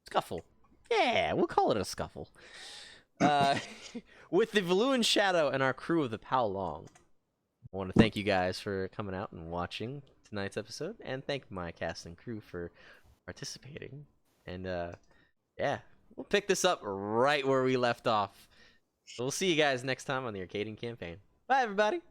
scuffle. Yeah, we'll call it a scuffle. With the Valuan Shadow and our crew of the Pow Long. I want to thank you guys for coming out and watching tonight's episode, and thank my cast and crew for participating. And yeah, we'll pick this up right where we left off. So we'll see you guys next time on the Arcadian Campaign. Bye, everybody!